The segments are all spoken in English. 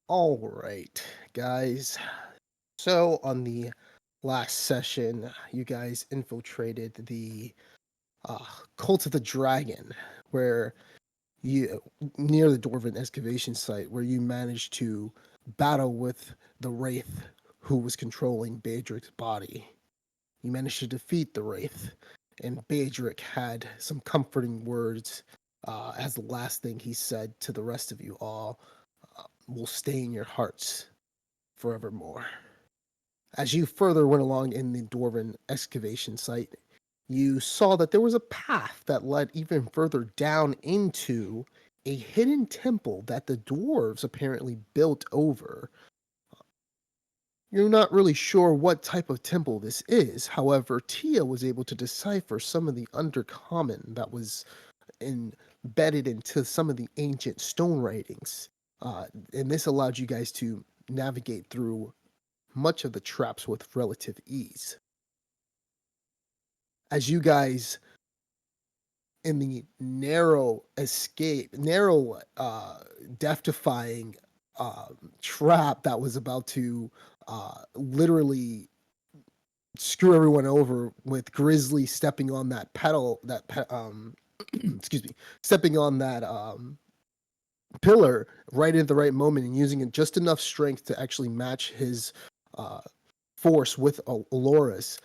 All right, guys. So on the last session, you guys infiltrated the uh, Cult of the Dragon, where you near the Dwarven excavation site, where you managed to battle with the Wraith who was controlling Beedric's body. You managed to defeat the Wraith, and Beedric had some comforting words as the last thing he said to the rest of you all will stay in your hearts forevermore. As you further went along in the Dwarven excavation site, you saw that there was a path that led even further down into a hidden temple that the dwarves apparently built over. You're not really sure what type of temple this is. However, Tia was able to decipher some of the undercommon that was embedded into some of the ancient stone writings. And this allowed you guys to navigate through much of the traps with relative ease. As you guys in the narrow death defying trap that was about to literally screw everyone over, with Grizzly stepping on that pedal excuse me, stepping on that pillar right at the right moment and using just enough strength to actually match his uh, force with Aloris.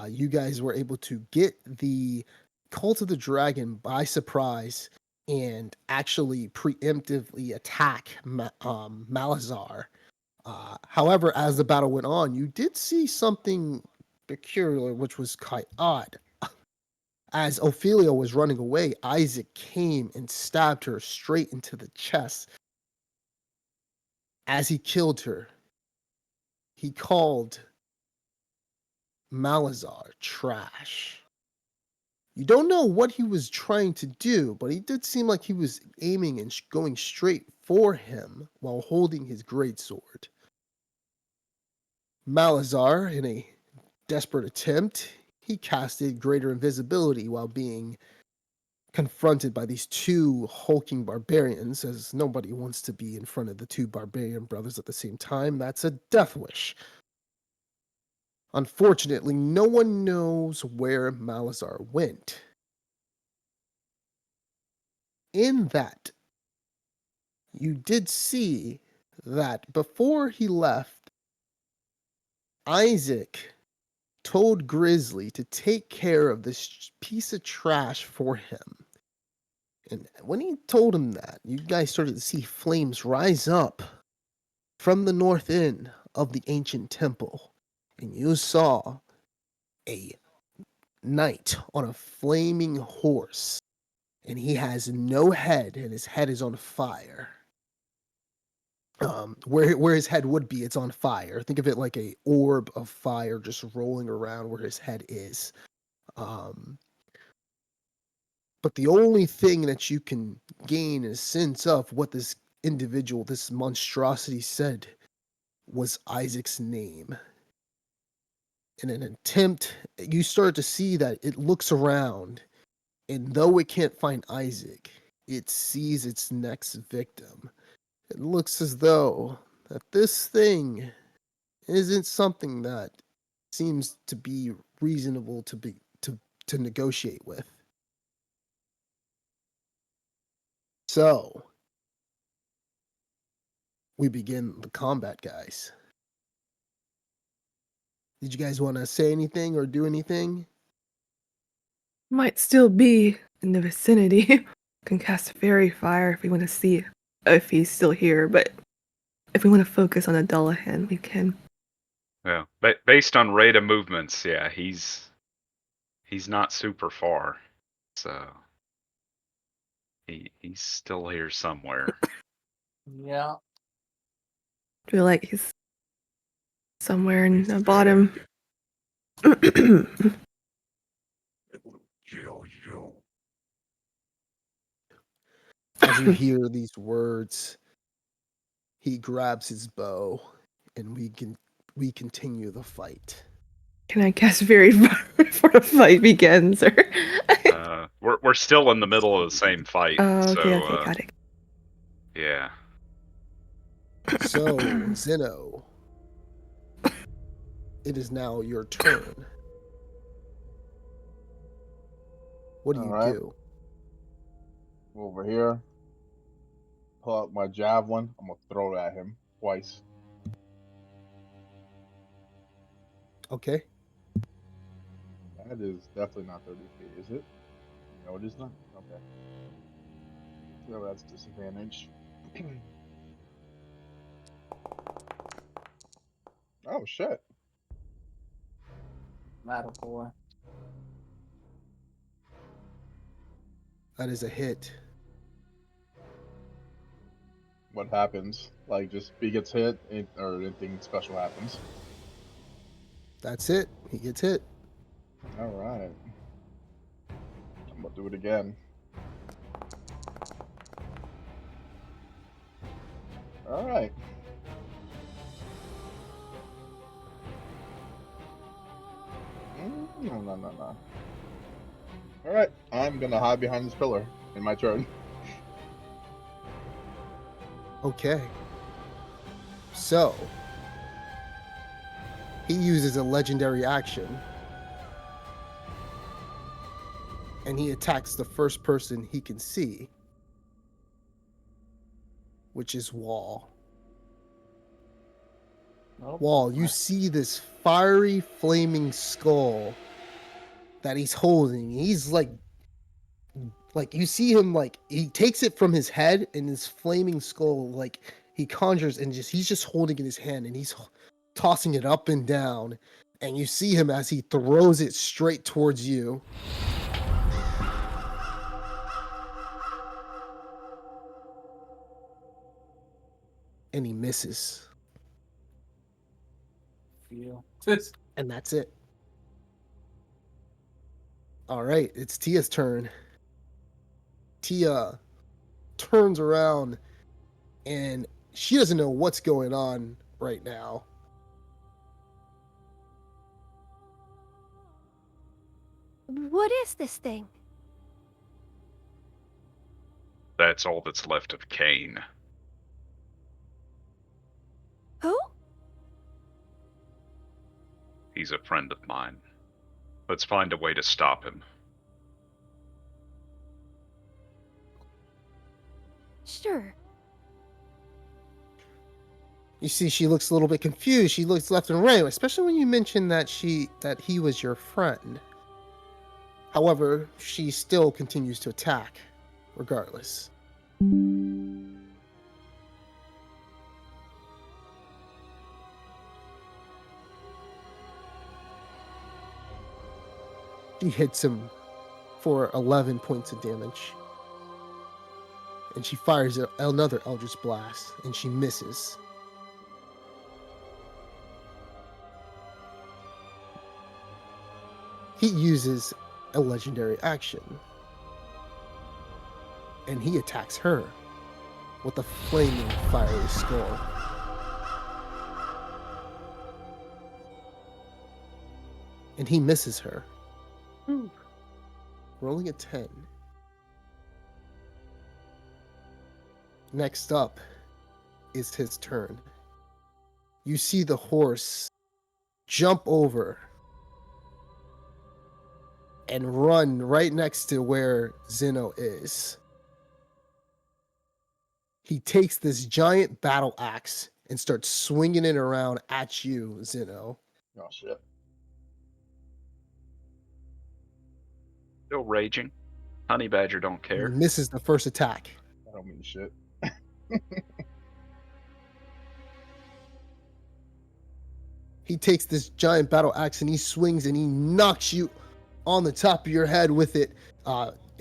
You guys were able to get the Cult of the Dragon by surprise and actually preemptively attack Malazar. However, as the battle went on, you did see something peculiar, which was quite odd. As Ophelia was running away, Isaac came and stabbed her straight into the chest. As he killed her, he called Malazar trash. You don't know what he was trying to do, but he did seem like he was aiming and going straight for him while holding his greatsword. Malazar, in a desperate attempt, he casted greater invisibility while being confronted by these two hulking barbarians, as nobody wants to be in front of the two barbarian brothers at the same time. That's a death wish. Unfortunately, no one knows where Malazar went. In that, you did see that before he left, Isaac told Grizzly to take care of this piece of trash for him. And when he told him that, you guys started to see flames rise up from the north end of the ancient temple. And you saw a knight on a flaming horse. And he has no head, and his head is on fire. Where his head would be, it's on fire. Think of it like a orb of fire just rolling around where his head is. But the only thing that you can gain a sense of what this individual, this monstrosity said, was Isaac's name. In an attempt, you start to see that it looks around, and though it can't find Isaac, it sees its next victim. It looks as though that this thing isn't something that seems to be reasonable to negotiate with. So we begin the combat, guys. Did you guys want to say anything or do anything? Might still be in the vicinity. Can cast Fairy Fire if we want to see if he's still here, but if we want to focus on the Dullahan, we can. Yeah, but based on rate of movements, yeah, he's not super far, so he's still here somewhere. Yeah. I feel like he's somewhere in the bottom. As you hear these words, he grabs his bow, and we continue the fight. Can I cast Fairy Fire before the fight begins? Or We're still in the middle of the same fight. oh, okay, so, got it. Yeah. So, Zeno, it is now your turn. What do All you right. do? Over here. Pull out my javelin. I'm gonna throw it at him twice. Okay. That is definitely not 30 feet, is it? No, it is not. Okay. So that's disadvantage. Oh shit. Matter boy. That is a hit. What happens? Like, just he gets hit, or anything special happens. That's it. He gets hit. All right. I'm gonna do it again. All right. No. All right. I'm gonna hide behind this pillar in my turn. Okay. So, he uses a legendary action. And he attacks the first person he can see, which is Wall. Nope. Wall, you see this fiery, flaming skull that he's holding. He's like you see him, like, he takes it from his head, and his flaming skull, like, he conjures, and he's just holding it in his hand, and he's tossing it up and down, and you see him as he throws it straight towards you. And he misses. Feel. And that's it. All right, it's Tia's turn. Tia turns around, and she doesn't know what's going on right now. What is this thing? That's all that's left of Kane. Who? He's a friend of mine. Let's find a way to stop him. Sure. You see, she looks a little bit confused. She looks left and right, especially when you mention that he was your friend. However, she still continues to attack, regardless. She hits him for 11 points of damage. And she fires another Eldritch Blast, and she misses. He uses a legendary action. And he attacks her with a flaming fiery skull. And he misses her. Rolling a 10. Next up is his turn. You see the horse jump over and run right next to where Zeno is. He takes this giant battle axe and starts swinging it around at you, Zeno. Oh shit. Still raging. Honey Badger don't He care. misses the first attack. I don't mean shit. He takes this giant battle axe and he swings and he knocks you on the top of your head with it,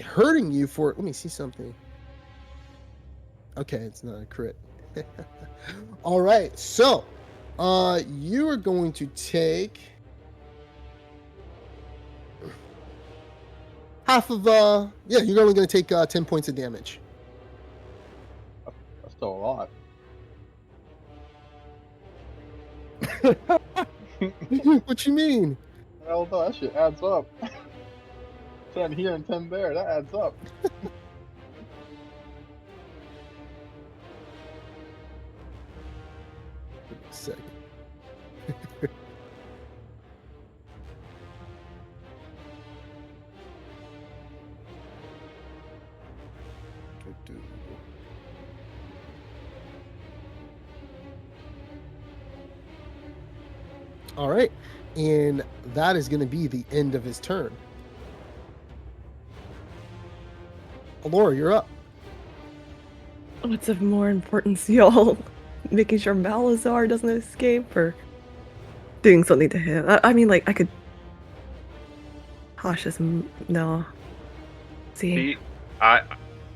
hurting you for, let me see something. Okay, it's not a crit. All right, so you are going to take half of, yeah, you're only going to take 10 points of damage. That's still a lot. What you mean? Hell no, that shit adds up. 10 here and 10 there, that adds up. Give me a second. All right, and that is going to be the end of his turn. Alora, you're up. What's of more importance, y'all? Making sure Malazar doesn't escape or doing something to him? I mean, like, I could. Cautious. No. See? I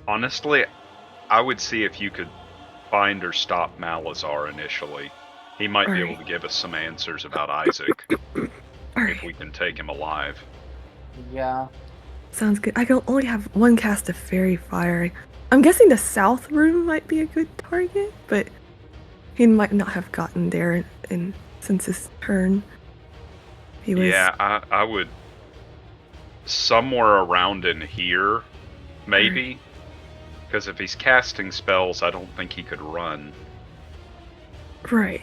honestly, I would see if you could find or stop Malazar initially. He might be able to give us some answers about Isaac if we can take him alive. Yeah. Sounds good. I can only have one cast of Fairy Fire. I'm guessing the south room might be a good target, but he might not have gotten there since his turn. He was. Yeah, I would somewhere around in here, maybe. Because if he's casting spells, I don't think he could run. Right.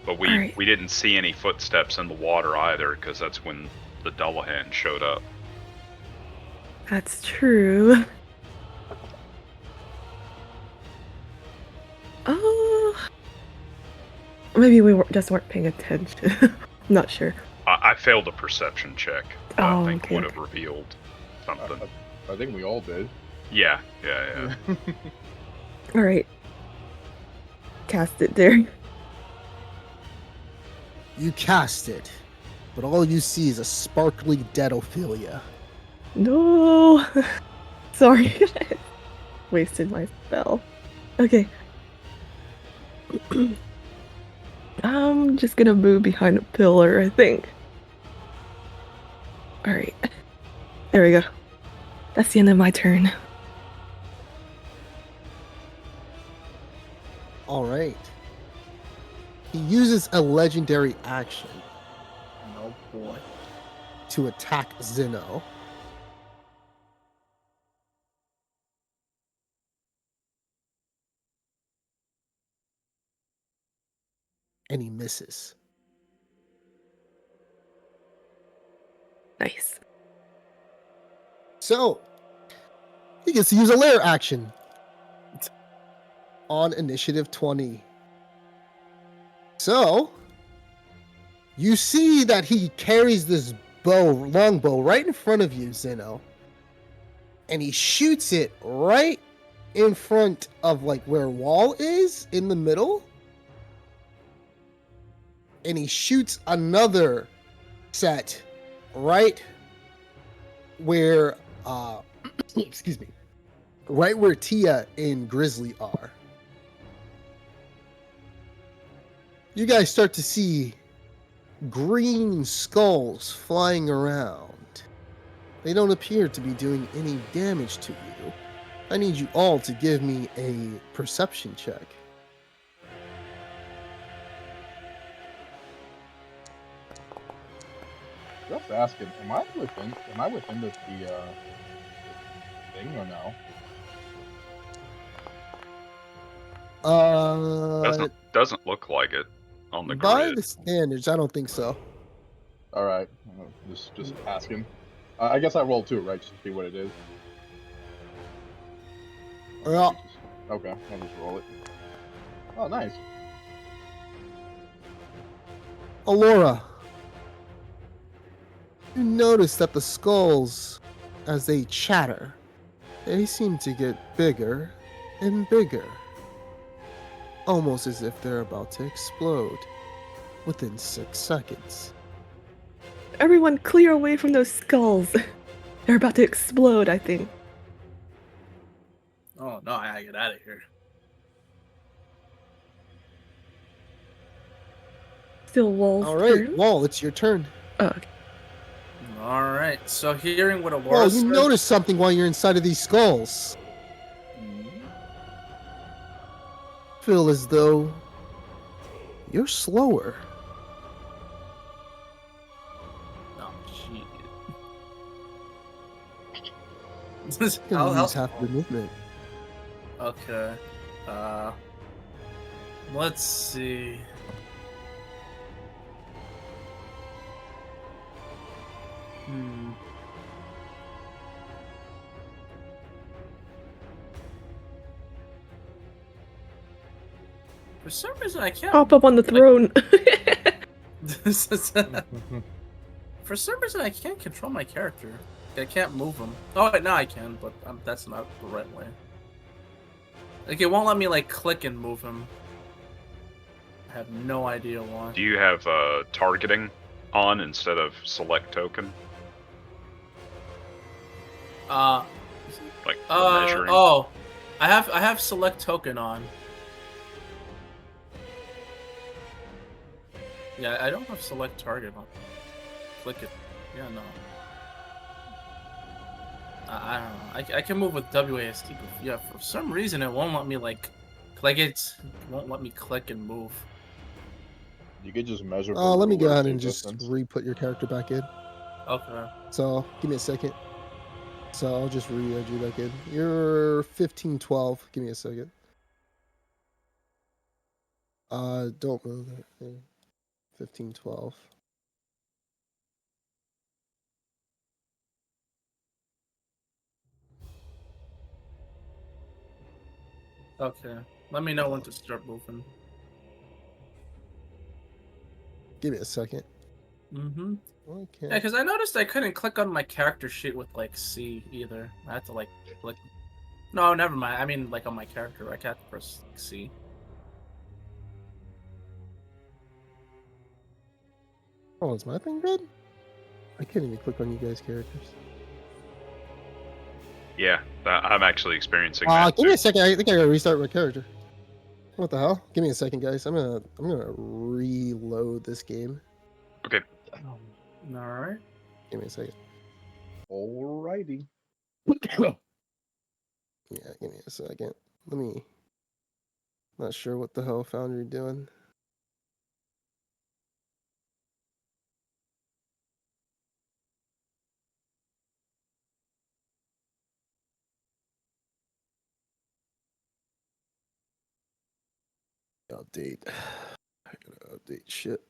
But we didn't see any footsteps in the water either, because that's when the Dullahan showed up. That's true. Oh. Maybe we just weren't paying attention. I'm not sure. I failed a perception check. I think okay. would have revealed something. I think we all did. Yeah. Alright. Cast it there. You cast it, but all you see is a sparkly dead Ophelia. No. Sorry. Wasted my spell. Okay. I'm just gonna move behind a pillar, I think. Alright. There we go. That's the end of my turn. Alright. He uses a legendary action Oh boy. to attack Zeno. And he misses. Nice. So, he gets to use a lair action on initiative 20. So, you see that he carries this longbow right in front of you, Zeno. And he shoots it right in front of like where Wall is in the middle. And he shoots another set right where excuse me, right where Tia and Grizzly are. You guys start to see green skulls flying around. They don't appear to be doing any damage to you. I need you all to give me a perception check. Just asking, am I within the thing or no? Doesn't look like it on the By grid. the standards, I don't think so. All right, just asking. I guess I rolled 2, right, just to see what it is. Well, Okay, I'll just roll it. Oh, nice. Alora, you notice that the skulls, as they chatter, they seem to get bigger and bigger. Almost as if they're about to explode within 6 seconds. Everyone clear away from those skulls. They're about to explode, I think. Oh no, I gotta get out of here. Still Wall's All right, turn. Wall, it's your turn. Oh, okay. Alright, so hearing what Alora Wall, said. you notice something while you're inside of these skulls. Feel as though you're slower. Oh shit. You can use half your movement. Okay. Let's see. Hmm. For some reason, I can't. Pop up on the throne. For some reason, I can't control my character. I can't move him. Oh, wait, no, I can, but that's not the right way. Like, it won't let me, like, click and move him. I have no idea why. Do you have targeting on instead of select token? Like measuring? Oh. I have select token on. Yeah, I don't have select target on. Click it. Yeah, no. I don't know. I can move with WASD, but yeah, for some reason it won't let me like it won't let me click and move. You could just measure. Let me go rulers ahead the and just distance. re-put your character back in. Okay. So give me a second. So I'll just re-add you back in. You're 1512. Give me a second. Don't move that thing. 1512. Okay. Let me know when to start moving. Give me a second. Mm-hmm. Okay. Yeah, because I noticed I couldn't click on my character sheet with like C either. I had to like click. No, never mind. I mean like on my character, I had to press C. Oh, is my thing good? I can't even click on you guys' characters. Yeah, I'm actually experiencing that Give me too. a second. I think I gotta restart my character. What the hell? Give me a second, guys. I'm gonna reload this game. Okay. All right. Give me a second. Alrighty. Yeah, give me a second. Let me. Not sure what the hell Foundry doing. Update. I gotta update shit.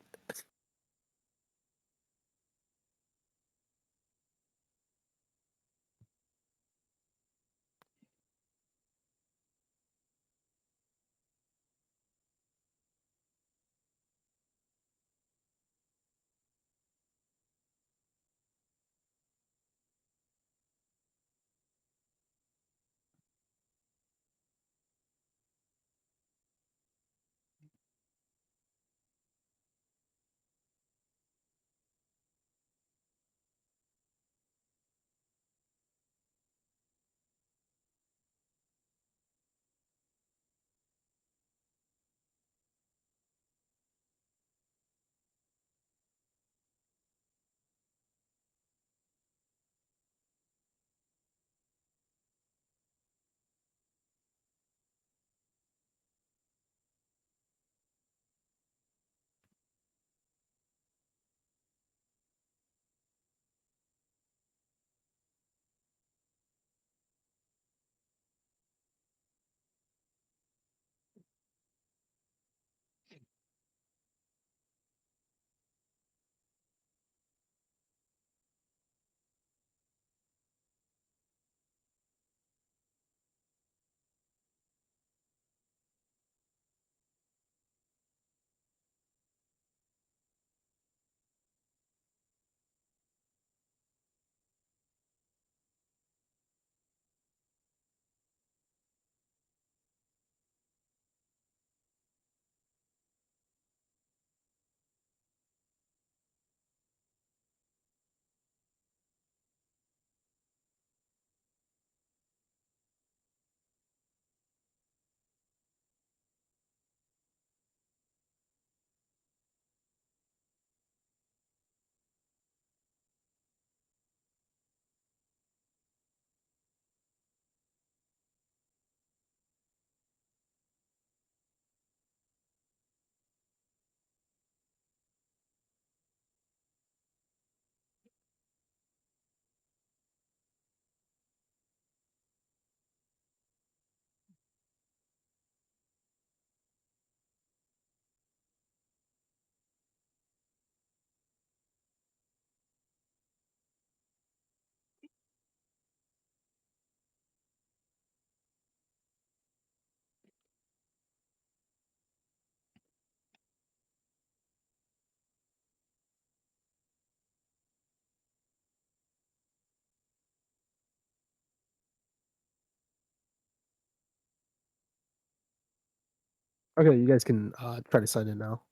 Okay, you guys can try to sign in now.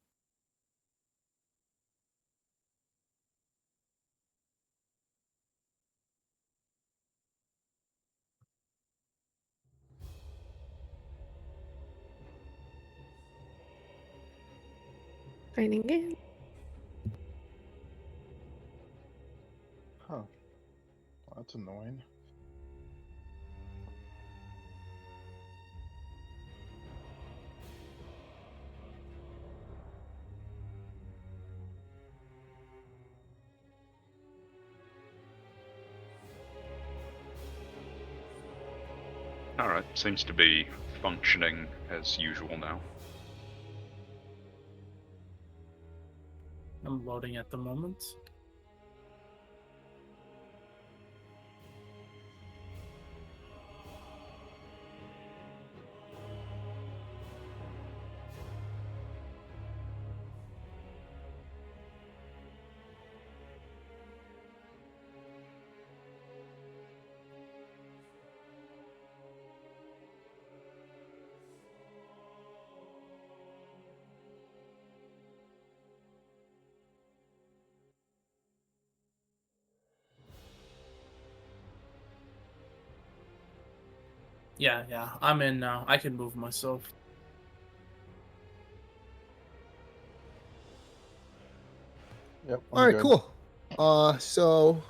Signing in. Huh. Well, that's annoying. All right, seems to be functioning as usual now. I'm loading at the moment. Yeah, I'm in now. I can move myself. Yep, I'm All right, good. cool. So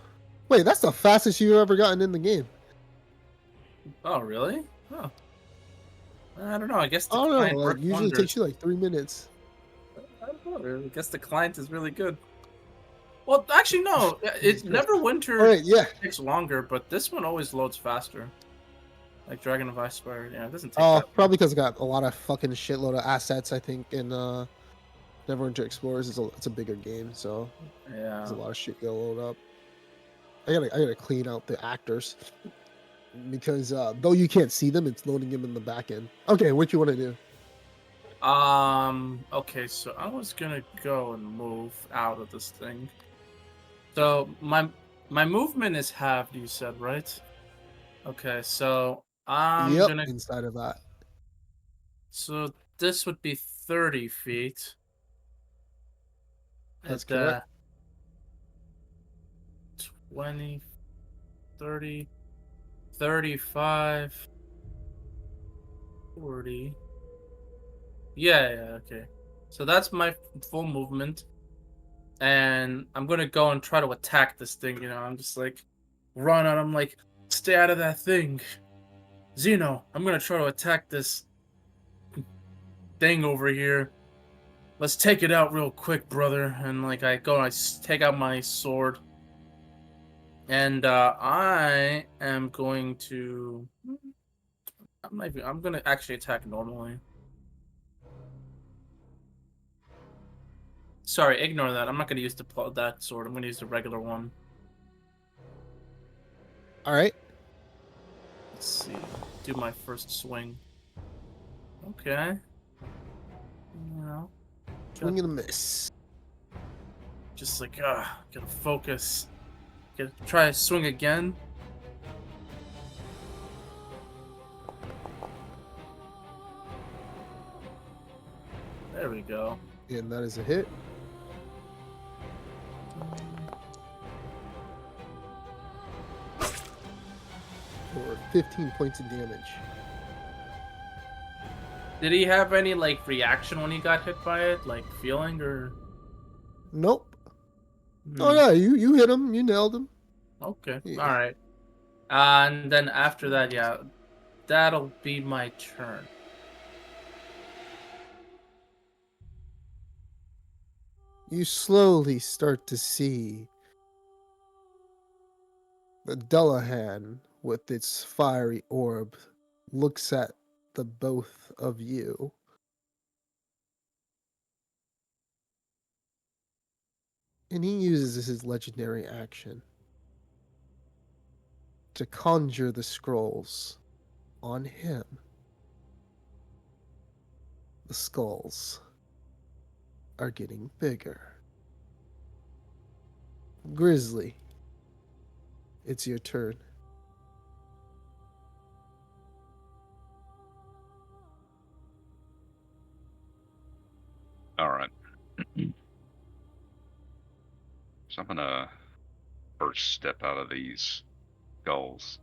wait, that's the fastest you've ever gotten in the game. Oh, really? Oh. I don't know. I guess I the don't know. client Like worked usually it takes wonders. you like 3 minutes. I don't know. I guess the client is really good. Well, actually, no. Jesus It Christ. Neverwinter All right, yeah. takes longer, but this one always loads faster. Like Dragon of Icespire. Yeah, it doesn't take that long. Probably because I got a lot of fucking shitload of assets. I think in Neverwinter Explorers it's a bigger game, so there's Yeah. a lot of shit you gotta load up. I gotta clean out the actors because though you can't see them, it's loading them in the back end. Okay, what you want to do? Okay, so I was gonna go and move out of this thing. So my movement is halved, you said, right? Okay, so I'm Yep, gonna. inside of that. So this would be 30 feet. That's At correct. 20, 30, 35, 40. Yeah, okay. So that's my full movement. And I'm gonna go and try to attack this thing, I'm just like run and I'm like, stay out of that thing. Xeno, I'm gonna try to attack this thing over here. Let's take it out real quick, brother. And like I go and take out my sword. And I am going to I'm gonna actually attack normally. Sorry, ignore that. I'm not gonna use that sword. I'm gonna use the regular one. All right. Let's see. Do my first swing. Okay. Swing and a miss. Just like gotta focus. Gotta try to swing again. There we go. And that is a hit. For 15 points of damage. Did he have any like reaction when he got hit by it, like feeling or? Nope. Oh Hmm. yeah, you hit him. You nailed him. Okay. Yeah. All right. And then after that, yeah, that'll be my turn. You slowly start to see the Dullahan with its fiery orb looks at the both of you. And he uses his legendary action to conjure the scrolls on him. The skulls are getting bigger. Grizzly, it's your turn. Alright. So I'm gonna first step out of these gulls.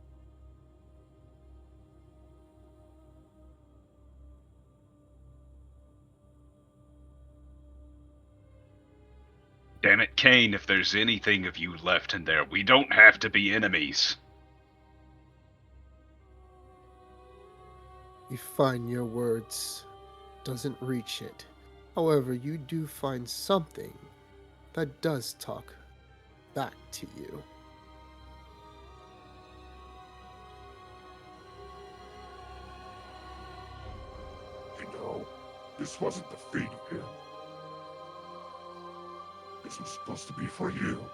Damn it, Kane, if there's anything of you left in there, we don't have to be enemies. You find your words doesn't reach it. However, you do find something that does talk back to you. You know, this wasn't the fate of him. This was supposed to be for you.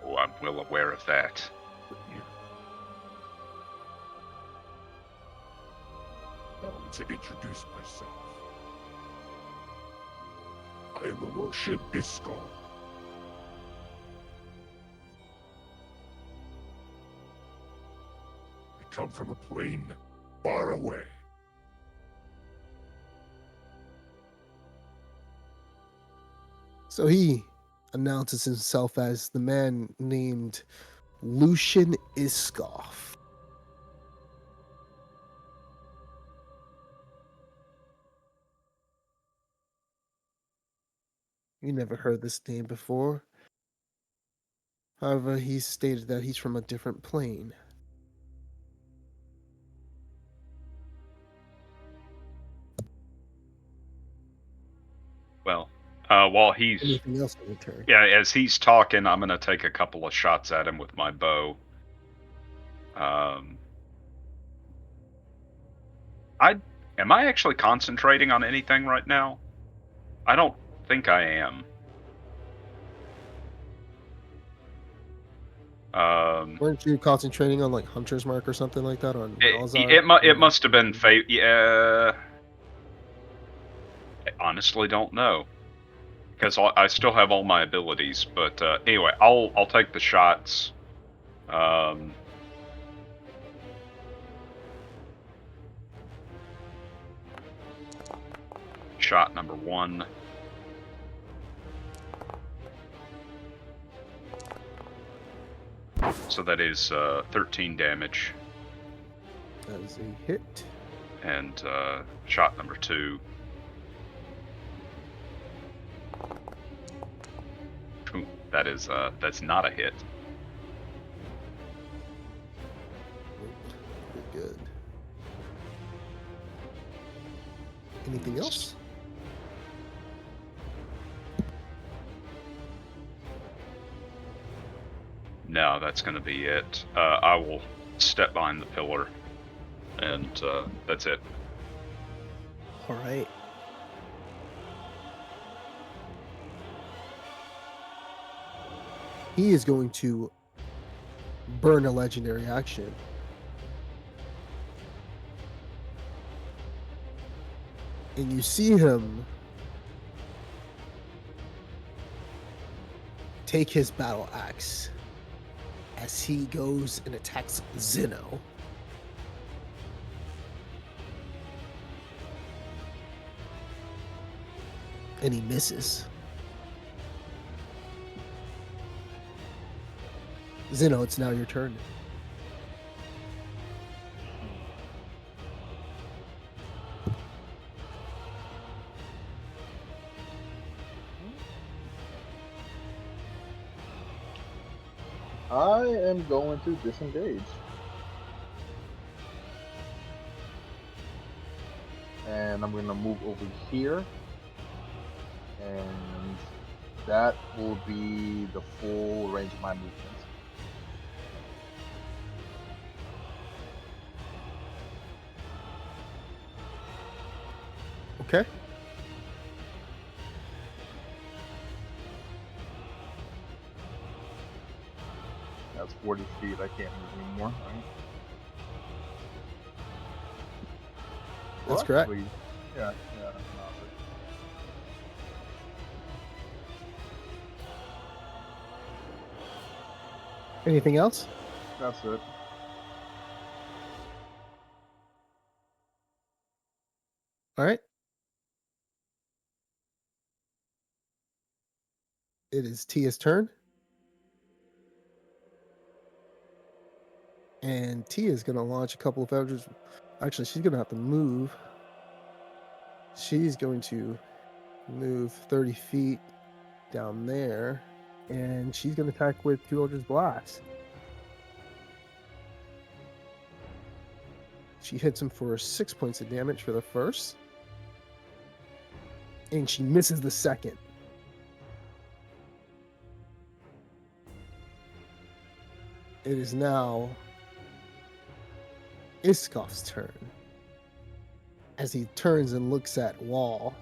Oh, I'm well aware of that. But you. Now to introduce myself. I am the Roshan Iskall. I come from a plane far away. So he announces himself as the man named Lucian Iskoff. You never heard this name before. However, he stated that he's from a different plane. Well, while he's... Anything else in return? Yeah, as he's talking, I'm gonna take a couple of shots at him with my bow. Am I actually concentrating on anything right now? I don't think I am. Weren't you concentrating on like Hunter's Mark or something like that on Malazar? It must have been yeah. I honestly don't know, because I still have all my abilities. But anyway, I'll take the shots. Shot number 1. So that is 13 damage. That is a hit. And shot number 2. Ooh, that's not a hit. Good. Anything else? No, that's going to be it. I will step behind the pillar, and that's it. All right. He is going to burn a legendary action. And you see him take his battle axe as he goes and attacks Zeno. And he misses. Zeno, it's now your turn. I am going to disengage. And I'm going to move over here. And that will be the full range of my movement. Okay. That's 40 feet. I can't move anymore, right? That's correct. Actually, yeah. Anything else? That's it. All right. It is Tia's turn. And Tia is going to launch a couple of Eldritch. Actually, she's going to have to move. She's going to move 30 feet down there. And she's going to attack with 2 Eldritch Blasts. She hits him for 6 points of damage for the first. And she misses the second. It is now Iskov's turn. As he turns and looks at Wall.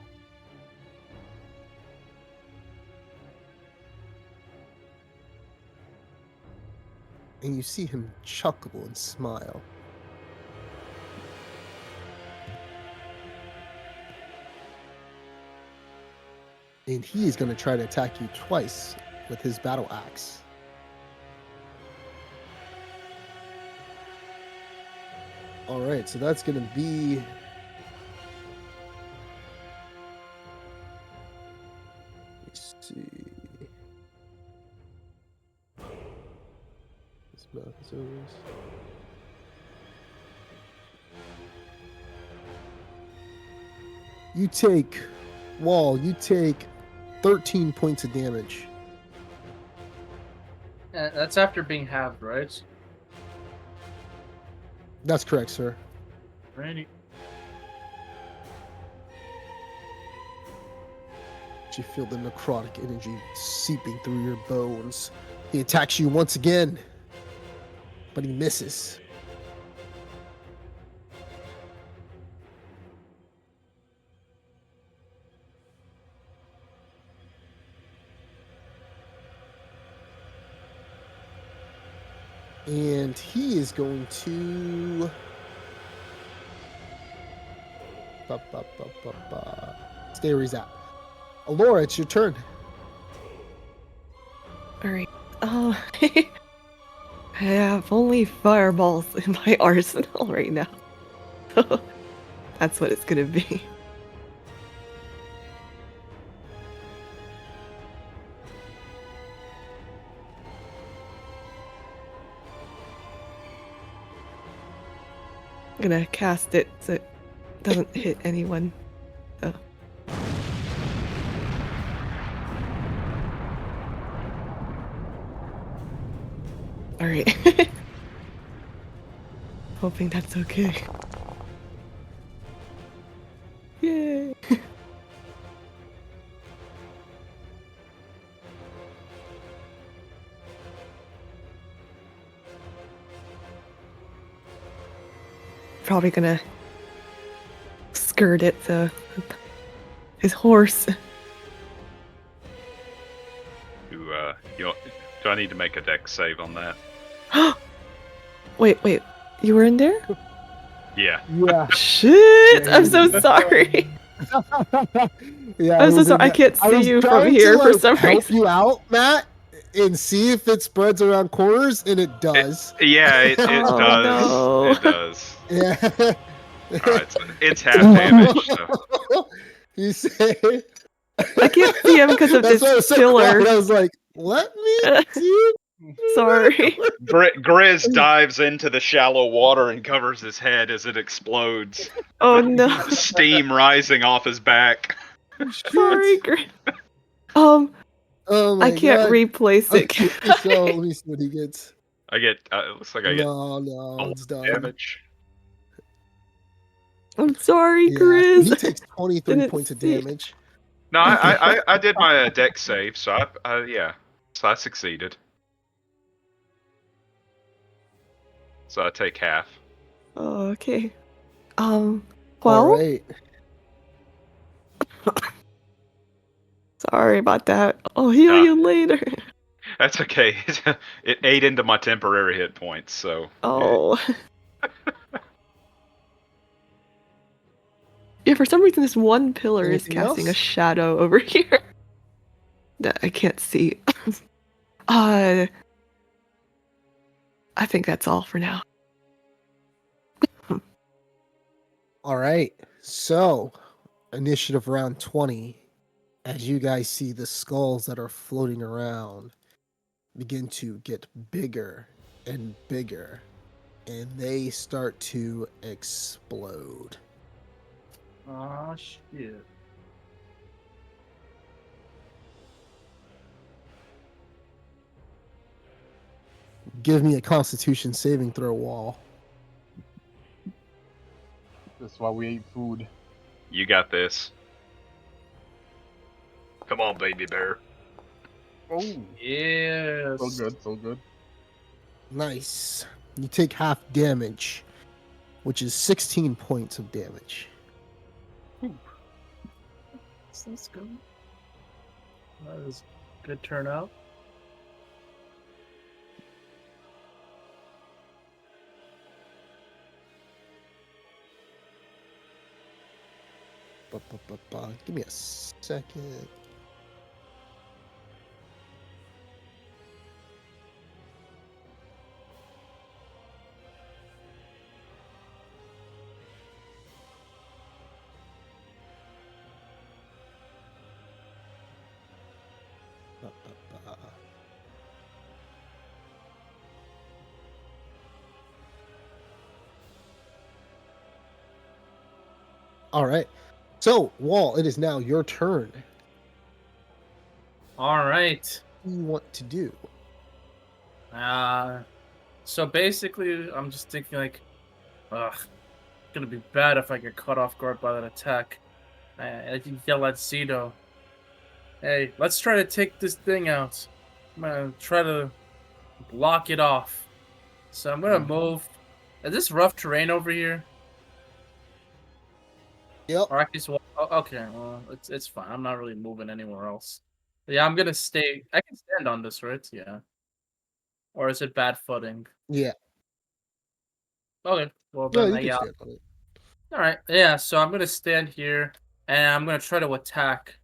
And you see him chuckle and smile. And he is going to try to attack you twice with his battle axe. All right, so that's going to be... Let's see. This mouth is always... You take... Wall, you take 13 points of damage. Yeah, that's after being halved, right? That's correct, sir. Randy. You feel the necrotic energy seeping through your bones. He attacks you once again, but he misses. And he is going to... Stay where he's at. Alora, it's your turn. Alright. I have only fireballs in my arsenal right now. That's what it's gonna be. I'm gonna cast it so it doesn't hit anyone. Oh. Alright. Hoping that's okay. Yay! Probably gonna skirt it, so his horse. Do I need to make a dex save on that? Wait, you were in there? Yeah. Yeah. Shit! Yeah, I'm so sorry. Yeah, I'm so sorry. I can't see you from here for some help reason. you out, Matt, and see if it spreads around corners, and it does. It Oh, does. no. It does. Yeah. It's half damage. So. You say? I can't see him because of That's why I was this so pillar. quiet. I was like, "Let me see." Sorry. Grizz dives into the shallow water and covers his head as it explodes. Oh no. Steam rising off his back. Sorry, Oh my I can't God. replace it. Okay, so let me see what he gets. I get. It looks like I get No, it's done. damage. I'm sorry, Yeah, Grizz. he takes 23 Didn't points of see it. damage. No, I did my dex save, so so I succeeded. So I take half. Oh, okay. Well, All right. sorry about that. I'll heal Nah. you later. That's okay. It ate into my temporary hit points, so. Oh. Yeah, for some reason this one pillar Anything is casting else? a shadow over here that I can't see. I think that's all for now. All right. So, initiative round 20, as you guys see the skulls that are floating around begin to get bigger and bigger, and they start to explode. Oh shit. Give me a constitution saving throw wall. That's why we ate food. You got this. Come on, baby bear. Oh, Yes. so good, so good. Nice. You take half damage, which is 16 points of damage. That's good. That is good turnout. Give me a second. All right. So, Wall, it is now your turn. All right. What do you want to do? So basically, I'm just thinking like, it's gonna be bad if I get caught off guard by that attack. I can yell at Zito. Hey, let's try to take this thing out. I'm gonna try to block it off. So I'm gonna move. Is this rough terrain over here? Yep. Or I can just walk. Oh, okay, well, it's fine. I'm not really moving anywhere else. Yeah, I'm gonna stay. I can stand on this, right? Yeah. Or is it bad footing? Yeah. Okay. Well No, then, you can yeah. stand on it. All right. Yeah. So I'm gonna stand here, and I'm gonna try to attack.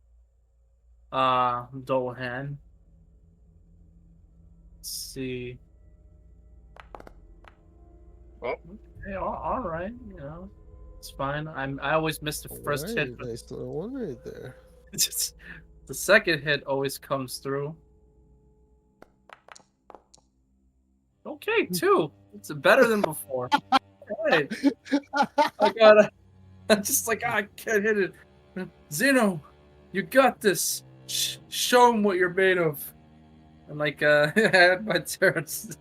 Dohan. Let's see. Oh, Okay, all right. You know, it's fine. I always miss the All first hit, right. but Nice little one right there. just, the second hit always comes through. Okay, 2. It's better than before. All right. I got. I'm just like, I can't hit it. Zeno, you got this. Show him what you're made of. And like, I had my turns.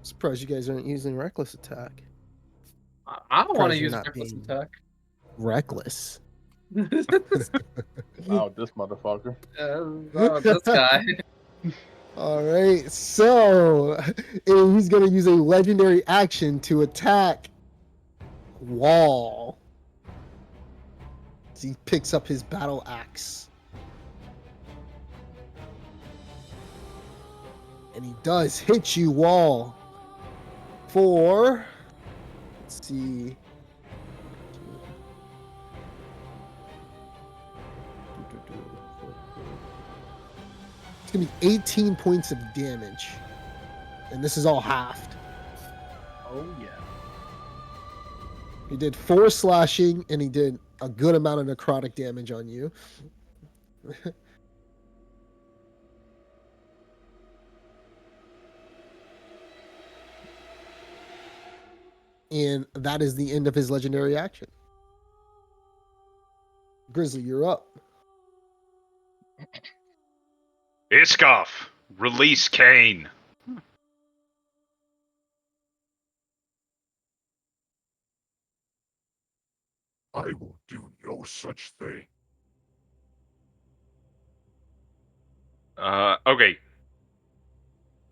Surprised you guys aren't using reckless attack. I don't want to Surprised you're use not reckless being attack. reckless. wow, this motherfucker. Oh, this guy. All right. So, and he's going to use a legendary action to attack Wall. So he picks up his battle axe. And he does hit you, Wall, for, let's see, it's going to be 18 points of damage. And this is all halved. Oh, yeah. He did 4 slashing, and he did a good amount of necrotic damage on you. And that is the end of his legendary action. Grizzly, you're up. Iskoff, release Kane. I will do no such thing. Okay.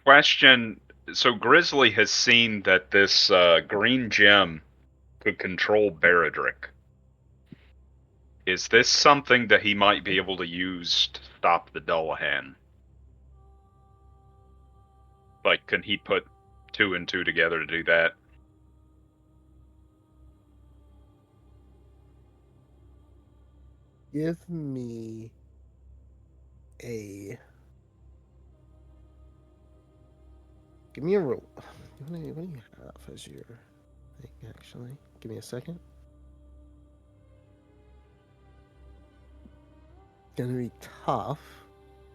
Question. So Grizzly has seen that this green gem could control Beradrick. Is this something that he might be able to use to stop the Dullahan? Like, can he put 2 and 2 together to do that? Give me a roll. What do you have as your thing, actually? Give me a second. Gonna be tough.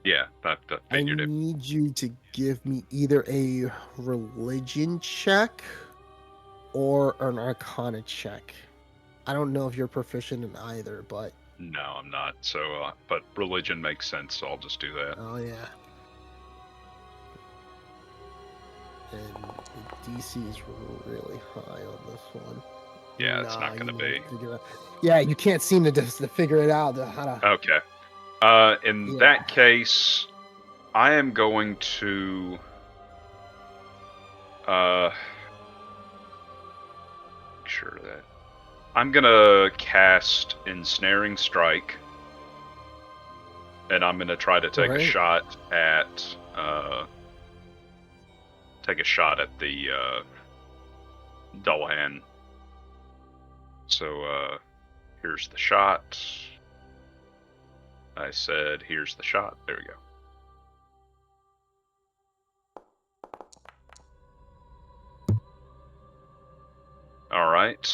Yeah, that I figured it. need you to give me either a religion check or an arcana check. I don't know if you're proficient in either, but No, I'm not. So, but religion makes sense, so I'll just do that. oh yeah. And the DC is really high on this one. Yeah, it's Nah, not going you to need be. to figure it out. Yeah, you can't seem to just to figure it out. How to, Okay. In yeah. that case, I am going to. Make sure that I'm gonna cast Ensnaring Strike, and I'm gonna try to All take a right. shot at the Dullahan. So here's the shot. I said, here's the shot. There we go. All right.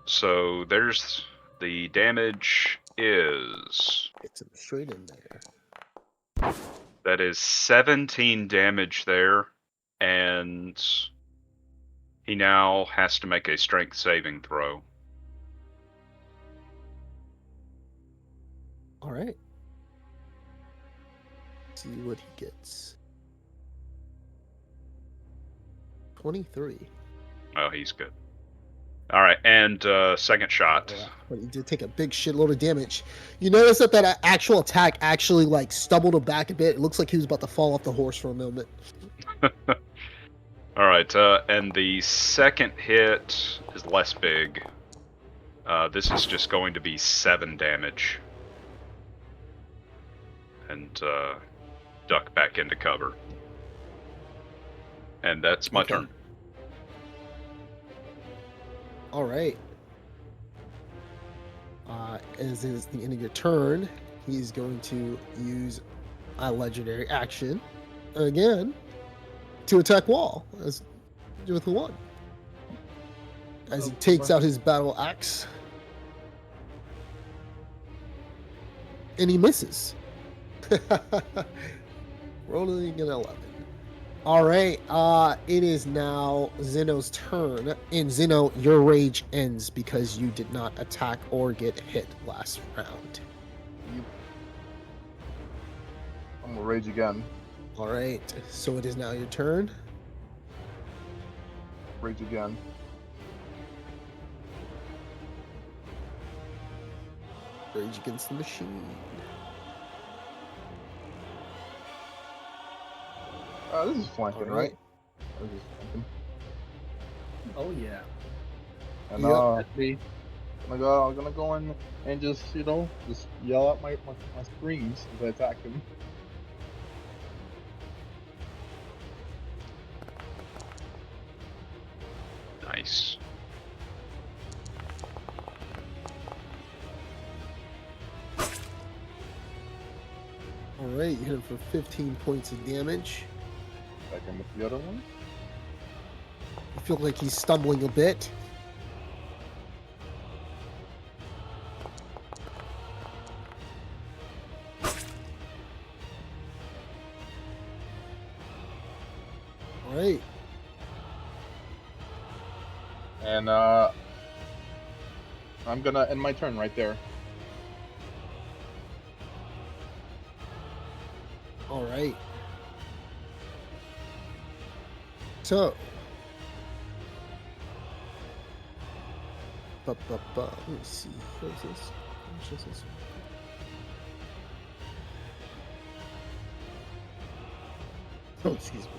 So there's the damage is It's straight in there. that is 17 damage there, and he now has to make a strength saving throw. All right. See what he gets. 23. Oh, he's good. All right, and second shot. Yeah, but he did take a big shitload of damage. You notice that actual attack actually like stumbled him back a bit. It looks like he was about to fall off the horse for a moment. All right, and the second hit is less big. This is just going to be 7 damage. And duck back into cover. And that's my turn. All right. As is the end of your turn, he's going to use a legendary action again to attack Wall as with the one. As he takes out his battle axe, and he misses. Rolling an 11. All right, it is now Zeno's turn, and Zeno, your rage ends because you did not attack or get hit last round. I'm gonna rage again. All right, so it is now your turn. Rage again. Rage against the machine. This is flanking, All right? This is flanking. Oh yeah. And Yep. I'm gonna go in and just just yell out my screams as I attack him. Nice. All right, you hit him for 15 points of damage. Attack him with the other one. You feel like he's stumbling a bit. All right. And I'm gonna end my turn right there. All right. So, let me see. What is this? What is this? Oh, excuse me.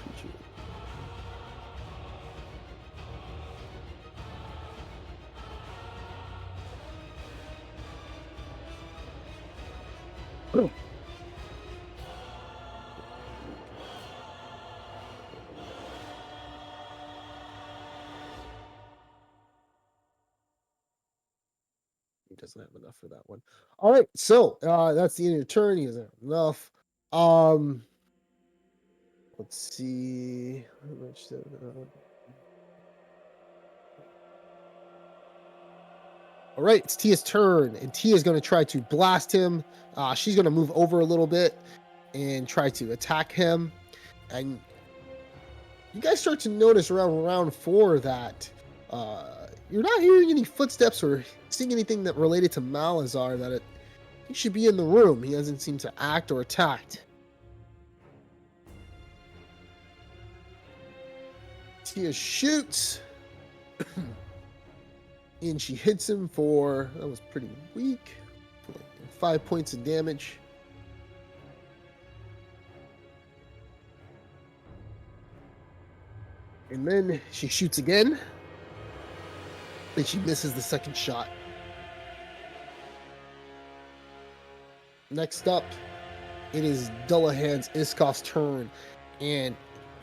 Creature. Oh. He doesn't have enough for that one. All right, so that's the end of your turn. He doesn't have enough. Let's see. All right, it's Tia's turn, and Tia's going to try to blast him. She's going to move over a little bit and try to attack him. And you guys start to notice around round 4 that you're not hearing any footsteps or seeing anything that related to Malazar that he should be in the room. He doesn't seem to act or attacked. Tia shoots. And she hits him for, that was pretty weak, 5 points of damage. And then she shoots again. And she misses the second shot. Next up, it is Dullahan's Iskof's turn. And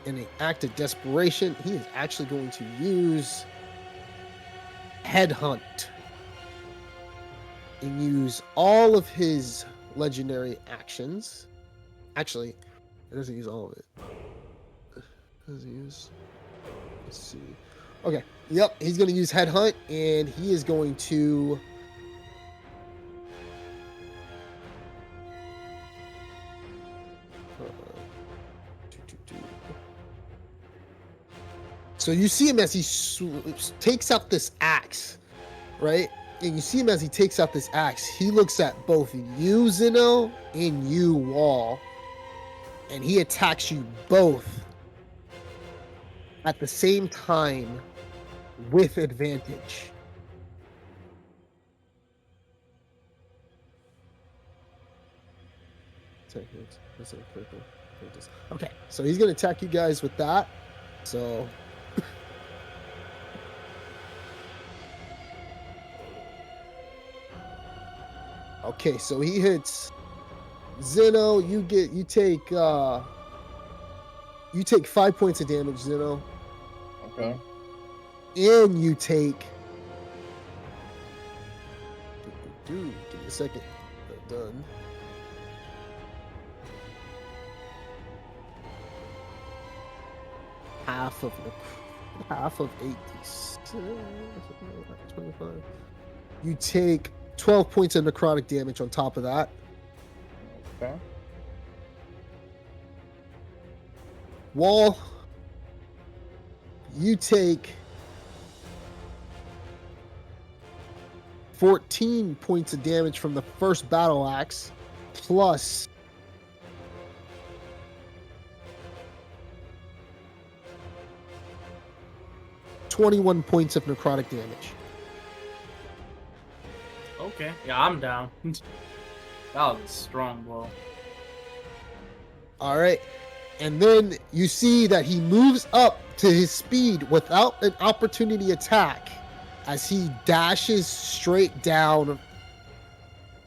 in an act of desperation, he is actually going to use Headhunt and use all of his legendary actions. Actually, it doesn't use all of it. Does he use? Let's see. Okay. Yep. He's going to use Headhunt, and he is going to. So you see him as he takes out this axe, right? And you see him as he takes out this axe. He looks at both you, Zeno, and you, Wall, and he attacks you both at the same time with advantage. Okay, so he's going to attack you guys with that. So okay, so he hits Zeno. You take 5 points of damage, Zeno. Okay. And you take. Dude, give me a second. Done. Half of 25. You take 12 points of necrotic damage on top of that. Okay. Wall, you take 14 points of damage from the first battle axe, plus 21 points of necrotic damage. Okay. Yeah, I'm down. That was a strong blow. All right. And then you see that he moves up to his speed without an opportunity attack as he dashes straight down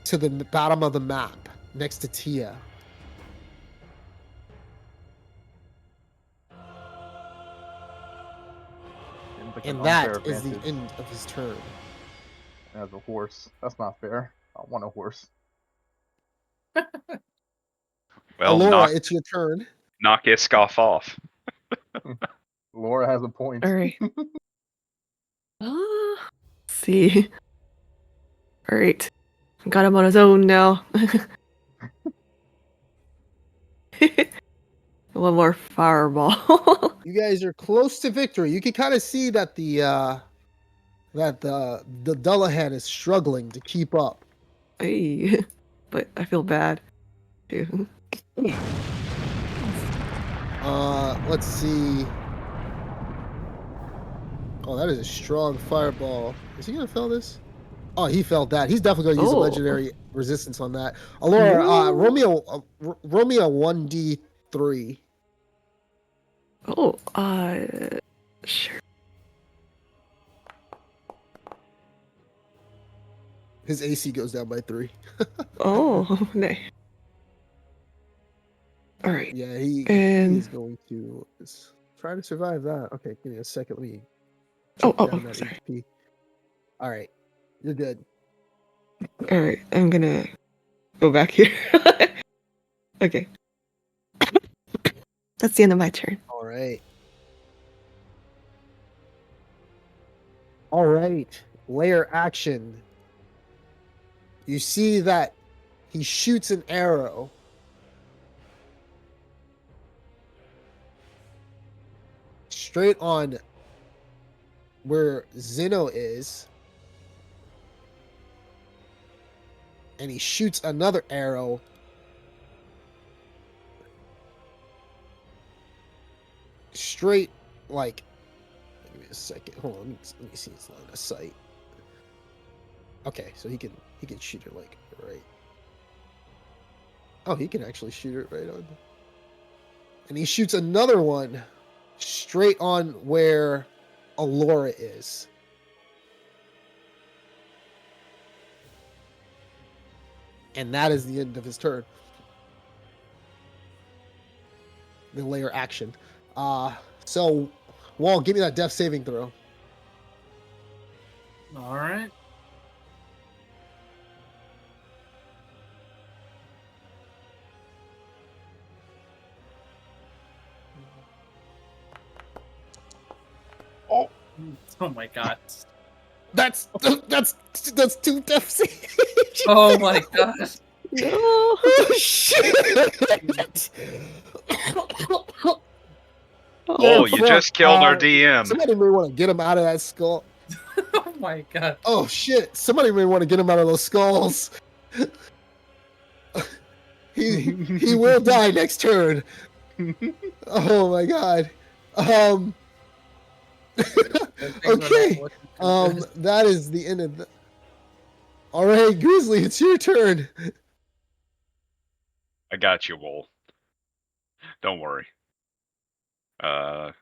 to the bottom of the map next to Tia. And that is the end of his turn. As a horse. That's not fair. I want a horse. Well, Alora, it's your turn. knock Iskoff off. Laura has a point. All right. See. All right. Got him on his own now. One more fireball. You guys are close to victory. You can kind of see that the Dullahan is struggling to keep up. Hey. But I feel bad. Too. Let's see. Oh, that is a strong fireball. Is he gonna fail this? Oh, he failed that. He's definitely gonna use a legendary resistance on that. Alora, Romeo 1d3. Oh, sure. His AC goes down by 3. Oh, nice. All right. Yeah, he's going to try to survive that. Okay, give me a second. Let me down that sorry. HP. All right, you're good. All right, I'm gonna go back here. Okay. That's the end of my turn. All right. All right. Layer action. You see that he shoots an arrow. Straight on where Zeno is. And he shoots another arrow straight, like, give me a second. Hold on, let me see his line of sight. Okay, so he can shoot it like right. Oh, he can actually shoot it right on. And he shoots another one straight on where Alora is. And that is the end of his turn. The layer action. So Wall, give me that death saving throw. All right. Oh, Oh my god. That's two death saves. Oh my god. No. Oh shit! Oh, you Fuck. just killed our DM. Somebody may want to get him out of that skull. Oh my god. Oh shit! Somebody may want to get him out of those skulls. He will die next turn. Oh my god. Okay. That is the end of the. All right, Grizzly, it's your turn. I got you, Wool. Don't worry. Okay.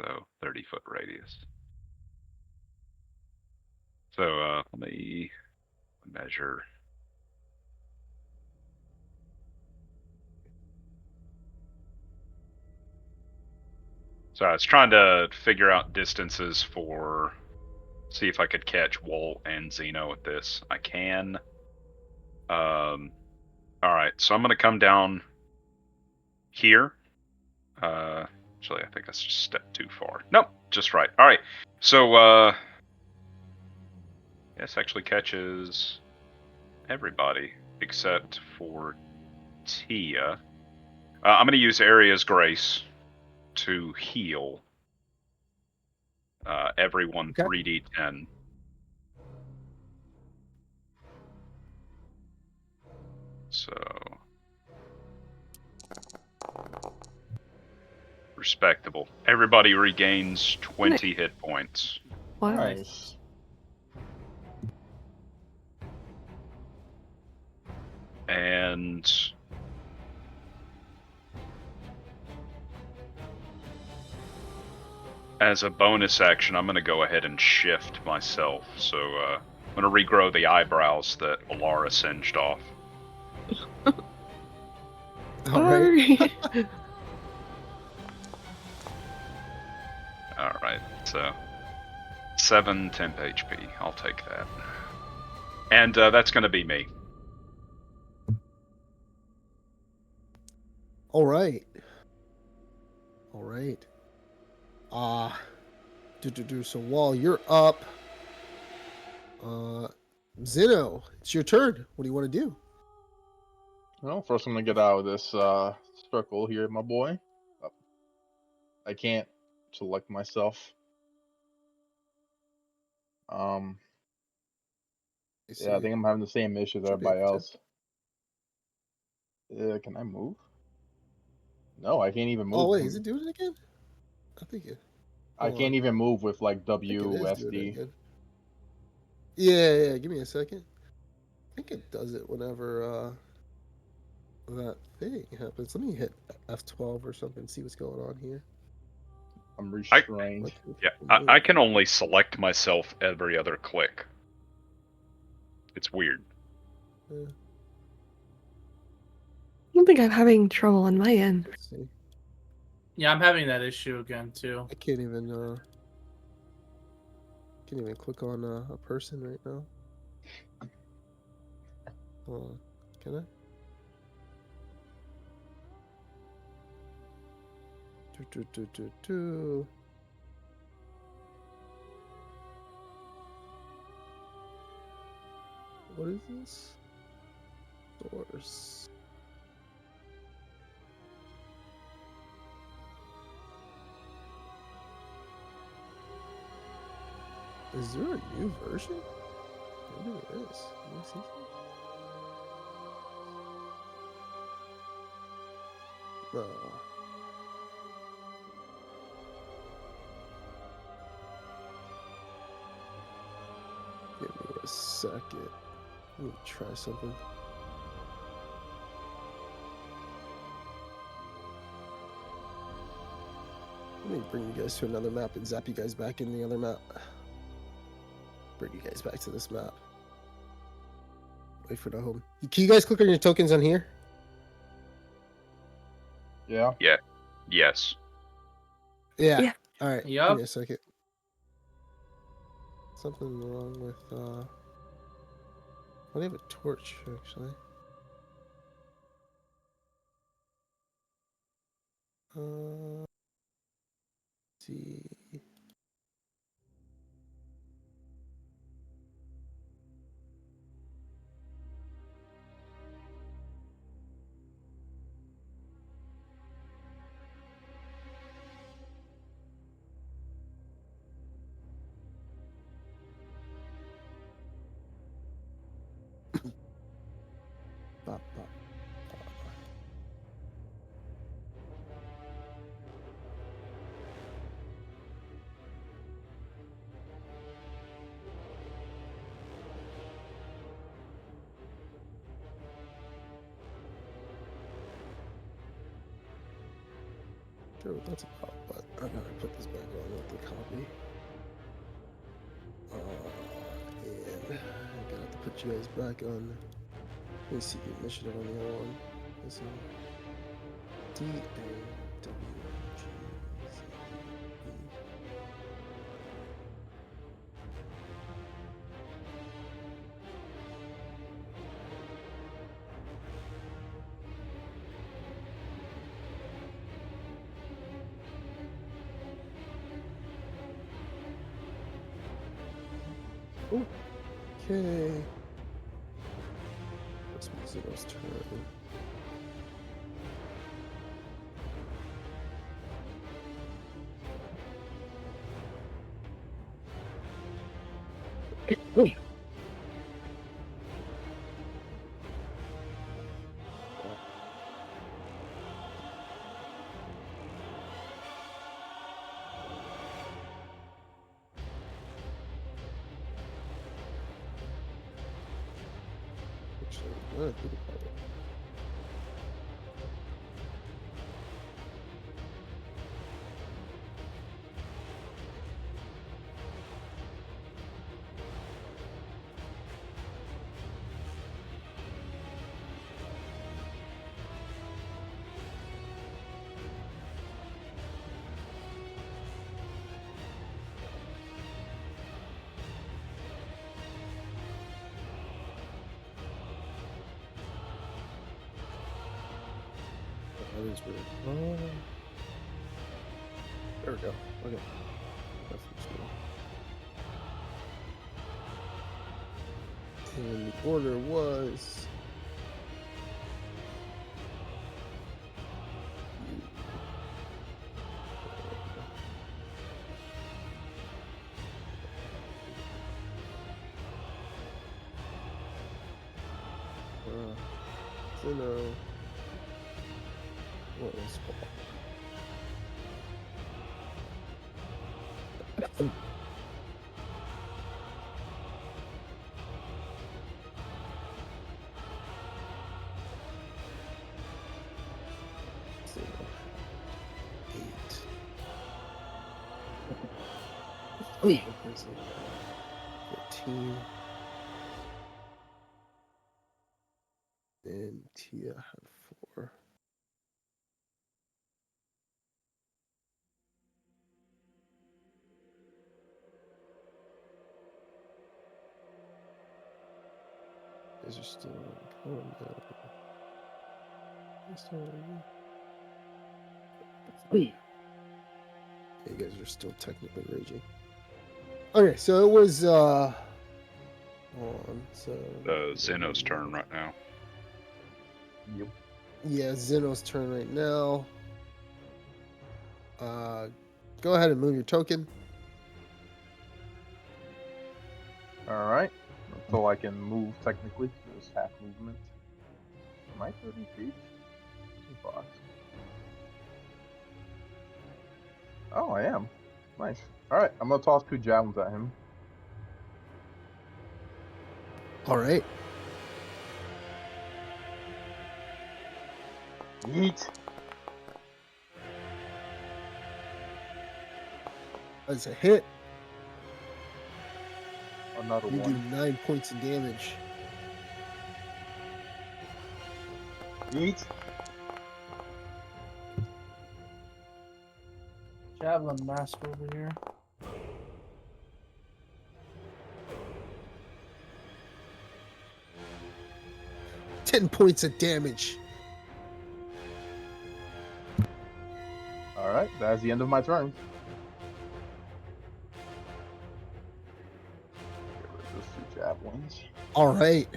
So 30-foot radius. So let me measure. So I was trying to figure out distances for, see if I could catch Wool and Xeno with this. I can. All right, so I'm gonna come down here. Actually, I think that's just a step too far. Nope, just right. All right, so this actually catches everybody except for Tia. I'm gonna use Area's Grace to heal everyone Okay. 3d10. So respectable. Everybody regains 20 hit points. Wow. nice. And as a bonus action, I'm going to go ahead and shift myself. So I'm going to regrow the eyebrows that Alara singed off. All right. Sorry. All right, so 7 temp HP. I'll take that. And that's going to be me. All right. All right. So Wall, you're up. Zeno, it's your turn. What do you want to do? Well, first I'm gonna get out of this circle here, my boy. I can't select myself. Yeah, I think I'm having the same issue as Should be able everybody to. else. Can I move? No, I can't even move. Oh wait, is it doing it again? I think it. I hold can't on. even move with like I think it is doing it WSD. again. Yeah. Give me a second. I think it does it whenever that thing happens. Let me hit F12 or something. See what's going on here. I'm restrained. Yeah, I can only select myself every other click. It's weird. I don't think I'm having trouble on my end. Let's see. Yeah, I'm having that issue again too. I can't even click on a person right now. Hold on. Can I? Do. What is this? Source. Is there a new version? Maybe there is. New season? No. Give me a second. Let me try something. Let me bring you guys to another map and zap you guys back in the other map. Bring you guys back to this map. Wait for the home. Can you guys click on your tokens on here? Yeah. Yes. Yeah. Yeah. All right. Yup. Give me a second. Something wrong with I have a torch actually. See. Bop, bop, bop. Sure what that's about, but I gotta put this back on with the copy. And I gotta have to put you guys back on. Let me see the initiative on the other one. This one. DAWGZ. Okay. Let's be Zero's turn. Actually, now that I think about it. That is weird. There we go. Okay. That's useful. And the order was. Zeno. What was Paul? Zeno. 8. 14. And Tia had 4. These are still in combat. You guys are still technically raging. Okay, so it was hold on, so Zeno's turn right now. Yep. yeah, Zeno's turn right now. Go ahead and move your token. All right. So I can move technically. There's half movement. Am I 30 feet? Box. Oh, I am. Nice. All right. I'm gonna toss 2 javelins at him. All right. Yeet. That's a hit. Another You do one. 9 points of damage. Yeet. Javelin master over here. Ten points of damage. All right. That's the end of my turn. Get rid of those 2 javelins. All right.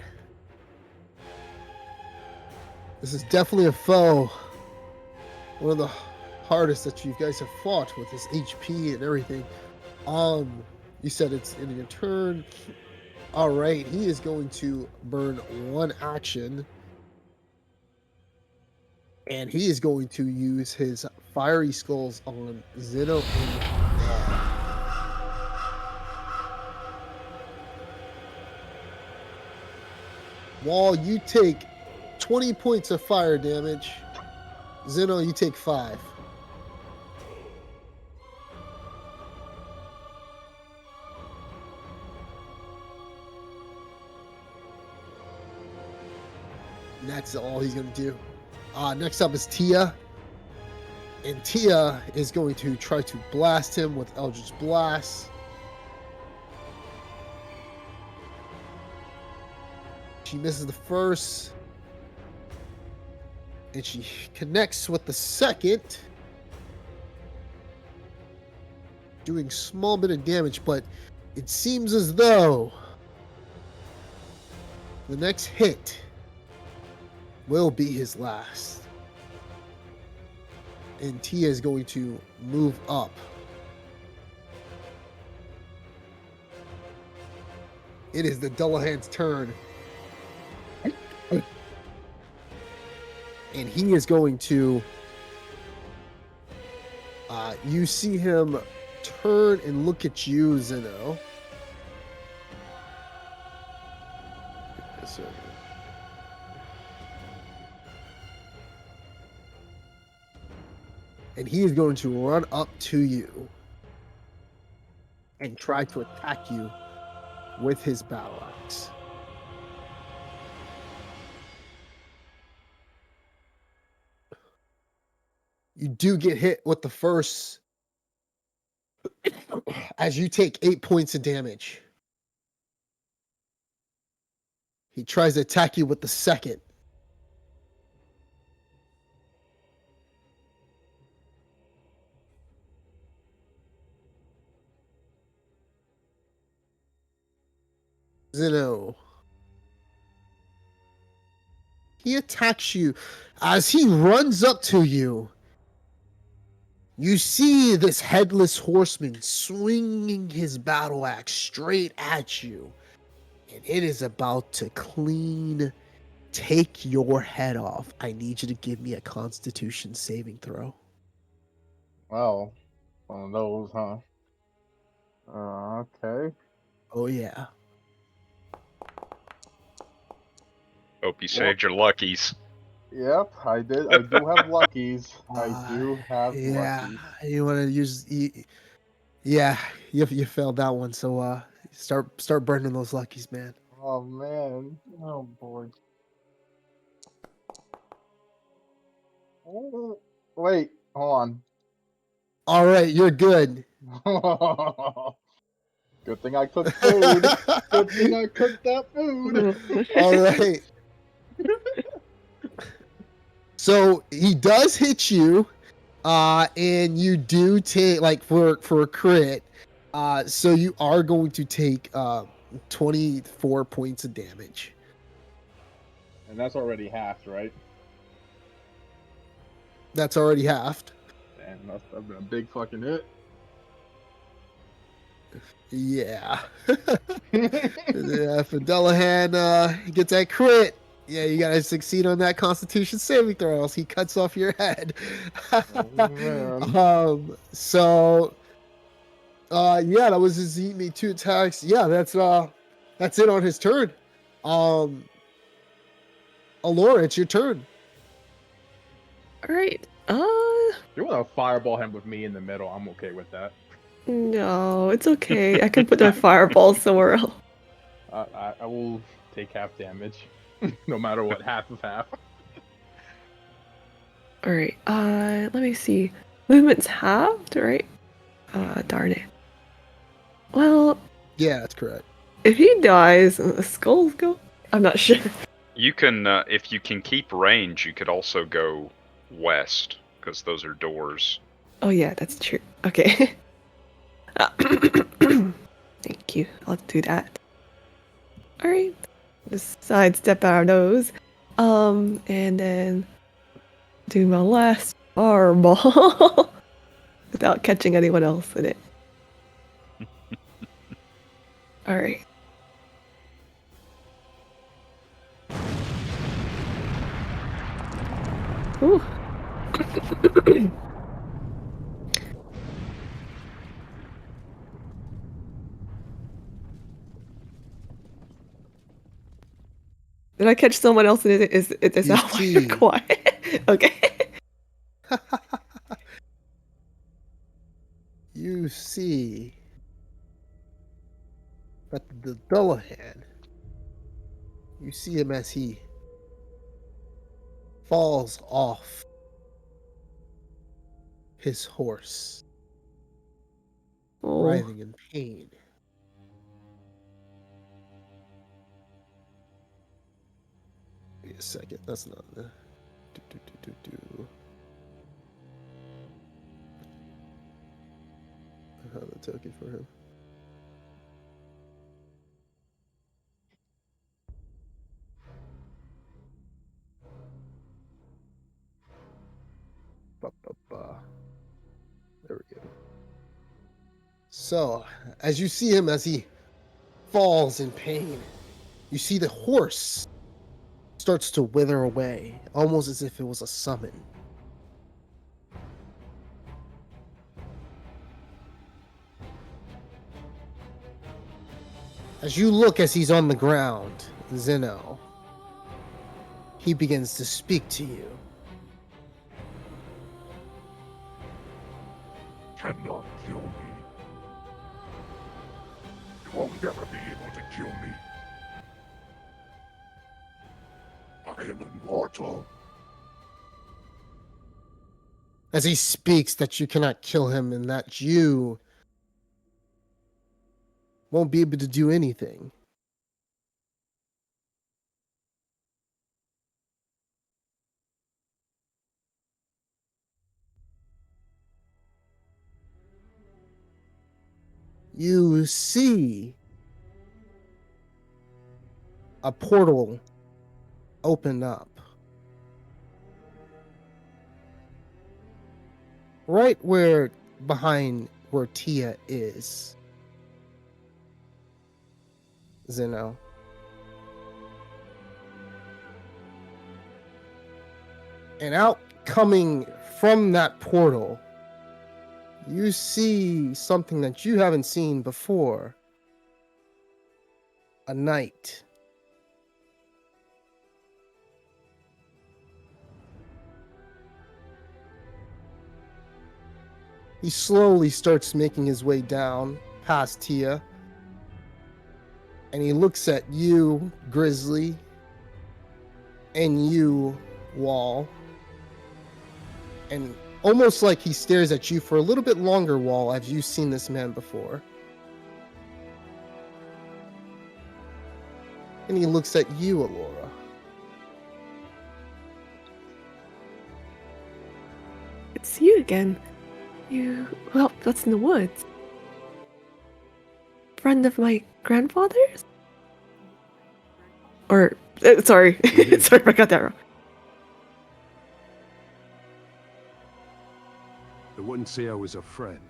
This is definitely a foe. One of the hardest that you guys have fought with his HP and everything. You said it's in your turn. All right, he is going to burn 1 action. And he is going to use his fiery skulls on Zeno and Wall, you take 20 points of fire damage. Zeno, you take 5. And that's all he's going to do. Next up is Tia. And Tia is going to try to blast him with Eldritch Blast. She misses the first. And she connects with the second. Doing small bit of damage, but it seems as though the next hit will be his last. And Tia is going to move up. It is the Dullahan's turn. And he is going to... you see him turn and look at you, Zeno. And he is going to run up to you and try to attack you with his battle axe. You do get hit with the first as you take 8 points of damage. He tries to attack you with the second. Zeno. He attacks you. As he runs up to you, you see this headless horseman swinging his battle axe straight at you. And it is about to take your head off. I need you to give me a Constitution saving throw. Wow. One of those, huh? Okay. Oh, yeah. Hope you saved your luckies. Yep, I did. I do have luckies. I do have yeah. luckies. You want to use... Yeah, you failed that one. So start burning those luckies, man. Oh, man. Oh, boy. Oh, wait, hold on. All right, you're good. Good thing I cooked food. Good thing I cooked that food. All right. So he does hit you. And you do take like for a crit. So you are going to take 24 points of damage. And that's already halved, right? That's already halved. Damn, that's been a big fucking hit. Yeah. Yeah, if Delahan gets that crit, yeah, you gotta succeed on that Constitution saving throw, else he cuts off your head. Man. So, yeah, that was his. He made 2 attacks. Yeah, that's it on his turn. Alora, it's your turn. All right. You want to fireball him with me in the middle? I'm okay with that. No, it's okay. I can put my fireball somewhere else. I will take half damage, no matter what. Half of half. All right. Let me see. Movement's halved, right? Darn it. Well, Yeah, that's correct. if he dies and the skulls go, I'm not sure. You can, if you can keep range, you could also go west, because those are doors. Oh yeah, that's true. Okay. Thank you. I'll do that. All right. Just sidestep our nose. And then do my last fireball without catching anyone else in it. All right. Ooh. Did I catch someone else in it? Is that You why you're see. quiet? Okay. You see that the Dullahan, you see him as he falls off his horse, Oh. writhing in pain. Wait a second, that's not the. I have the token for him. There we go. So, as you see him as he falls in pain, you see the horse starts to wither away, almost as if it was a summon. As you look as he's on the ground, Zeno, he begins to speak to you. Cannot kill me. You will never be able to kill me. I am immortal. As he speaks that you cannot kill him and that you won't be able to do anything. You see a portal open up. Right where behind where Tia is. Zeno. And out coming from that portal, you see something that you haven't seen before. A knight. He slowly starts making his way down past Tia. And he looks at you, Grizzly, and you, Wall. And almost like he stares at you for a little bit longer, Wall, as you've seen this man before. And he looks at you, Alora. see you again. You helped us in the woods. Friend of my grandfather's? Or, sorry. Sorry if I got that wrong. I wouldn't say I was a friend.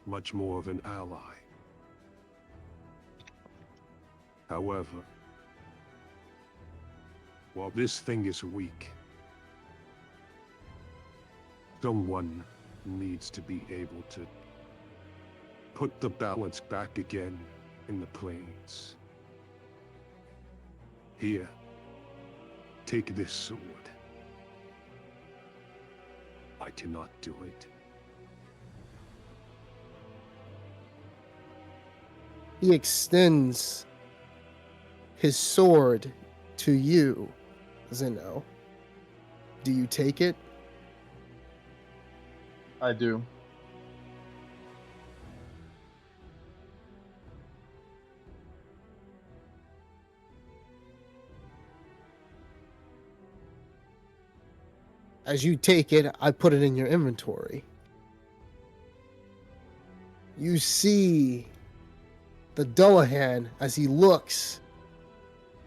Much more of an ally. However, while this thing is weak, someone needs to be able to put the balance back again in the plains. Here, take this sword. I cannot do it. He extends his sword to you, Zeno. Do you take it? I do. As you take it, I put it in your inventory. You see the Dullahan as he looks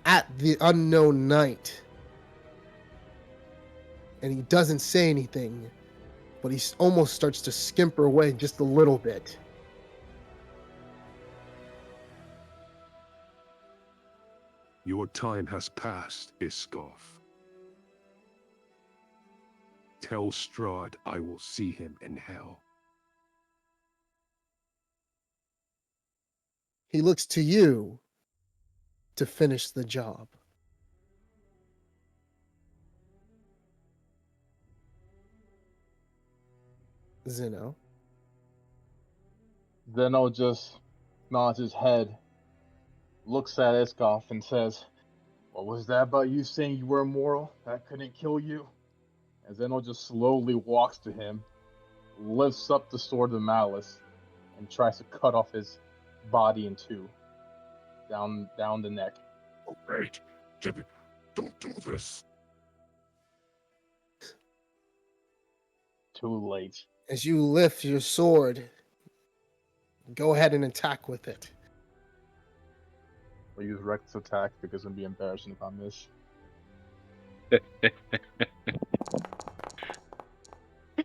at the unknown knight. And he doesn't say anything, but he almost starts to skimper away just a little bit. Your time has passed, Iskov. Tell Strahd I will see him in hell. He looks to you to finish the job. Zeno. Zeno just nods his head, looks at Iskov, and says, "What was that about you saying you were immoral? That couldn't kill you?" And Zeno just slowly walks to him, lifts up the sword of malice, and tries to cut off his body in two, down the neck. Oh, wait. Don't do this. Too late. As you lift your sword, go ahead and attack with it. I'll use reckless attack because it'd be embarrassing if I miss.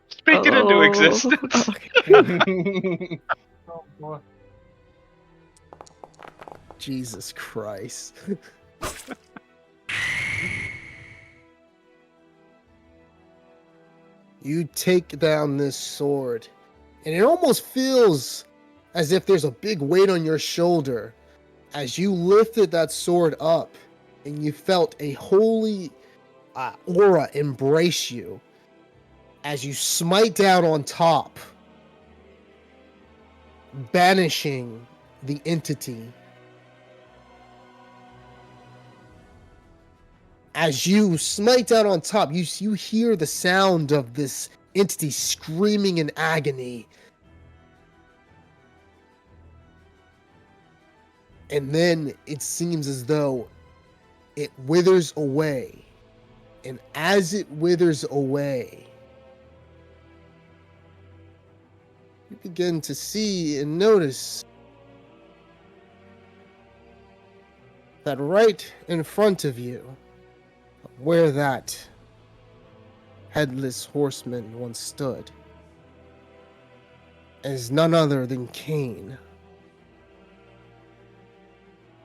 Speak it into existence. Oh, okay. Oh boy. Jesus Christ. You take down this sword, and it almost feels as if there's a big weight on your shoulder as you lifted that sword up and you felt a holy aura embrace you as you smite down on top, banishing the entity. As you smite down on top, you hear the sound of this entity screaming in agony. And then it seems as though it withers away. And as it withers away, you begin to see and notice that right in front of you, where that headless horseman once stood, is none other than Cain,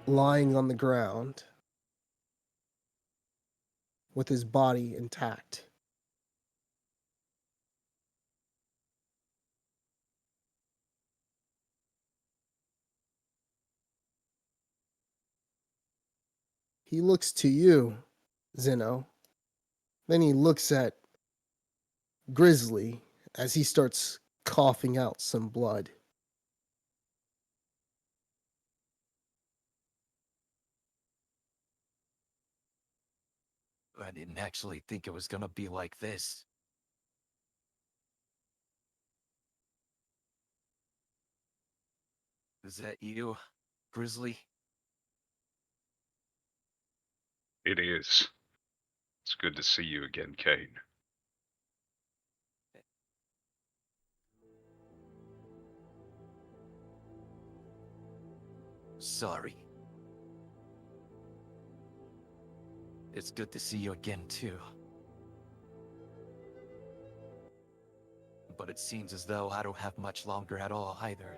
lying on the ground with his body intact. He looks to you, Zeno. Then he looks at Grizzly as he starts coughing out some blood. I didn't actually think it was gonna be like this. Is that you, Grizzly? It is. It's good to see you again, Kane. Sorry. It's good to see you again, too. But it seems as though I don't have much longer at all, either.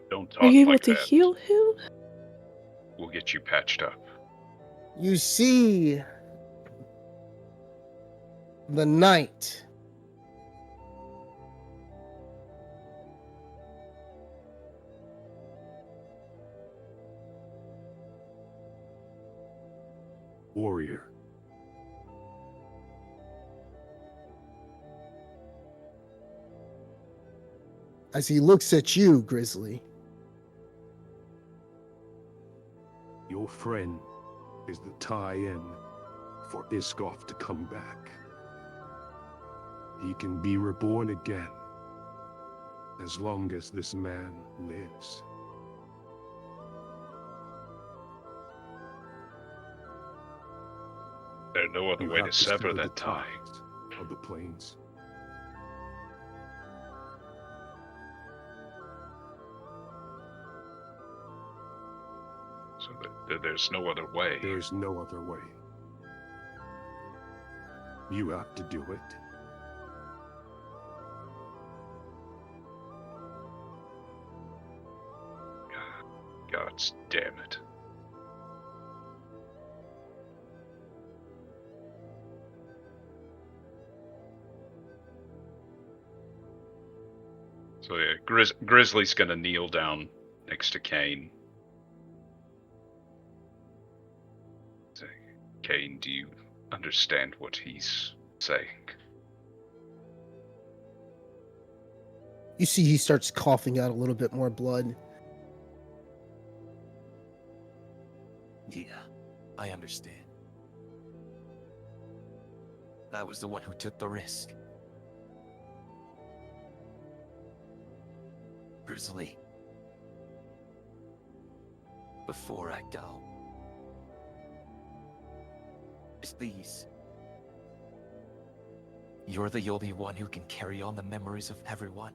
Don't Are talk you able like to that. heal him? We'll get you patched up. You see the knight Warrior. as he looks at you, Grizzly. Your friend is the tie-in for Iskoff to come back. He can be reborn again as long as this man lives. There's no other You way have to sever sever the that tie. ties of the plains. So there's no other way. There is no other way. You have to do it. God damn it. So yeah, Grizzly's gonna kneel down next to Kane. Say, Kane, do you understand what he's saying? You see he starts coughing out a little bit more blood. Yeah, I understand. I was the one who took the risk. Grizzly. Before I go, please. You're the only one who can carry on the memories of everyone.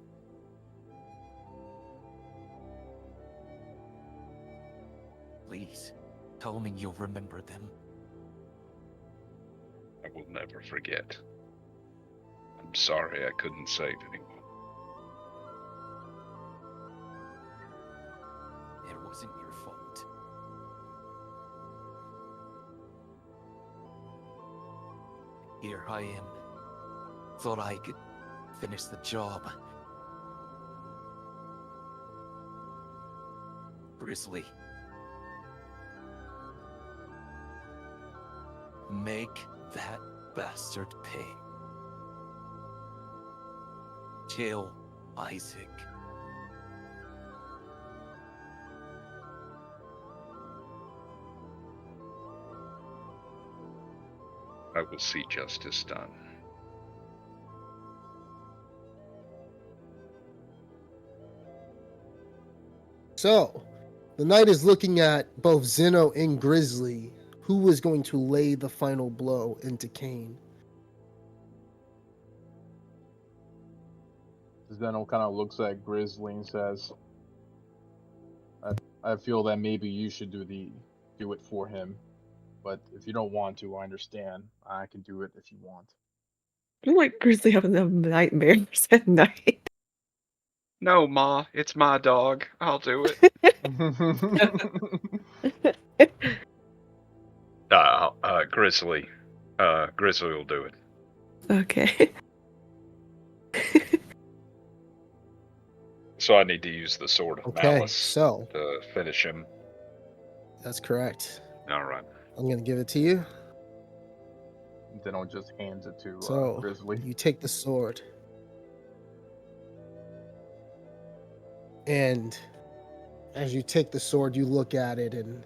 Please, tell me you'll remember them. I will never forget. I'm sorry I couldn't save anyone. It wasn't your fault. Here I am. Thought I could finish the job. Grizzly. Make that bastard pay. Kill Isaac. I will see justice done. So, the knight is looking at both Zeno and Grizzly. Who was going to lay the final blow into Kane? Zeno kind of looks at Grizzly and says, I feel that maybe you should do it for him. But if you don't want to, I understand. I can do it if you want. I'm like Grizzly having them nightmares at night. No, Ma, it's my dog. I'll do it. Grizzly. Grizzly will do it. Okay. So I need to use the Sword of Okay, Malice so to finish him. that's correct. Alright. I'm going to give it to you. Zeno just hands it to So, Grizzly. you take the sword. And as you take the sword, you look at it and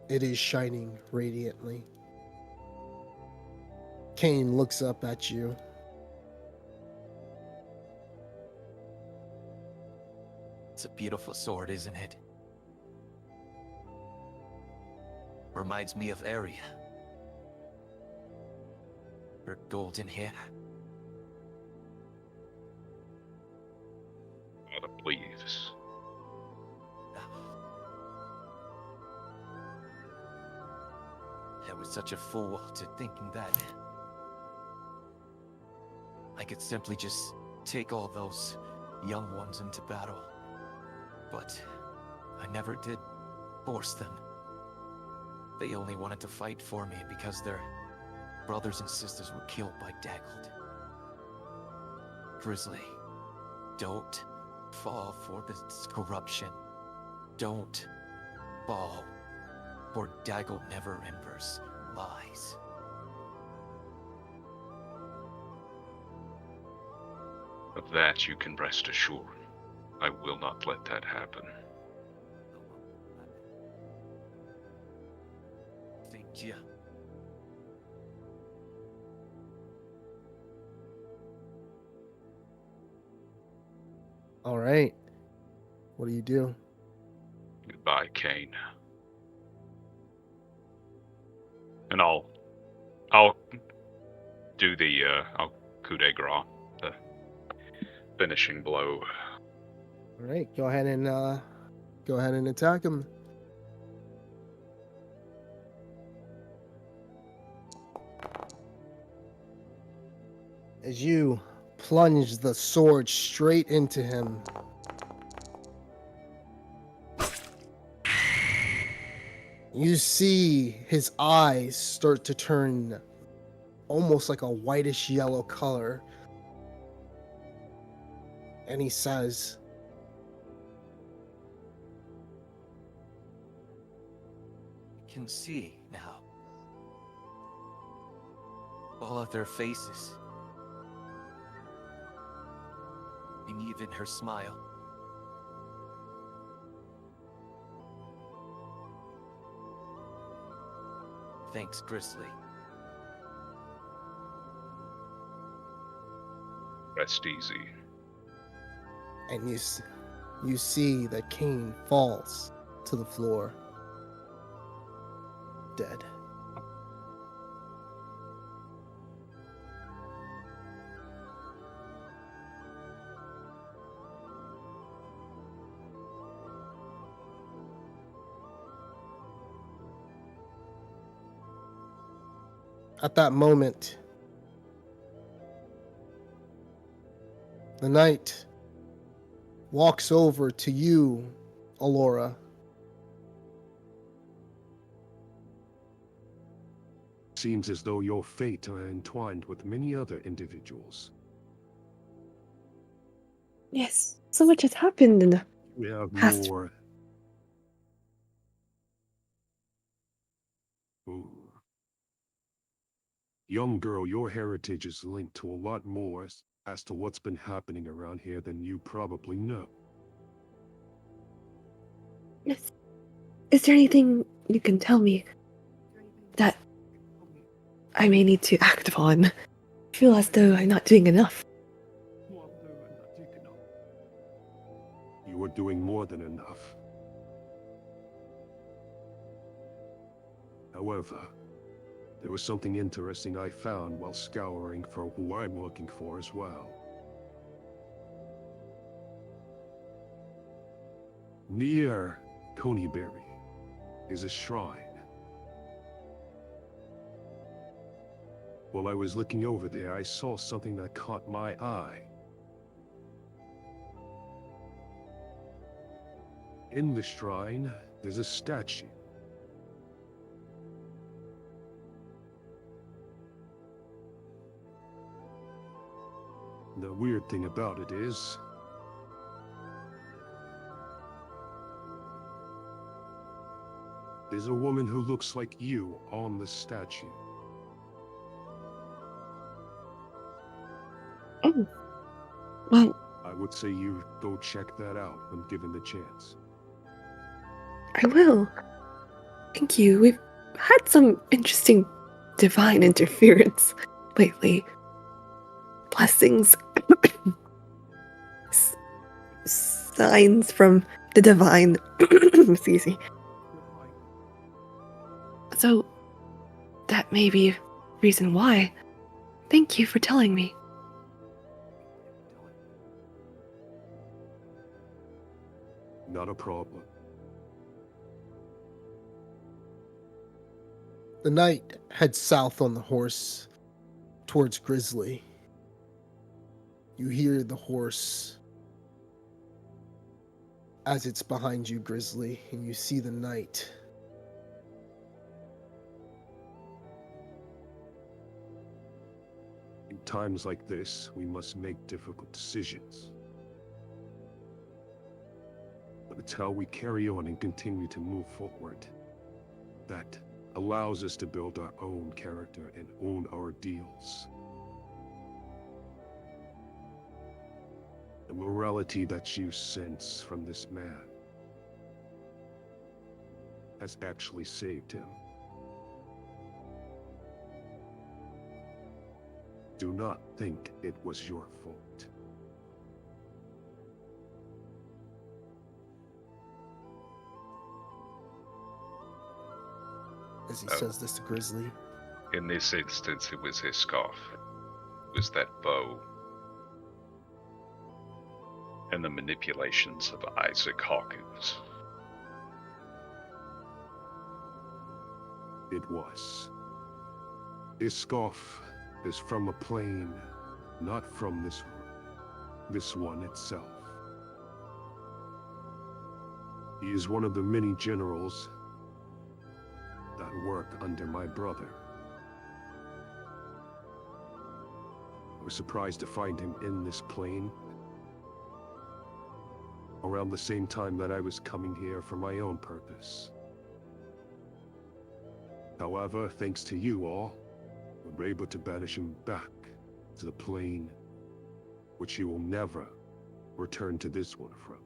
it is shining radiantly. Kane looks up at you. It's a beautiful sword, isn't it? Reminds me of Arya. Her golden hair. I was such a fool to thinking that I could simply just take all those young ones into battle. But I never did force them. They only wanted to fight for me because their brothers and sisters were killed by Daggled. Grizzly, don't fall for this corruption. Don't fall for Daggled Never Ember's lies. Of that you can rest assured. I will not let that happen. Thank you. All right. What do you do? Goodbye, Kane. And I'll do the I'll coup de grace, the finishing blow. All right. Go ahead and attack him. As you plunge the sword straight into him, you see his eyes start to turn almost like a whitish yellow color. And he says, I can see now all of their faces. And even her smile. Thanks, Grizzly. Rest easy. and you see that Kane falls to the floor, dead. At that moment, the knight walks over to you, Alora. Seems as though your fate are entwined with many other individuals. Yes, so much has happened in the We have past. more. Ooh. Young girl, your heritage is linked to a lot more as to what's been happening around here than you probably know. Yes. Is there anything you can tell me that I may need to act upon? I feel as though I'm not doing enough. You are doing more than enough. However, there was something interesting I found while scouring for who I'm looking for as well. Near Coneyberry is a shrine. While I was looking over there, I saw something that caught my eye. In the shrine, there's a statue. The weird thing about it is, there's a woman who looks like you on the statue. Oh. Well, I would say you go check that out when given the chance. I will. Thank you. We've had some interesting divine interference lately. Blessings. Signs from the divine. Excuse me. So, that may be a reason why. Thank you for telling me. Not a problem. The knight heads south on the horse towards Grizzly. You hear the horse as it's behind you, Grizzly, and you see the knight. In times like this, we must make difficult decisions. But it's how we carry on and continue to move forward that allows us to build our own character and own our deals. The morality that you sense from this man has actually saved him. Do not think it was your fault. As he says this to Grizzly. In this instance, it was his scarf. It was that bow. And the manipulations of Isaac Hawkins. It was. His scarf is from a plane, not from this one itself. He is one of the many generals that work under my brother. I was surprised to find him in this plane around the same time that I was coming here for my own purpose. However, thanks to you all, we were able to banish him back to the plane which he will never return to this one from.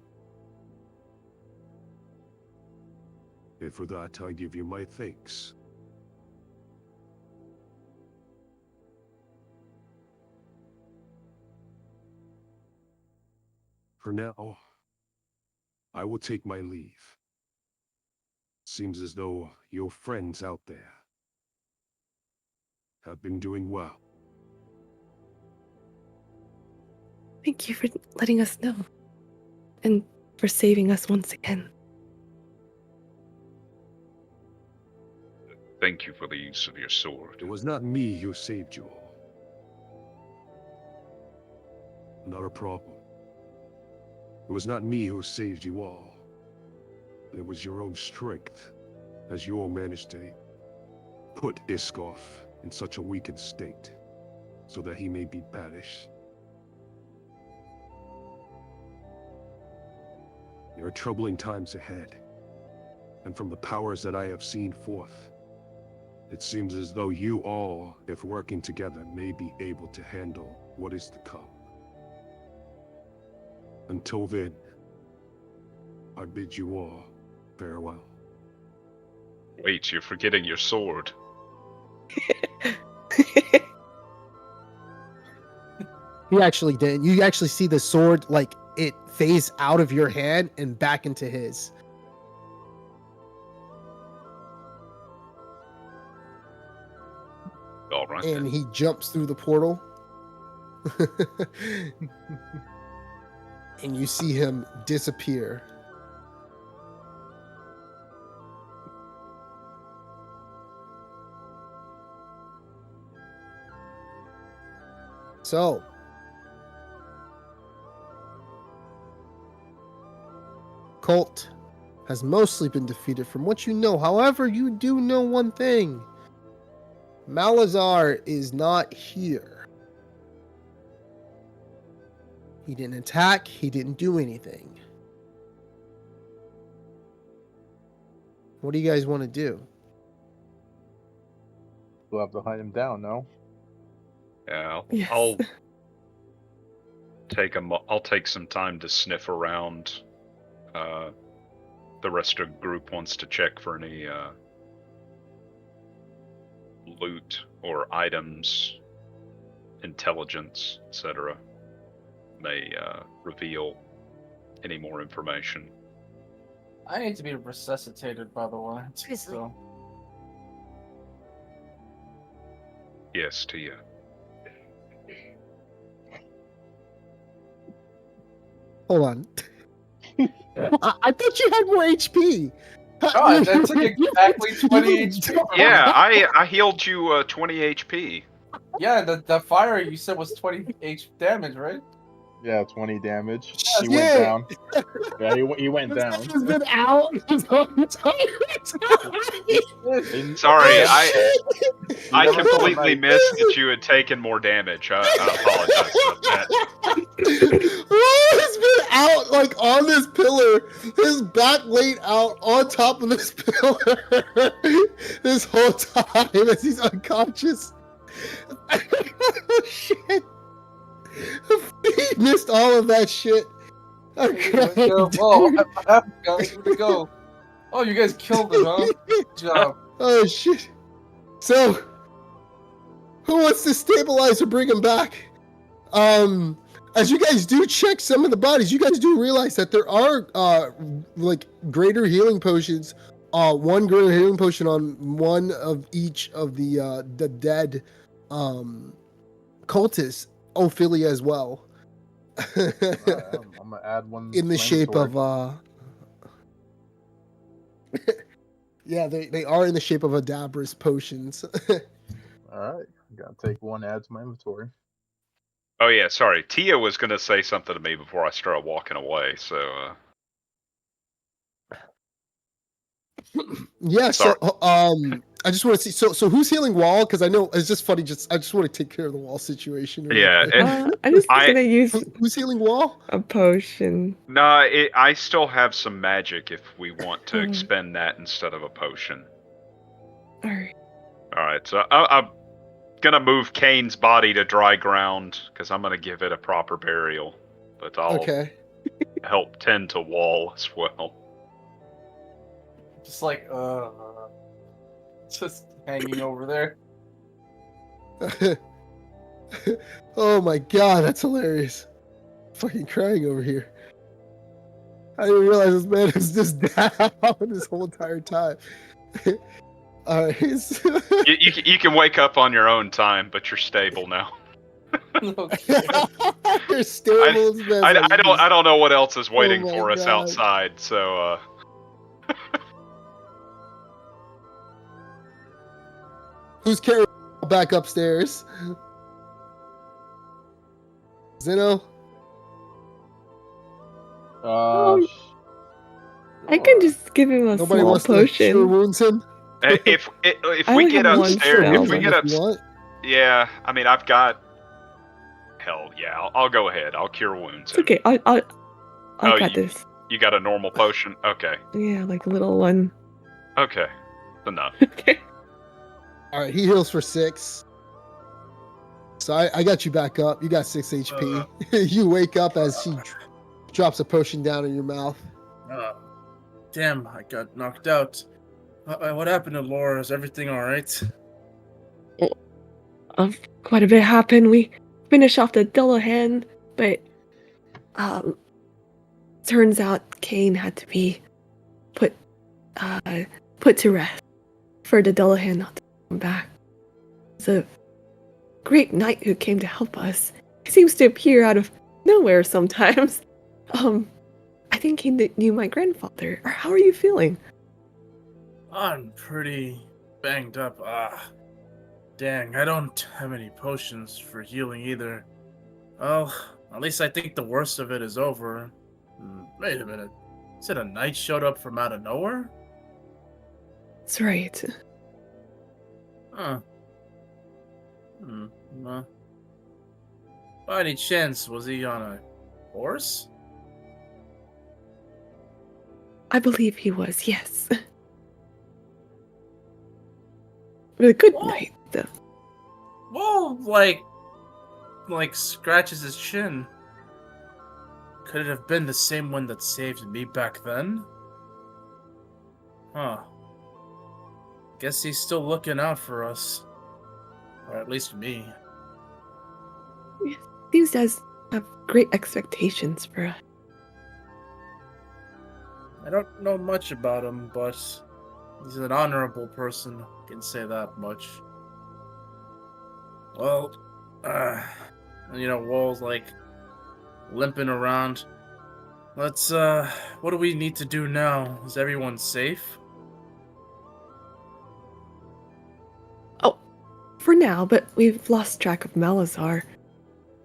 And for that, I give you my thanks. For now, I will take my leave. Seems as though your friends out there have been doing well. Thank you for letting us know. And for saving us once again. Thank you for the use of your sword. It was not me who saved you all. Not a problem. It was not me who saved you all. It was your own strength, as you all managed to put Iskoff in such a weakened state, so that he may be banished. There are troubling times ahead, and from the powers that I have seen forth, it seems as though you all, if working together, may be able to handle what is to come. Until then, I bid you all farewell. Wait, you're forgetting your sword. He actually did. You actually see the sword, like, it phase out of your hand and back into his. All right. And Then. he jumps through the portal. And you see him disappear. So, Colt has mostly been defeated from what you know. However, you do know one thing. Malazar is not here. He didn't attack. He didn't do anything. What do you guys want to do? We'll have to hunt him down, no? Yeah, Yes. I'll take some time to sniff around. The rest of the group wants to check for any loot or items, intelligence, etc. May reveal any more information. I need to be resuscitated, by the way. Grizzly. So. Yes, to you. Hold on. I thought you had more HP. God, that took exactly 20 HP. Yeah, I healed you 20 HP. Yeah, the fire you said was 20 damage, right? Yeah, 20 damage. Yes. He went Shit! down. Yeah, he went This down. has been out his whole entire time. He- Sorry, he never- I he never saw completely night. missed that you had taken more damage. I apologize about that. Wall has been out like on this pillar, his back laid out on top of this pillar this whole time as he's unconscious. Oh, shit. He missed all of that shit. I'm crying, Whoa, dude. what happened, guys? Where'd it go? Oh, you guys killed it, huh? Good job. Oh shit. So, who wants to stabilize or bring him back? As you guys do check some of the bodies, you guys do realize that there are like greater healing potions. One greater healing potion on one of each of the dead cultists, Ophelia as well. I'm gonna add one In the shape mandatory. of yeah, they are in the shape of Adabra's potions. All right, gotta take one, add to my inventory. Oh yeah, sorry. Tia was gonna say something to me before I started walking away. So Yeah, Sorry. so I just want to see so who's healing Wall? Because I know it's just funny, I just want to take care of the Wall situation. really Yeah, quick. I'm just I- gonna use Who's healing Wall? a potion. no, I still have some magic if we want to Hmm. expend that instead of a potion. Alright. All right, so I'm gonna move Kane's body to dry ground because I'm gonna give it a proper burial, but I'll Okay. help tend to Wall as well. Just like, just hanging over there. Oh my god, that's hilarious. Fucking crying over here. I didn't realize this man was just down this whole entire time. Alright. You can wake up on your own time, but you're stable now. Okay. You're stable as best. I don't know what else is waiting my for us God. outside. So Who's carrying back upstairs? Zeno? I can just give him a Nobody small wants to cure potion. wounds him? if I we only get have one upstairs, spell, if we but- get up, If you want. yeah. I mean, I've got. Hell yeah, I'll go ahead. I'll cure wounds. It's okay. I Oh, got this. You got a normal potion? Okay. Yeah, like a little one. Okay. Enough. Okay. Alright, he heals for 6. So I got you back up. You got 6 HP. You wake up as she drops a potion down in your mouth. Damn, I got knocked out. What happened to Laura? Is everything alright? Quite a bit happened. We finished off the Dullahan, but turns out Kane had to be put to rest for the Dullahan not to come back. It's a great knight who came to help us. He seems to appear out of nowhere sometimes. I think he knew my grandfather. Or how are you feeling? I'm pretty banged up. Dang, I don't have any potions for healing either. Well, at least I think the worst of it is over. Wait a minute. Said a knight showed up from out of nowhere? That's right. Huh. By any chance, was he on a horse? I believe he was, yes. But a good Whoa. night, though. Whoa, like scratches his chin. Could it have been the same one that saved me back then? Huh. Guess he's still looking out for us. Or at least me. Seems to have great expectations for us. I don't know much about him, but he's an honorable person, I can say that much. Well, Wall's like limping around. Let's, what do we need to do now? Is everyone safe? for now, but we've lost track of Malazar.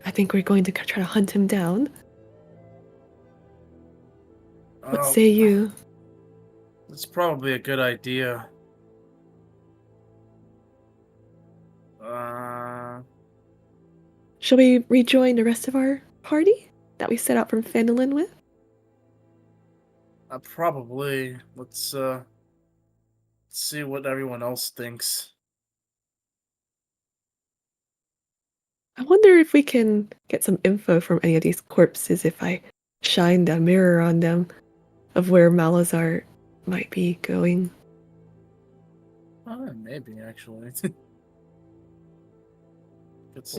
I think we're going to try to hunt him down. What say you? It's probably a good idea. Shall we rejoin the rest of our party that we set out from Phandalin with? Probably. Let's see what everyone else thinks. I wonder if we can get some info from any of these corpses if I shined a mirror on them of where Malazar might be going. Maybe, actually.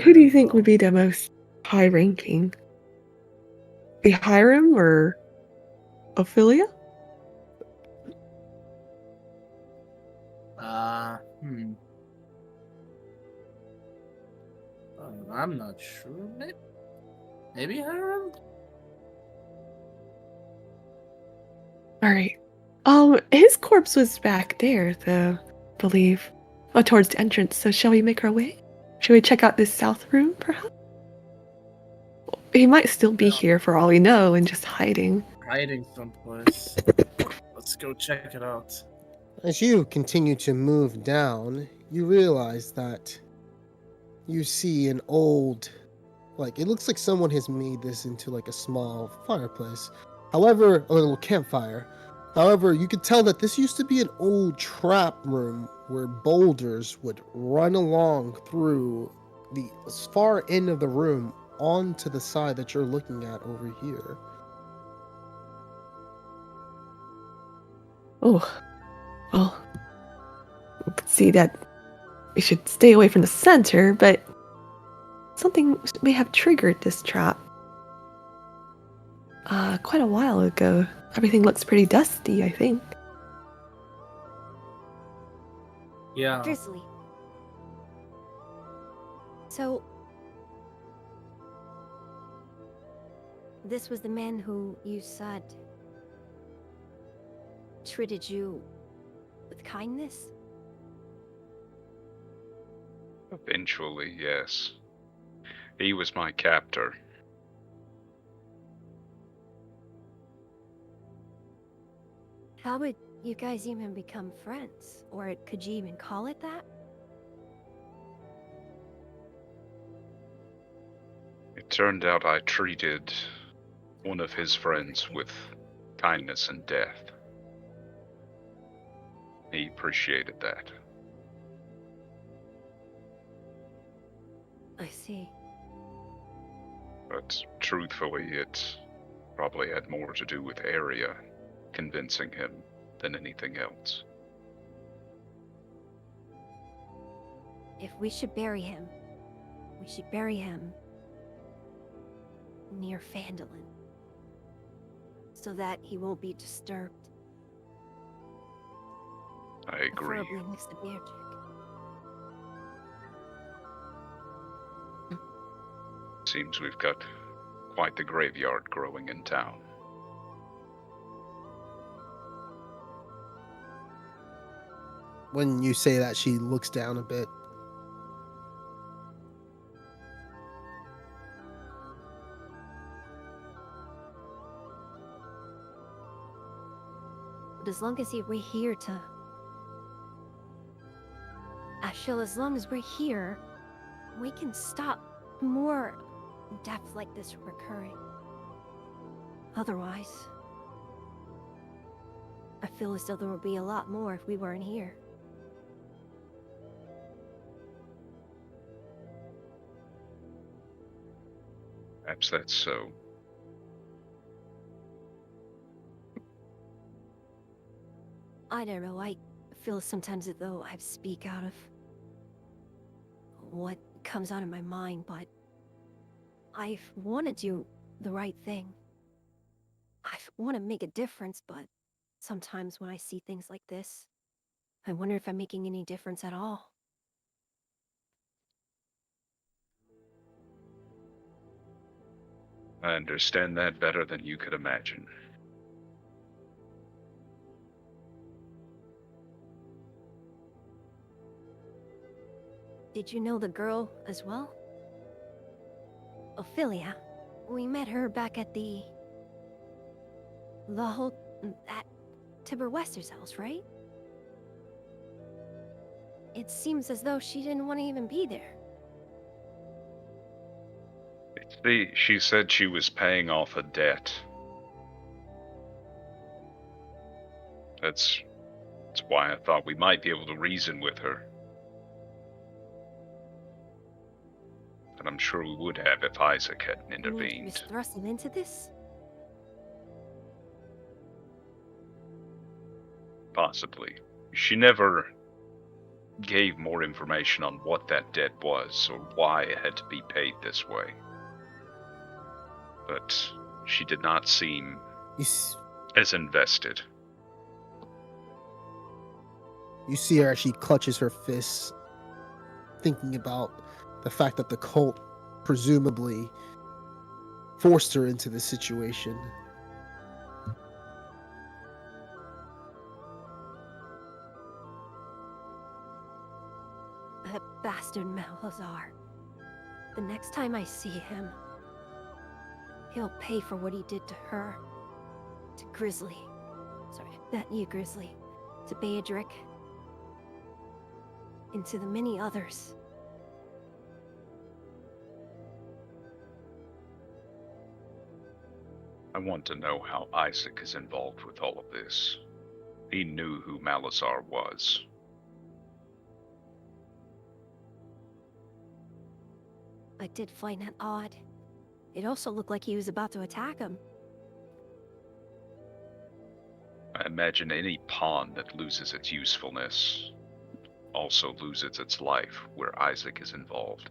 Who do you think would be the most high ranking? Be Hiram or Ophelia? I'm not sure. Maybe Hiram? Alright. His corpse was back there, though, I believe. Oh, towards the entrance, so shall we make our way? Shall we check out this south room, perhaps? He might still be here for all we know and just hiding. Hiding someplace. Let's go check it out. As you continue to move down, you realize that you see an old, like, it looks like someone has made this into like a small fireplace. However, a little campfire. However, you could tell that this used to be an old trap room where boulders would run along through the far end of the room onto the side that you're looking at over here. Oh, well, we could see that we should stay away from the center, but something may have triggered this trap. Quite a while ago. Everything looks pretty dusty, I think. Yeah. Drizzly. So, this was the man who you said treated you with kindness? Eventually, yes. He was my captor. How would you guys even become friends? Or could you even call it that? It turned out I treated one of his friends with kindness and death. He appreciated that. I see. But truthfully, it probably had more to do with Arya convincing him than anything else. If we should bury him, we should bury him near Phandalin, so that he won't be disturbed. I agree. Preferably next to Beatrix. Seems we've got quite the graveyard growing in town. When you say that, she looks down a bit. But as long as we're here to... Ashil, as long as we're here, we can stop more deaths like this from occurring. Otherwise, I feel as though there would be a lot more if we weren't here. Perhaps that's so. I don't know, I feel sometimes as though I speak out of what comes out of my mind, but I want to do the right thing. I want to make a difference, but sometimes when I see things like this, I wonder if I'm making any difference at all. I understand that better than you could imagine. Did you know the girl as well? Ophelia. We met her back at the whole... at Tibber Wester's house, right? It seems as though she didn't want to even be there. She said she was paying off a debt. That's why I thought we might be able to reason with her. And I'm sure we would have if Isaac hadn't You mean she was intervened. thrusting into this? Possibly. She never gave more information on what that debt was or why it had to be paid this way. But she did not seem as invested. You see her as she clutches her fists, thinking about the fact that the cult presumably forced her into this situation. That bastard Malazar. The next time I see him, he'll pay for what he did to her. To Grizzly. Sorry, not you, Grizzly. To Beatrick. And to the many others. I want to know how Isaac is involved with all of this. He knew who Malazar was. I did find that odd. It also looked like he was about to attack him. I imagine any pawn that loses its usefulness also loses its life where Isaac is involved.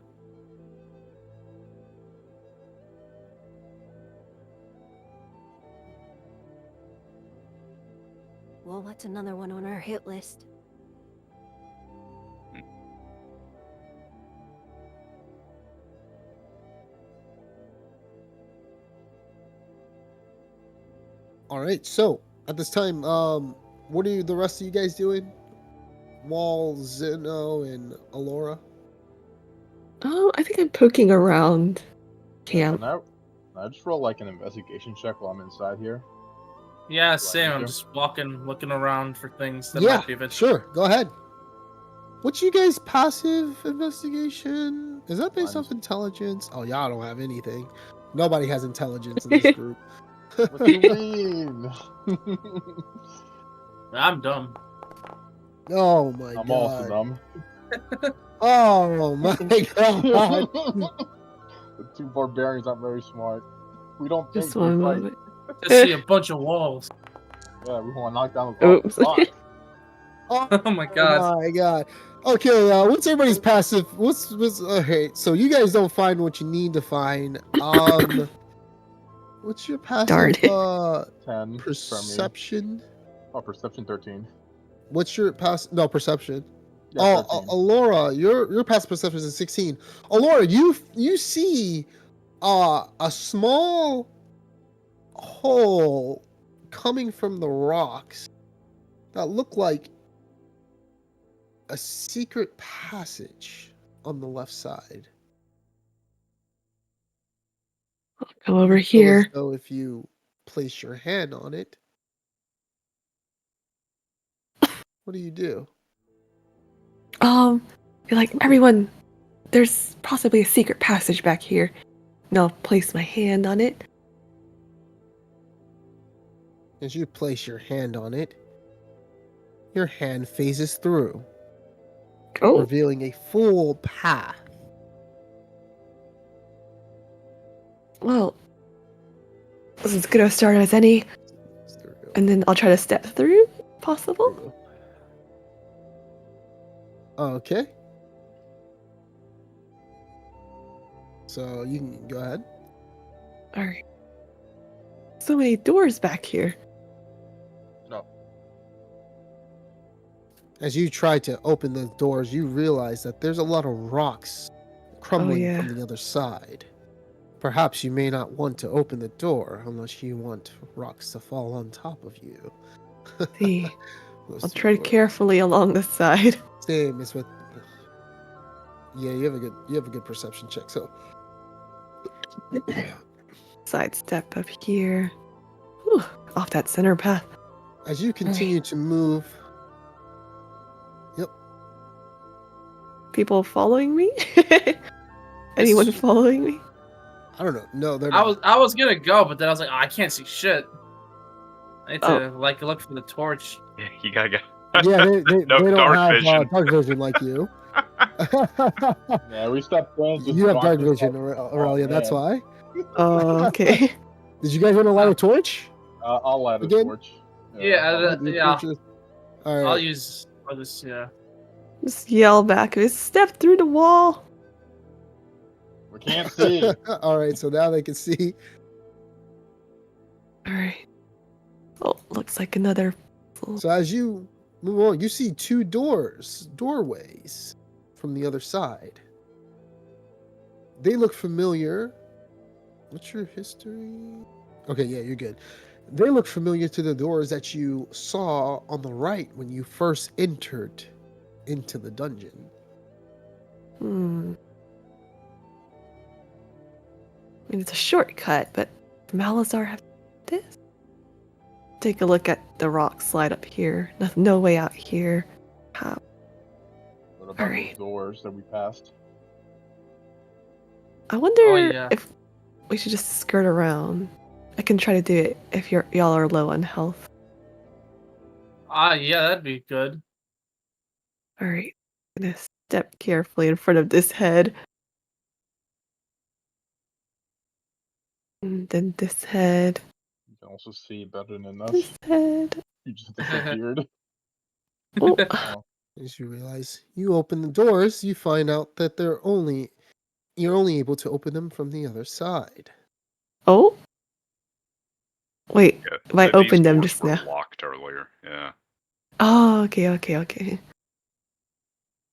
Well, that's another one on our hit list. All right, so at this time, what are the rest of you guys doing? Wall, Zeno, and Alora? Oh, I think I'm poking around camp. Can I just roll like an investigation check while I'm inside here? Yeah, Do I same. need I'm to? just walking, looking around for things that Yeah, might be of interest. sure. Go ahead. What's you guys' passive investigation? Is that based Mine's- off intelligence? Oh, y'all don't have anything. Nobody has intelligence in this group. What you mean? I'm dumb. Oh my I'm god. also dumb. Oh my god. The two barbarians aren't very smart. We don't think Just we one fight. moment. Just see a bunch of walls. Yeah, we want to knock down the walls. Oops. Fuck. Oh my god. My god. Okay, what's everybody's passive? What's okay, so you guys don't find what you need to find. What's your Darn passive it. 10 for me. perception? Oh, perception 13. What's your perception? Yeah, Oh, 13. Alora, your passive perception is a 16. Alora, you see a small hole coming from the rocks that look like a secret passage on the left side. Come over You feel as here. though if you place your hand on it, what do? You're like, everyone, there's possibly a secret passage back here. And I'll place my hand on it. As you place your hand on it, your hand phases through, Oh, revealing a full path. well, this is as good a start as any. And then I'll try to step through, possible. Okay. So you can go ahead. All right. So many doors back here. No. As you try to open the doors, you realize that there's a lot of rocks crumbling yeah. from the other side. Perhaps you may not want to open the door unless you want rocks to fall on top of you. See, Those I'll two tread words. carefully along the side. Same as with Yeah, you have a good perception check. So Sidestep up here. Whew, off that center path. as you continue to move, yep. People following me? Anyone It's- following me? I don't know. No, they're I not. was gonna go, but then I was like, oh, I can't see shit. I need to like look for the torch. Yeah, you gotta go. Yeah, No they don't dark have vision. dark vision like you. Yeah, we stopped playing. Just You have dark darkness vision, like, Aurelia. oh That's man. why. Oh, okay. Did you guys want to light a torch I'll light a again? torch. Yeah, I'll light Your yeah. torches? All I'll right. use this. Yeah. Just yell back. Step through the wall. We can't see. All right. So now they can see. All right. Oh, looks like another. So as you move on, you see two doorways from the other side. They look familiar. What's your history? Okay, yeah, you're good. They look familiar to the doors that you saw on the right when you first entered into the dungeon. I mean, it's a shortcut, but Malazar have this? Take a look at the rock slide up here. No way out here. How? What about Alright. those doors that we passed? I wonder Oh, yeah. if we should just skirt around. I can try to do it if y'all are low on health. Yeah, that'd be good. Alright. I'm gonna step carefully in front of this head. And then this head. You can also see better than us. This head. You just disappeared. Oh, Oh, As you realize you open the doors, you find out that you're only able to open them from the other side. oh. Wait, Yeah, I these opened them doors just were now. locked earlier. Yeah. Oh, okay.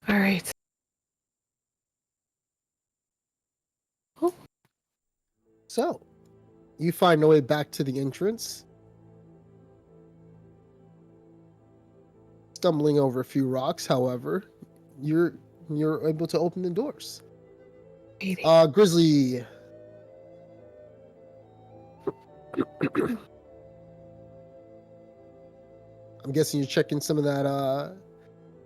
Alright. Oh, So, you find a way back to the entrance, stumbling over a few rocks. However, you're able to open the doors. waiting. Grizzly. I'm guessing you're checking some of that.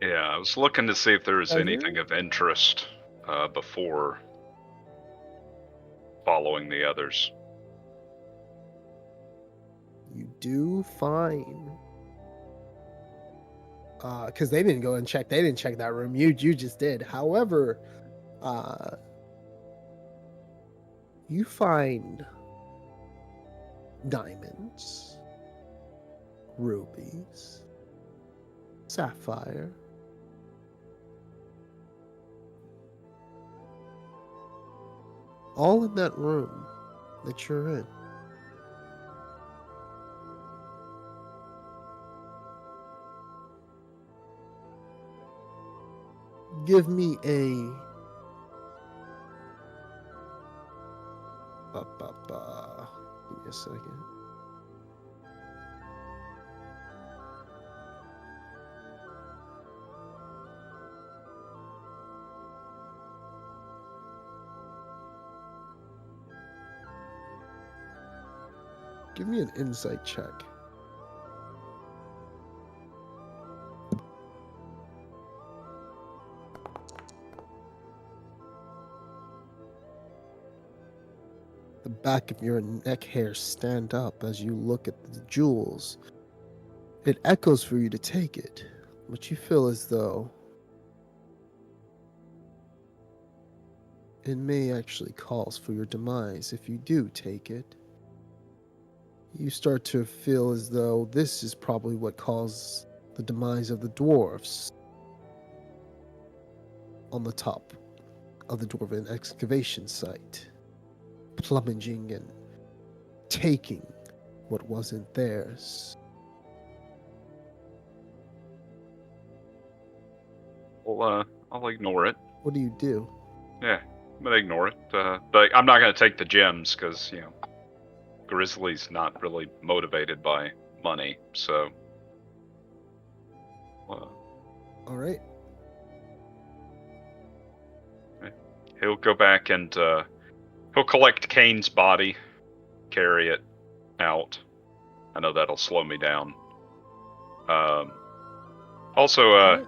Yeah, I was looking to see if there was Treasure? anything of interest before following the others. You do find. Because they didn't go and check. They didn't check that room. You just did. However, you find diamonds, rubies, sapphire, all in that room that you're in. Give me a. Give me a second. Give me an insight check. The back of your neck hairs stand up as you look at the jewels. It echoes for you to take it, but you feel as though it may actually cause for your demise if you do take it. You start to feel as though this is probably what caused the demise of the dwarves on the top of the Dwarven excavation site, plummeting and taking what wasn't theirs. Well, I'll ignore it. What do you do? Yeah, I'm gonna ignore it. But I'm not gonna take the gems because Grizzly's not really motivated by money. So, All right. he'll go back and he'll collect Kane's body, carry it out. I know that'll slow me down. Also,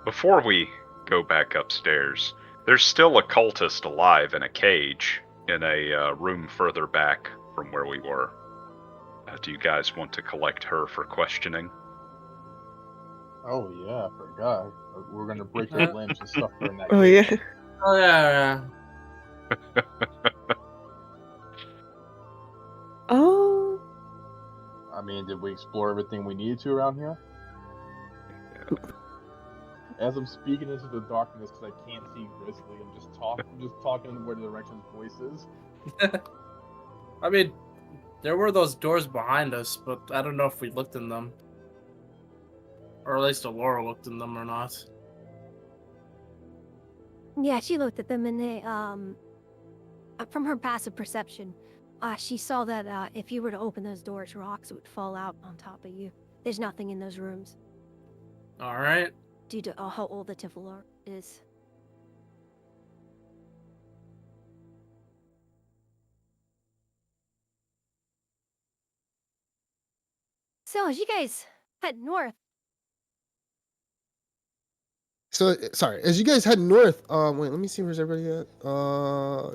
before we go back upstairs, there's still a cultist alive in a cage in a room further back from where we were. Do you guys want to collect her for questioning? Oh yeah, I forgot. We're gonna break her limbs and stuff her in that Oh cage. yeah. Oh yeah. Oh. I mean, did we explore everything we needed to around here? As I'm speaking into the darkness because I can't see Grizzly, I'm just talking in where the direction his voice is. I mean, there were those doors behind us, but I don't know if we looked in them. Or at least Laura looked in them or not. Yeah, she looked at them and they, from her passive perception, she saw that if you were to open those doors, rocks would fall out on top of you. There's nothing in those rooms Alright. due to how old the Tivolar is. So, as you guys head north, So sorry, as you guys head north, wait, let me see where's everybody at.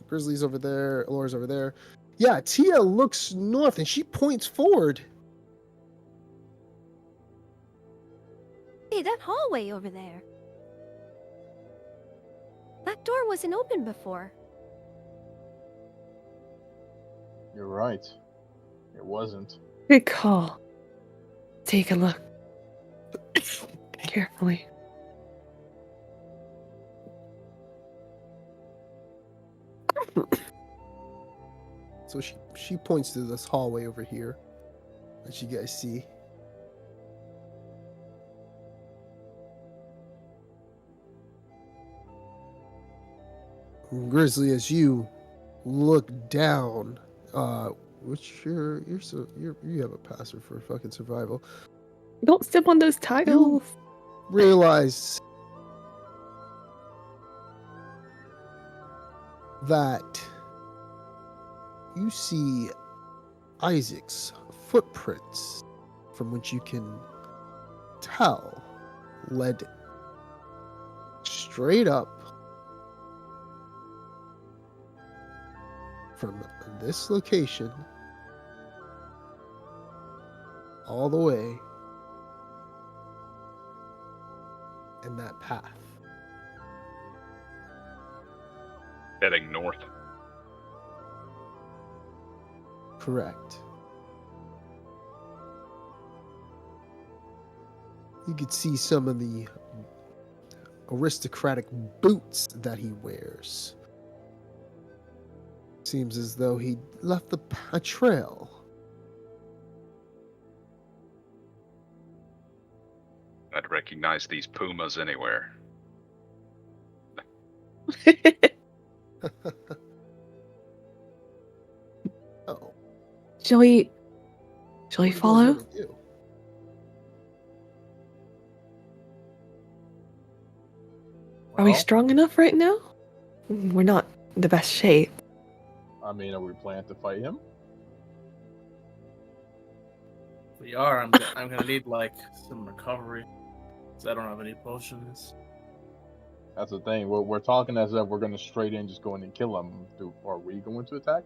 Grizzly's over there, Laura's over there. Yeah, Tia looks north and she points forward. hey, that hallway over there. That door wasn't open before. You're right. It wasn't. Good call. Take a look. Carefully. So she points to this hallway over here that you guys see. Grizzly, as you look down, which you have a passer for fucking survival. Don't step on those tiles. Realize that you see Isaac's footprints, from which you can tell led straight up from this location all the way in that path. Heading north. Correct. You could see some of the aristocratic boots that he wears. Seems as though he left a trail. I'd recognize these pumas anywhere. Oh. Shall we What do you guys follow? wanna do? Are we Well, strong enough right now? We're not in the best shape. I mean, are we planning to fight him? If we are, I'm gonna need like some recovery. Because I don't have any potions. That's the thing. We're talking as if we're gonna straight in, just go in and kill him. Are we going to attack?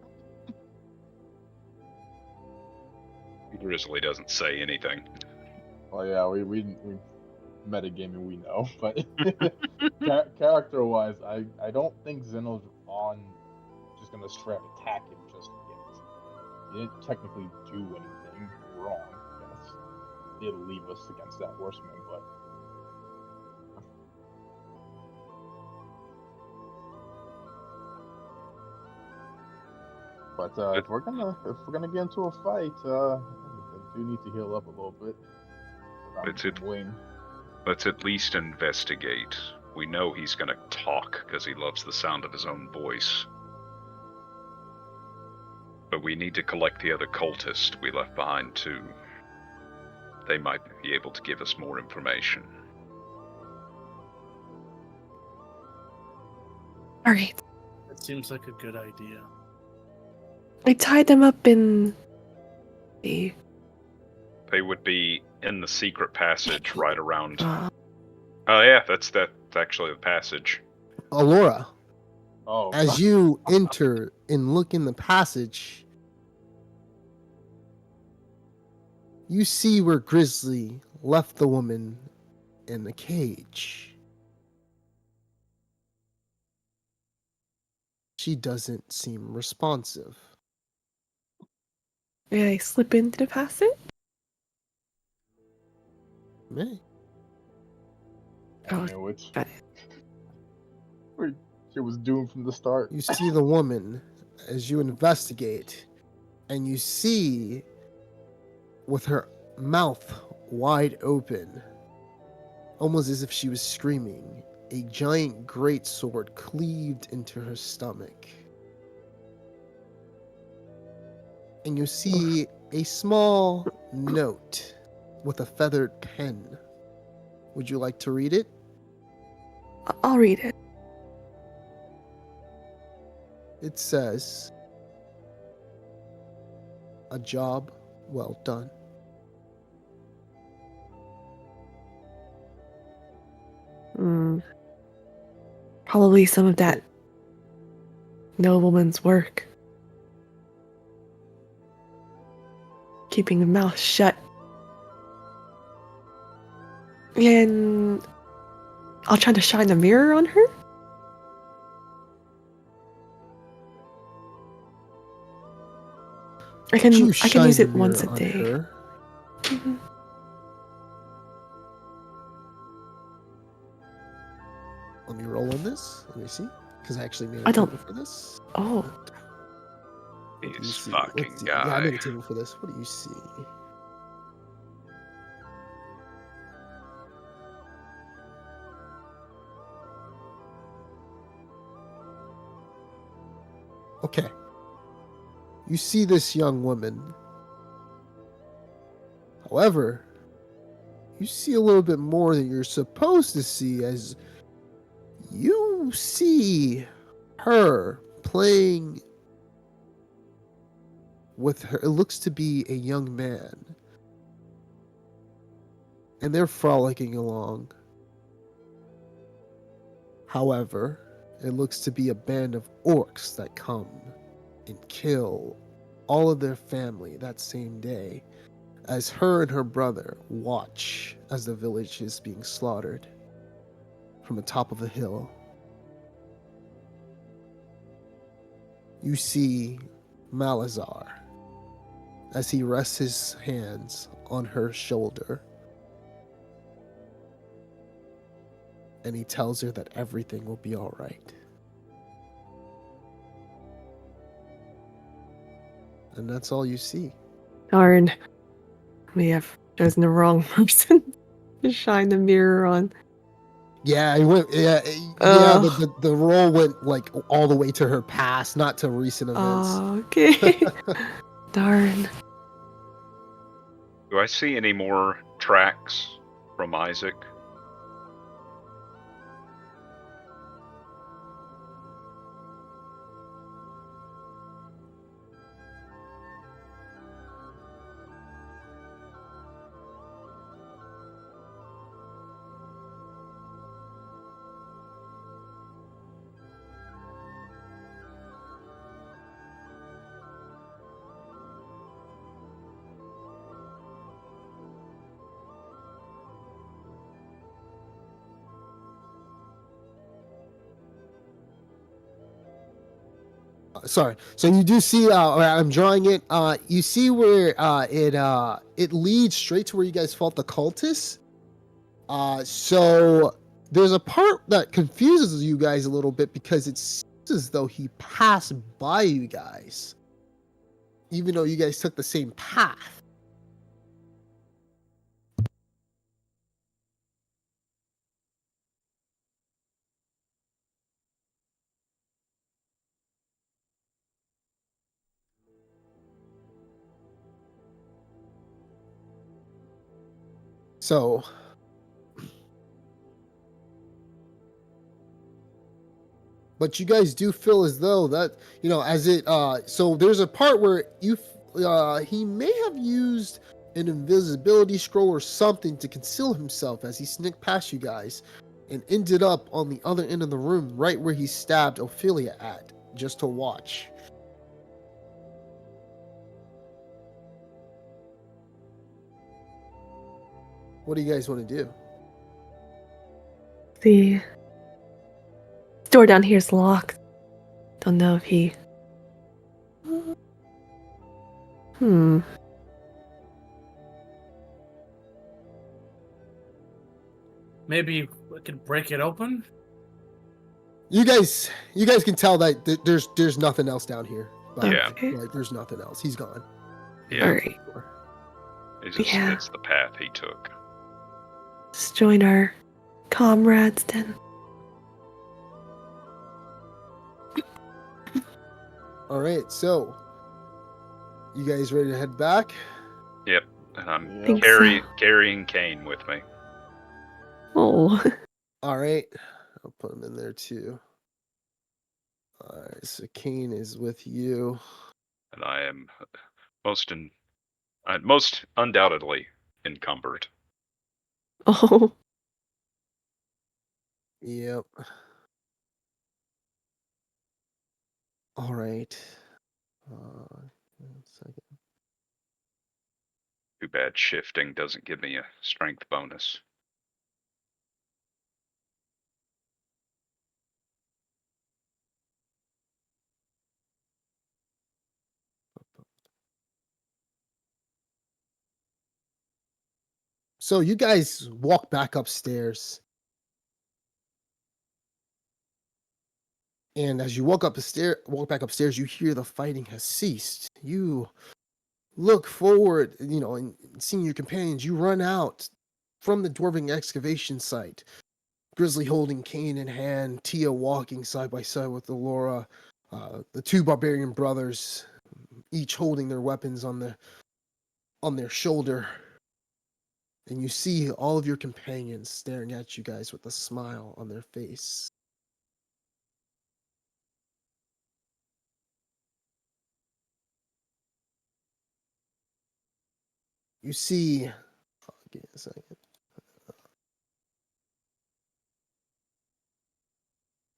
Grizzly doesn't say anything. Well, yeah, we metagaming we know, but character-wise, I don't think Zeno's on just gonna straight up attack him just yet. He didn't technically do anything wrong. I guess he did leave us against that horseman, but if we're gonna get into a fight, I do need to heal up a little bit. Let's at least investigate. We know he's gonna talk because he loves the sound of his own voice. But we need to collect the other cultists we left behind too. They might be able to give us more information. All right. It seems like a good idea. I tied them up in the. They would be in the secret passage right around. Uh, Oh yeah, that's actually the passage. Alora, Oh, as you enter and look in the passage, you see where Grizzly left the woman in the cage. She doesn't seem responsive. may I slip into the passage? May. I Oh, knew it. got She was doomed from the start. You see the woman as you investigate, and you see with her mouth wide open, almost as if she was screaming, a giant greatsword cleaved into her stomach. And you see a small note with a feathered pen. Would you like to read it? I'll read it. It says, "A job well done." Probably some of that nobleman's work. Keeping the mouth shut. And I'll try to shine a mirror on her. I can You use shine the it once a mirror on day. her. Mhm. Let me roll on this. Let me see. Because I actually made a I don't- table for this. Oh, What do you This see? fucking Let's see. Yeah, I guy. made a table for this. What do you see? Okay. You see this young woman. However, you see a little bit more than you're supposed to see, as you see her playing with her. It looks to be a young man. And they're frolicking along. However, it looks to be a band of orcs that come and kill all of their family that same day, as her and her brother watch as the village is being slaughtered from the top of a hill. You see Malazar as he rests his hands on her shoulder, and he tells her that everything will be all right. And that's all you see. darn. We have chosen the wrong person to shine the mirror on. Yeah, it went. Yeah, the roll went like all the way to her past, not to recent events. Okay. Darn. Do I see any more tracks from Isaac? Sorry. So you do see. I'm drawing it. You see where it leads straight to where you guys fought the cultists. So there's a part that confuses you guys a little bit, because it seems as though he passed by you guys, even though you guys took the same path. So but you guys do feel as though that, as it so there's a part where he may have used an invisibility scroll or something to conceal himself as he sneaked past you guys and ended up on the other end of the room, right where he stabbed Ophelia at, just to watch. What do you guys want to do? The door down here is locked. Don't know if he... Maybe we could break it open? You guys can tell that there's nothing else down here. Yeah. Okay. Like, there's nothing else. He's gone. Yeah. Alright. Yeah. It's the path he took. Let's join our comrades then. All right, so you guys ready to head back? Yep. And I'm Think so. carrying Kane with me. Oh. All right, I'll put him in there too. All right, so Kane is with you. And I am most undoubtedly encumbered. Oh. Yep. All right. 1 second. Too bad shifting doesn't give me a strength bonus. So you guys walk back upstairs. And as you walk back upstairs, you hear the fighting has ceased. You look forward, and seeing your companions. You run out from the Dwarven excavation site. Grizzly holding cane in hand, Tia walking side by side with Alora, the two barbarian brothers, each holding their weapons on their shoulder. And you see all of your companions staring at you guys with a smile on their face. You see, give me a second.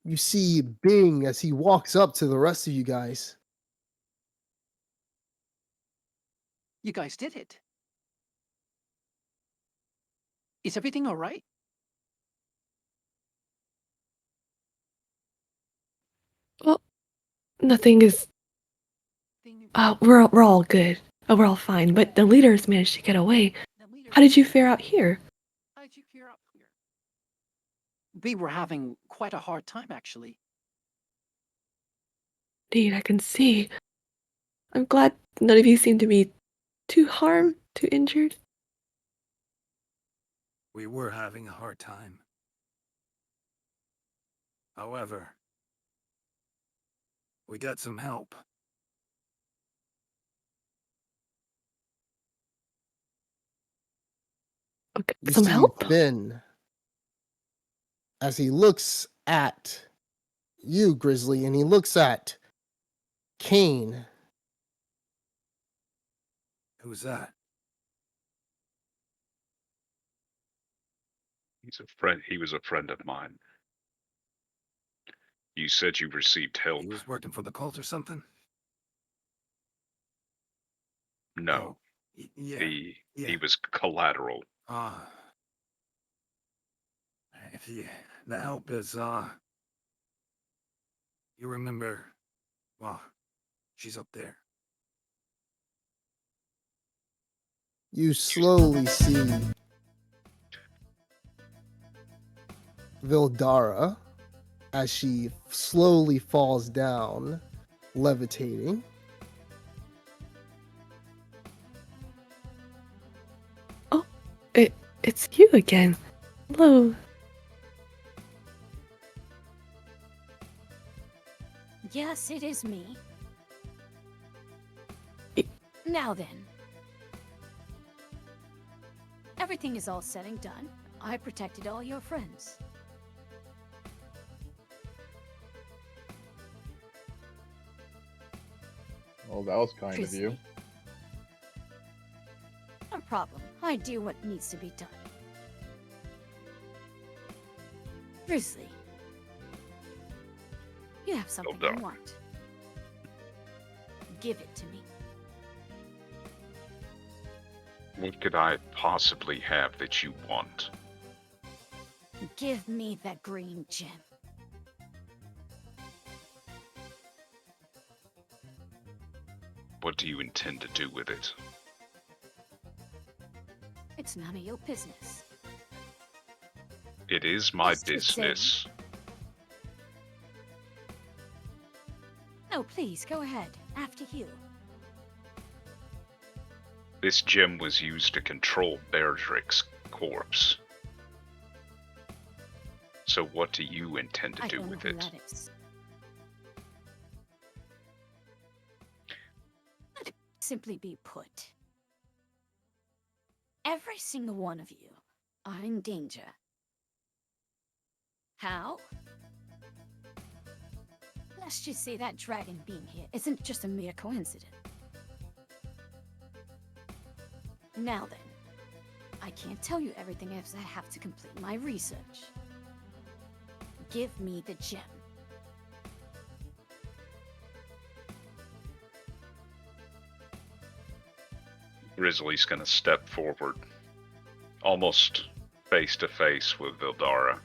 You see Bing as he walks up to the rest of you guys. You guys did it. Is everything all right? Well, nothing is... we're all good. We're all fine, but the leaders managed to get away. How did you fare out here? How did you fare out here? We were having quite a hard time, actually. Indeed, I can see. I'm glad none of you seem to be too harmed, too injured. We were having a hard time. However, we got some help. Okay, You some see help? Finn as he looks at you, Grizzly, and he looks at Kane. Who's that? He's a friend. He was a friend of mine. You said you received help. He was working for the cult or something? No, Oh, yeah. he was collateral. Ah. If the help is, you remember, well, she's up there. You slowly see Vildara as she slowly falls down, levitating. Oh, it's you again. Hello. Yes, it is me. Now then. Everything is all said and done. I protected all your friends. Well, that was kind of Grizzly. you. No problem. I do what needs to be done. Grizzly. You have something dark. I want. Give it to me. What could I possibly have that you want? Give me that green gem. What do you intend to do with it? It's none of your business. It is my Just the same. business. No, please, go ahead. After you. This gem was used to control Berdrick's corpse. So what do you intend to I do don't know with who it? that is. Let it simply be put. Every single one of you are in danger. How? Let's just say that dragon being here isn't just a mere coincidence. Now then, I can't tell you everything as I have to complete my research. Give me the gem. Grizzly's gonna step forward, almost face to face with Vildara.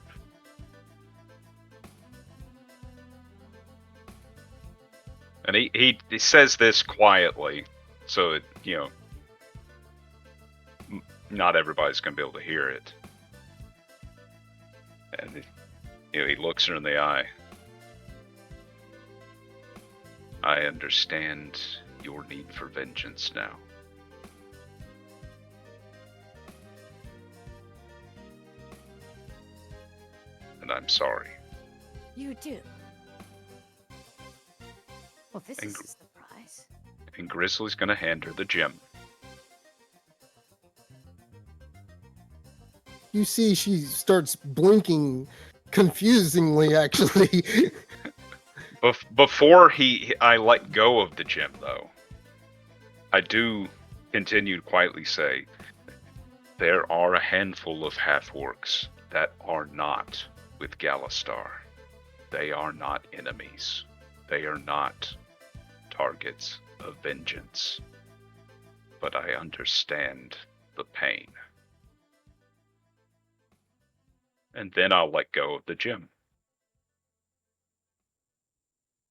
And he says this quietly, so it, not everybody's gonna be able to hear it. And he looks her in the eye. I understand your need for vengeance now. And I'm sorry. You do. Well, this And is a surprise. And Grizzly's gonna hand her the gem. You see, she starts blinking confusingly, actually. Before I let go of the gem, though, I do continue to quietly say, there are a handful of half-orcs that are not with Galistar. They are not enemies. They are not targets of vengeance. But I understand the pain. And then I'll let go of the gem.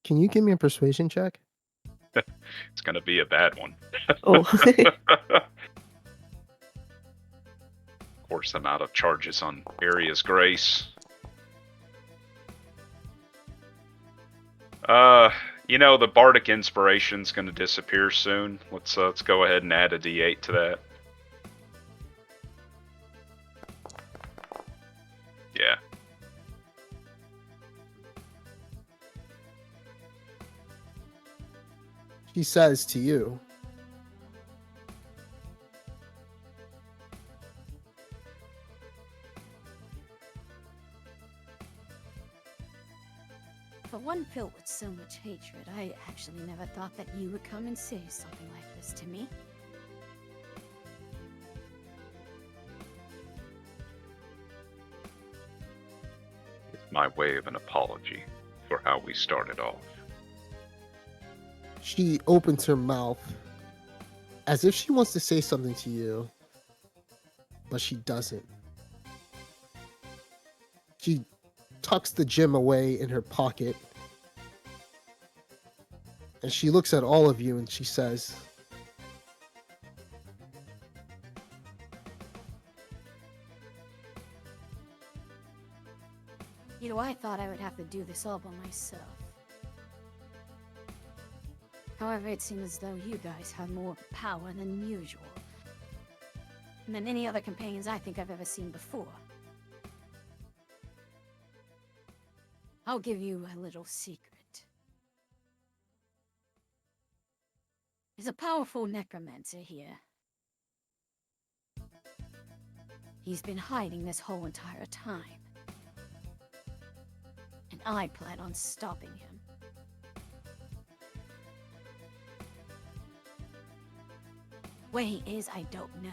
Can you give me a persuasion check? It's gonna be a bad one. Oh. Of course, I'm out of charges on Aria's Grace. The Bardic Inspiration's gonna disappear soon. Let's go ahead and add a D8 to that. Yeah. She says to you, For one filled with so much hatred, I actually never thought that you would come and say something like this to me. It's my way of an apology for how we started off. she opens her mouth as if she wants to say something to you, but she doesn't. She tucks the gem away in her pocket, and she looks at all of you and she says, I thought I would have to do this all by myself. However, it seems as though you guys have more power than usual. And than any other companions I think I've ever seen before. I'll give you a little secret. There's a powerful necromancer here. He's been hiding this whole entire time. And I plan on stopping him. where he is, I don't know.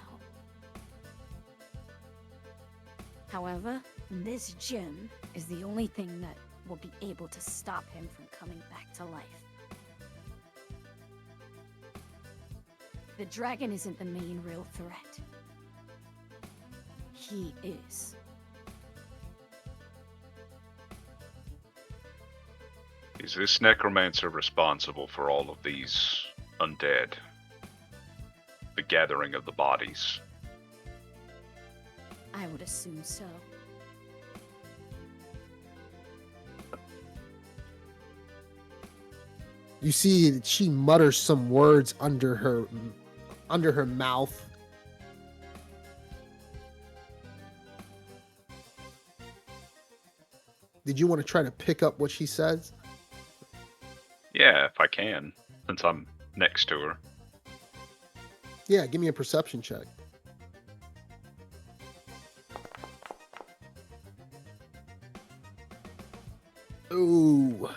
However, this gem is the only thing that will be able to stop him from coming back to life. The dragon isn't the main real threat. He is. Is this necromancer responsible for all of these undead? The gathering of the bodies? I would assume so. You see that she mutters some words under her mouth. Did you want to try to pick up what she says? Yeah, if I can, since I'm next to her. Yeah, give me a perception check. Ooh.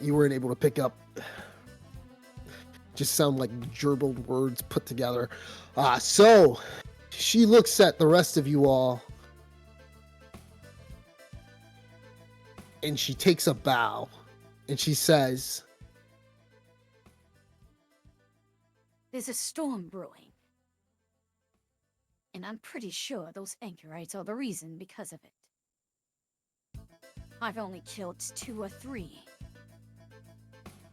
You weren't able to pick up. Just sound like gerbled words put together. So she looks at the rest of you all and she takes a bow and she says, There's a storm brewing. And I'm pretty sure those anchorites are the reason because of it. I've only killed 2 or 3.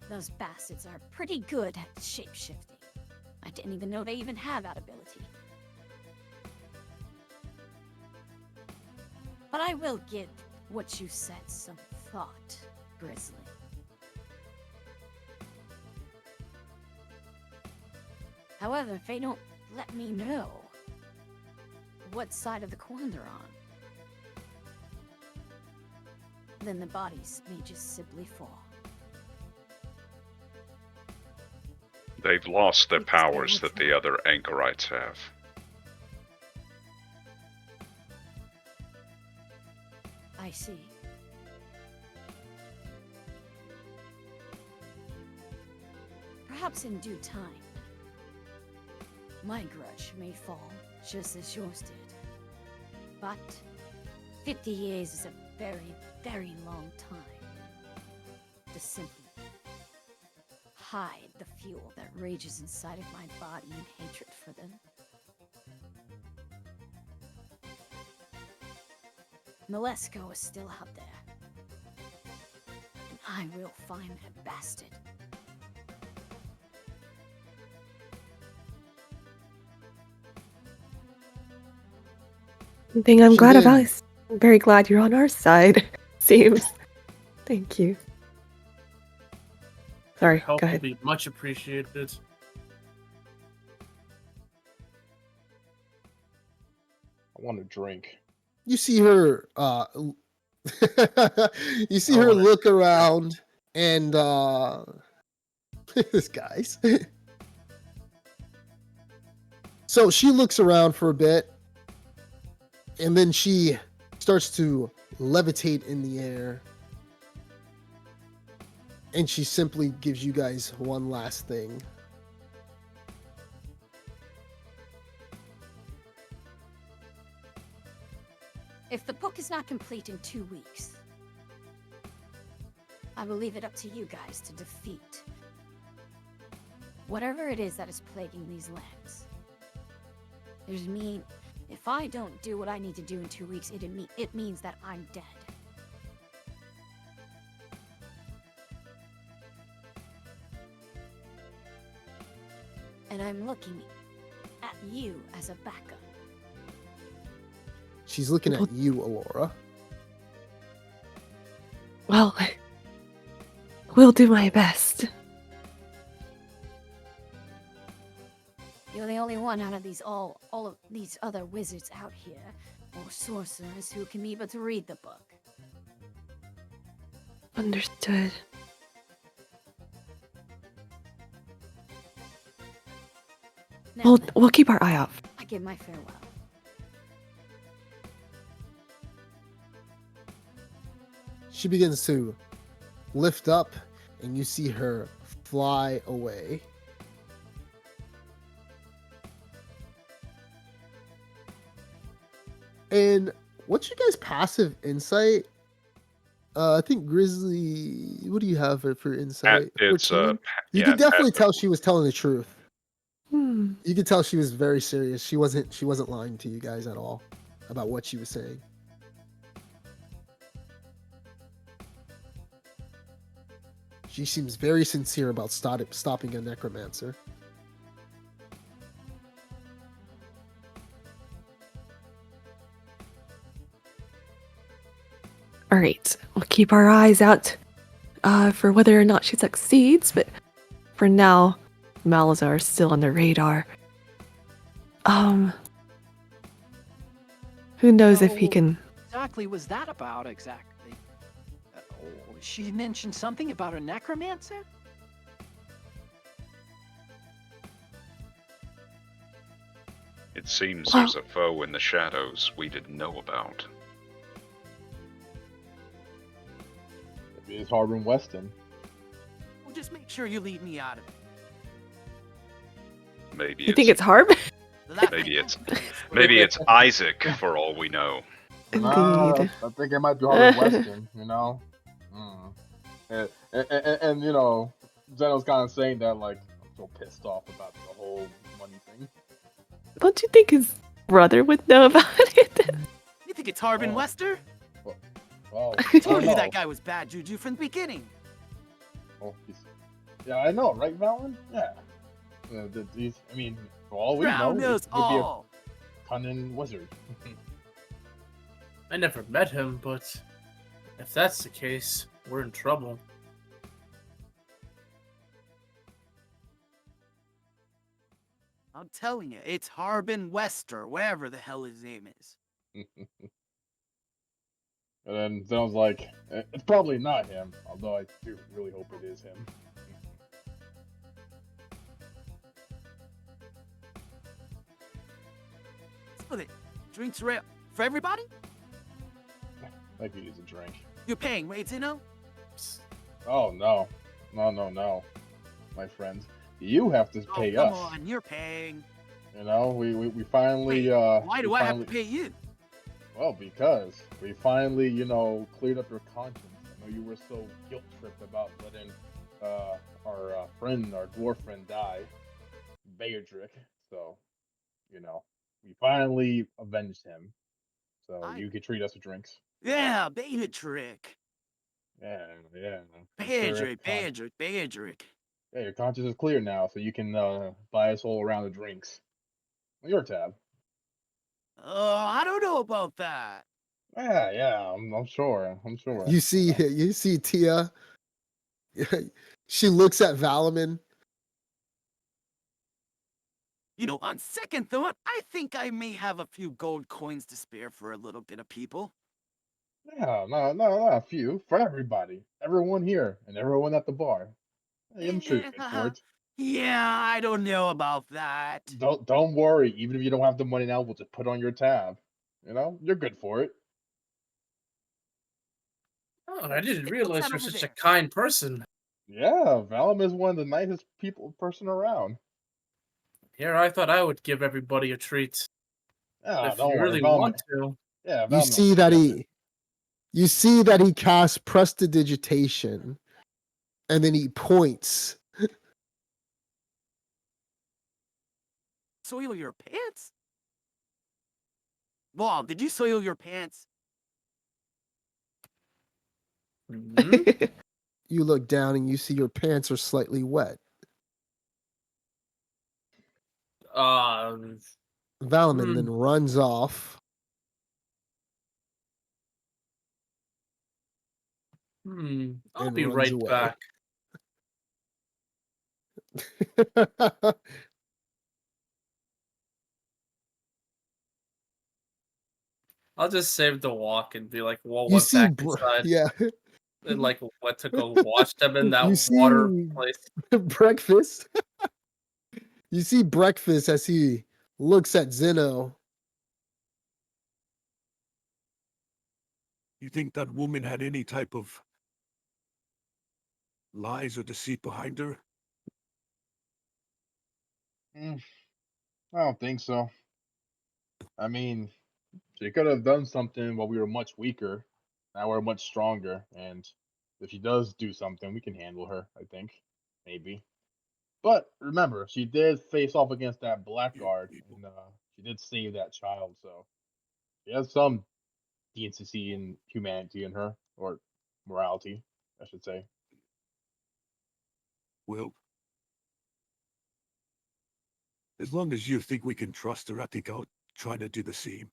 Those bastards are pretty good at shape-shifting. I didn't even know they even have that ability. But I will give what you said some thought, Grizzly. However, if they don't let me know what side of the coin they're on, then the bodies may just simply fall. They've lost their powers that the other anchorites have. I see. Perhaps in due time, my grudge may fall just as yours did. But 50 years is a very, very long time to simply hide the fuel that rages inside of my body in hatred for them. Malesko is still out there, and I will find that bastard. One thing I'm She glad did. about is I'm very glad you're on our side. Seems. Thank you. Sorry, Help go will ahead. be much appreciated. I want to drink. you see her you see her wanna- look around and this guy's so she looks around for a bit and then she starts to levitate in the air and she simply gives you guys one last thing. If the book is not complete in 2 weeks, I will leave it up to you guys to defeat whatever it is that is plaguing these lands. There's me. If I don't do what I need to do in 2 weeks, it means that I'm dead. And I'm looking at you as a backup. She's looking at you, Alora. Well, we'll do my best. You're the only one out of these all of these other wizards out here, or sorcerers who can be able to read the book. Understood. Now, We'll keep our eye out. I give my farewell. She begins to lift up and you see her fly away. And what's your guys' passive insight? I think Grizzly. What do you have for insight? It's 14. You yeah, could definitely passive. tell she was telling the truth. Hmm. You could tell she was very serious. She wasn't lying to you guys at all about what she was saying. She seems very sincere about stopping a necromancer. All right, we'll keep our eyes out for whether or not she succeeds, but for now, Malazar is still on the radar. Who knows if he So, can... exactly was that about exactly? She mentioned something about a necromancer? It seems Well- there's a foe in the shadows we didn't know about. Maybe it's Harbin Weston. Well, just make sure you leave me out of it. Maybe You think it's Harb? maybe it's Isaac for all we know. Indeed. I think it might be Harbin Weston, you know? And you know, Zeno's kind of saying that, like, I'm so pissed off about the whole money thing. Don't you think his brother would know about it? You think it's Harbin Oh. Wester? Well, I told don't you know. that guy was bad juju from the beginning. Oh, yeah, I know, right, Valen? Yeah. I mean, for all we know, Drown he us could be a all. cunning wizard. I never met him, but if that's the case, we're in trouble. I'm telling you, it's Harbin Wester, whatever the hell his name is. And then Zeno's like, it's probably not him, although I do really hope it is him. Split it. Drinks for everybody? Like he needs a drink. You're paying, right, Zeno? Oh, no. No, my friend. You have to pay Come us. on, you're paying. You know, we finally, Wait, why we do I have finally- to pay you? Well, because we finally, you know, cleared up your conscience. I know you were so guilt-tripped about letting our friend, our dwarf friend, die, Beardrick. So, you know, we finally avenged him. So you could treat us with drinks. Yeah, beta trick. Yeah. I'm sure your Beardrick. Yeah, your conscience is clear now, so you can buy us all around the drinks. On your tab. I don't know about that. Yeah, I'm sure. You see Tia. She looks at Valaman. You know, on second thought, I think I may have a few gold coins to spare for a little bit of people. Yeah, no, not a few. For everybody. Everyone here and everyone at the bar. Hey, I'm sure you're good for it. Yeah, I don't know about that. Don't worry. Even if you don't have the money now, we'll just put it on your tab. You know, you're good for it. Oh, I didn't What's realize that you're over such a there? kind person. Yeah, Valum is one of the nicest person around. Here, I thought I would give everybody a treat. Yeah, If don't you worry, really Valum. want to. Yeah, You Valum. see that he casts prestidigitation, and then he points. Soil your pants? Bob, did you soil your pants? Mhm. You look down and you see your pants are slightly wet. Valaman then runs off. I'll and be runs right away. back. I'll just save the walk and be like, well, You went see, back inside yeah. and like went to go watch them in that You water see place. breakfast. You see breakfast as he looks at Zeno. You think that woman had any type of lies or deceit behind her? I don't think so. I mean, She could have done something while we were much weaker. Now we're much stronger, and if she does do something, we can handle her, I think. Maybe. But remember, she did face off against that blackguard, and she did save that child, so she has some decency and humanity in her, or morality, I should say. Well, as long as you think we can trust her, I think I'll try to do the same.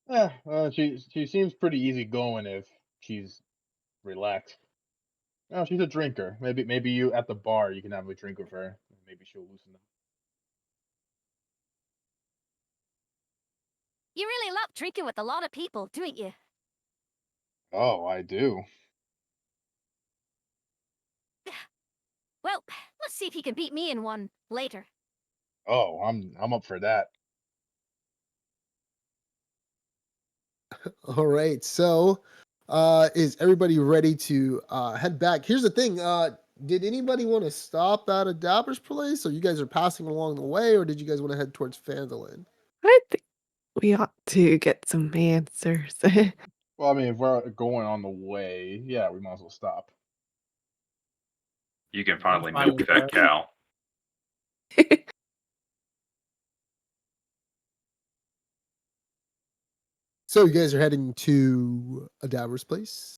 Yeah, she seems pretty easygoing if she's relaxed. No, she's a drinker. Maybe you at the bar you can have a drink with her. Maybe she'll loosen up. You really love drinking with a lot of people, don't you? Oh, I do. Well, let's see if you can beat me in one later. Oh, I'm up for that. All right. So, is everybody ready to head back? Here's the thing. Did anybody want to stop at a Dabber's place, or you guys are passing along the way, or did you guys want to head towards Phandalin? I think we ought to get some answers. Well, I mean, if we're going on the way, yeah, we might as well stop. You can I'm finally fine milk with that that. cow. So you guys are heading to a Dabber's place.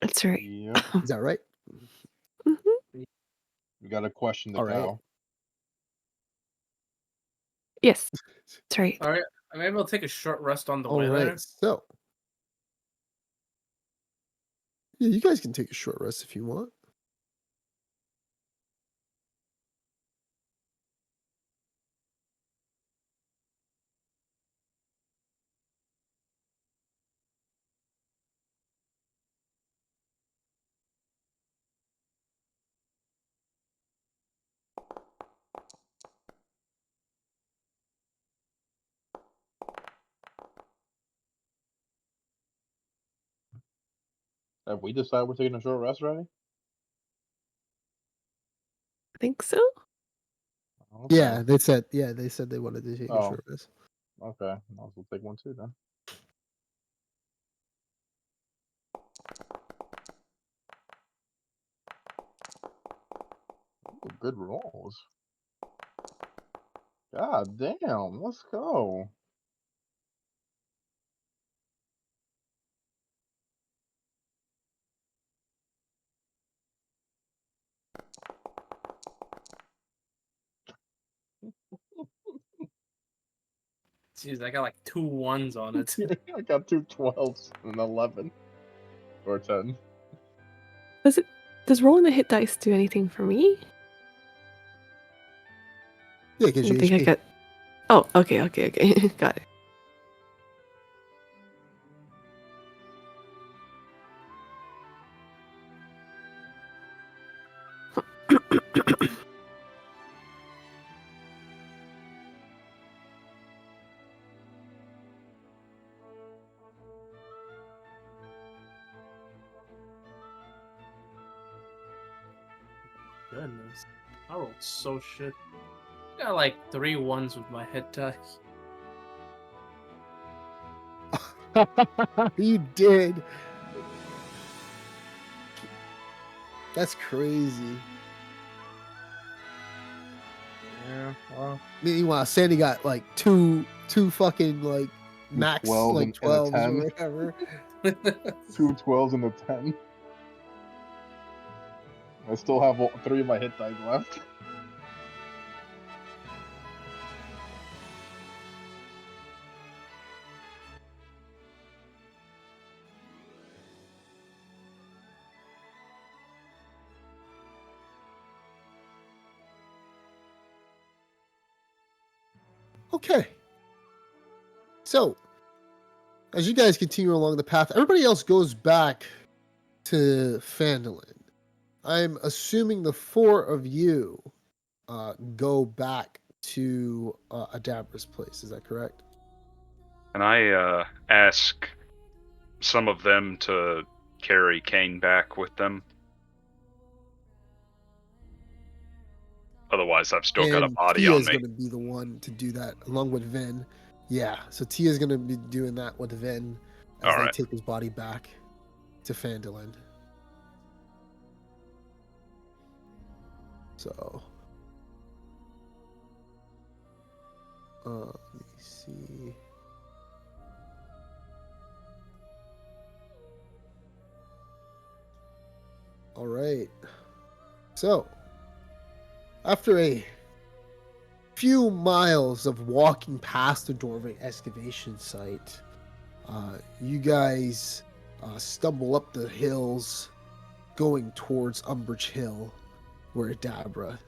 That's right. Yep. Is that right? Mhm. We got to question the All right. cow. Yes, that's right. All right, maybe I'll take a short rest on the All way right. there. So, yeah, you guys can take a short rest if you want. Have we decided we're taking a short rest already? I think so. Okay. Yeah, they said. Yeah, they said they wanted to take a Oh. short rest. Okay. Might as well take one too then. Ooh, good rolls. God damn, let's go. Jeez, I got like 2 1s on it. I got 2 12s and 11 or 10. Does rolling the hit dice do anything for me? Yeah, because I you think I HP. got. Oh, okay. Got it. Goodness, I rolled so shit. I got like 3 1s with my hit dice. You did. That's crazy. Yeah, well, Meanwhile, Sandy got like two fucking like max 12 like and a 12s or 10. whatever. 2 12s and a 10. I still have 3 of my hit dice left. Okay. So, as you guys continue along the path, everybody else goes back to Phandalin. I'm assuming the 4 of you go back to Adabra's place. Is that correct? And I ask some of them to carry Kane back with them. Otherwise, I've still got a And body Tia on is me. going to be the one to do that along with Vin. Yeah, so Tia's gonna be doing that with Vin as All they right. take his body back to Phandalin. So, let me see. All right. So, after a few miles of walking past the Dwarven excavation site, you guys stumble up the hills going towards Umbridge Hill, where Dabra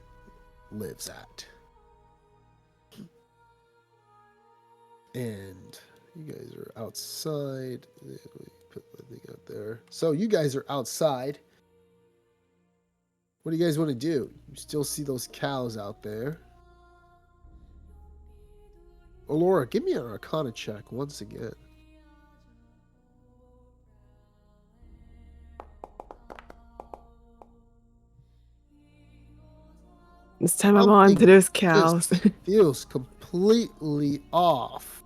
lives at. And you guys are outside. Let me put the thing out there. So you guys are outside. What do you guys want to do? You still see those cows out there. Laura, give me an Arcana check once again. This time I'm on to those cows. Just feels completely off.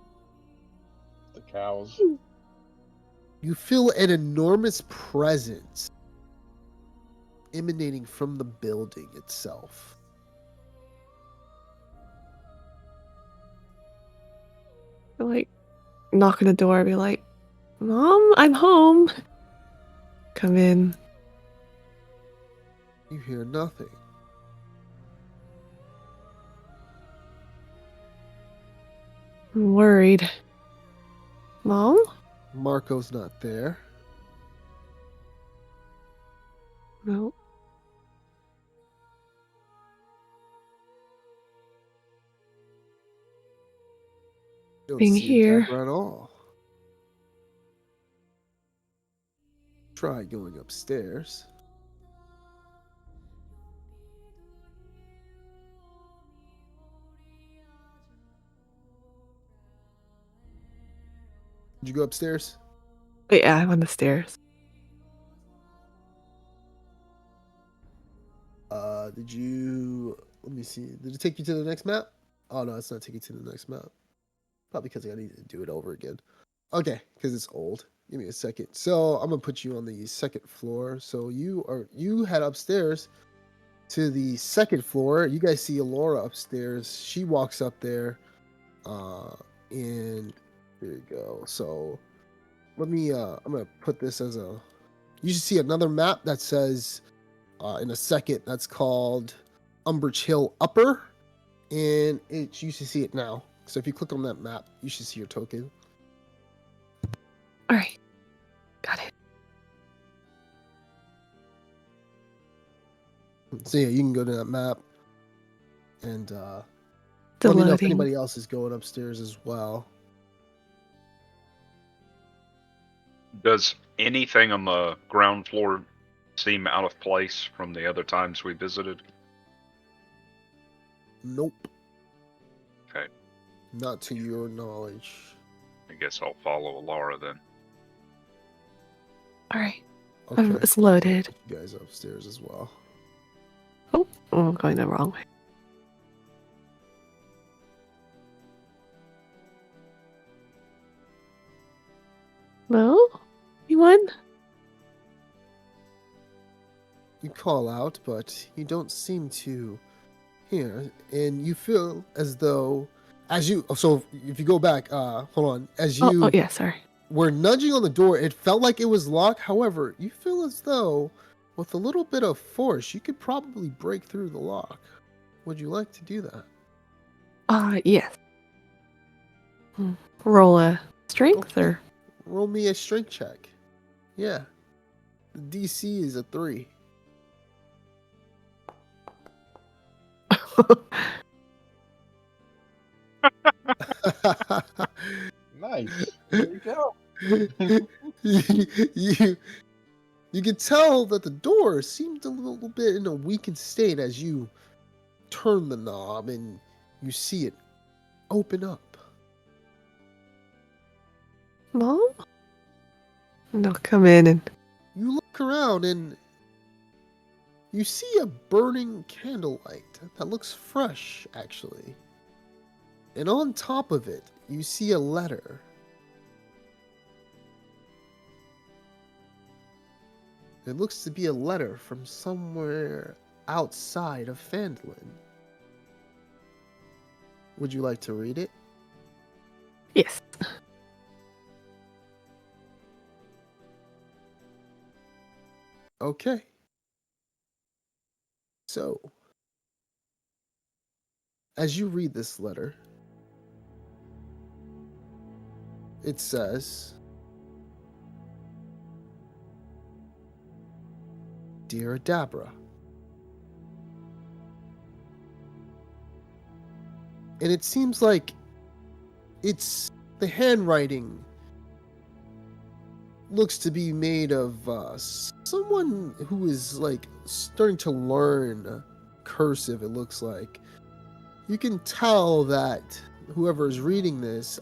The cows. You feel an enormous presence emanating from the building itself. Like, knock on the door, be like, Mom, I'm home. Come in. You hear nothing. I'm worried. Mom? Marco's not there. No. You don't Being see here. Deborah at all. Try going upstairs. Did you go upstairs? Wait, yeah, I'm on the stairs. Did you... Let me see. Did it take you to the next map? Oh, no, it's not taking you to the next map. Probably because I need to do it over again. Okay, because it's old. Give me a second. So I'm going to put you on the second floor. So you head upstairs to the second floor. You guys see Alora upstairs. She walks up there. And here you go. So let me I'm gonna put this as a you should see another map that says in a second that's called Umbridge Hill Upper, and you should see it now. So if you click on that map, you should see your token. All right. Got it. So yeah, you can go to that map and The let me know if loading. anybody else is going upstairs as well. Does anything on the ground floor seem out of place from the other times we visited? Nope. Okay. Not to your knowledge. I guess I'll follow Laura then. All right. Okay. It's loaded. You guys upstairs as well. Oh, I'm going the wrong way. Hello? Anyone? You call out, but you don't seem to hear, and you feel as though, so if you go back, hold on, as you Oh, yeah, sorry. were nudging on the door, it felt like it was locked. However, you feel as though, with a little bit of force, you could probably break through the lock. Would you like to do that? Yes. Roll a strength Okay. or? Roll me a strength check. Yeah. The DC is a 3. Nice. There you go. you you can tell that the door seemed a little bit in a weakened state as you turn the knob and you see it open up. Mom? And I'll come in and You look around and you see a burning candlelight that looks fresh, actually. And on top of it, you see a letter. It looks to be a letter from somewhere outside of Phandalin. Would you like to read it? Yes. Okay. So, as you read this letter, it says, Dear Adabra. And it seems like it's the handwriting looks to be made of someone who is like starting to learn cursive. It looks like you can tell that whoever's writing this,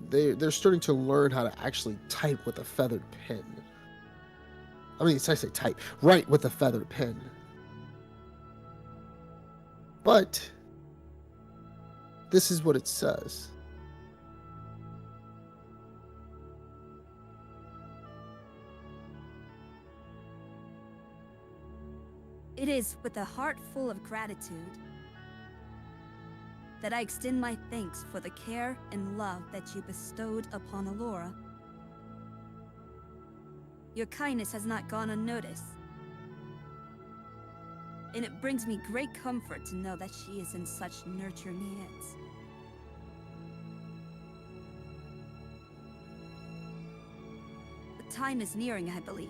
they're starting to learn how to actually type with a feathered pen. I mean, I say type, write with a feathered pen. But this is what it says. It is with a heart full of gratitude that I extend my thanks for the care and love that you bestowed upon Alora. Your kindness has not gone unnoticed, and it brings me great comfort to know that she is in such nurturing hands. The time is nearing, I believe,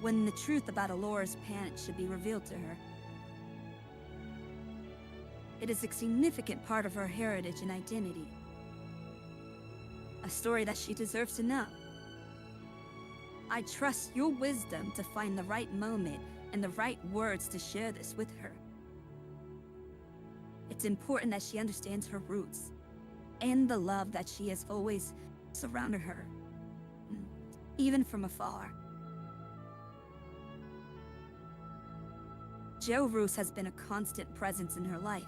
when the truth about Alora's parents should be revealed to her. It is a significant part of her heritage and identity. A story that she deserves to know. I trust your wisdom to find the right moment and the right words to share this with her. It's important that she understands her roots and the love that she has always surrounded her, even from afar. Joe Roos has been a constant presence in her life,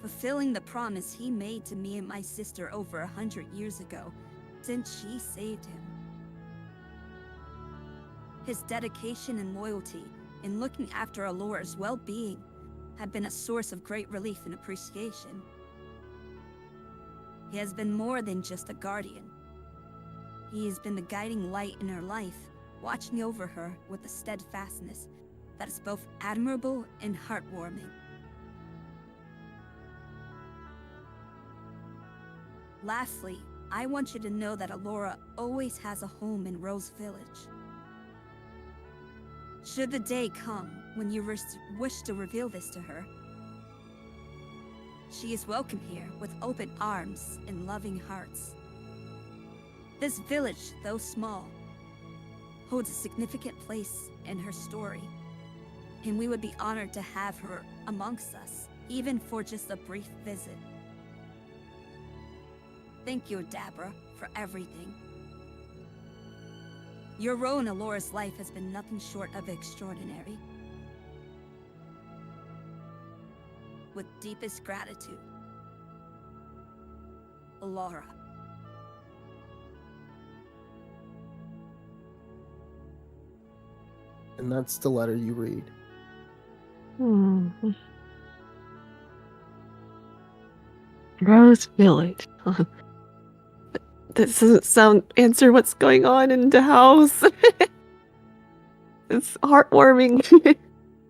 fulfilling the promise he made to me and my sister over 100 years ago, since she saved him. His dedication and loyalty in looking after Alora's well-being have been a source of great relief and appreciation. He has been more than just a guardian. He has been the guiding light in her life, watching over her with a steadfastness that is both admirable and heartwarming. Lastly, I want you to know that Alora always has a home in Rose Village. Should the day come when you wish to reveal this to her, she is welcome here with open arms and loving hearts. This village, though small, holds a significant place in her story, and we would be honored to have her amongst us, even for just a brief visit. Thank you, Dabra, for everything. Your role in Alora's life has been nothing short of extraordinary. With deepest gratitude, Alora. And that's the letter you read. Rose Village. This doesn't answer what's going on in the house. It's heartwarming,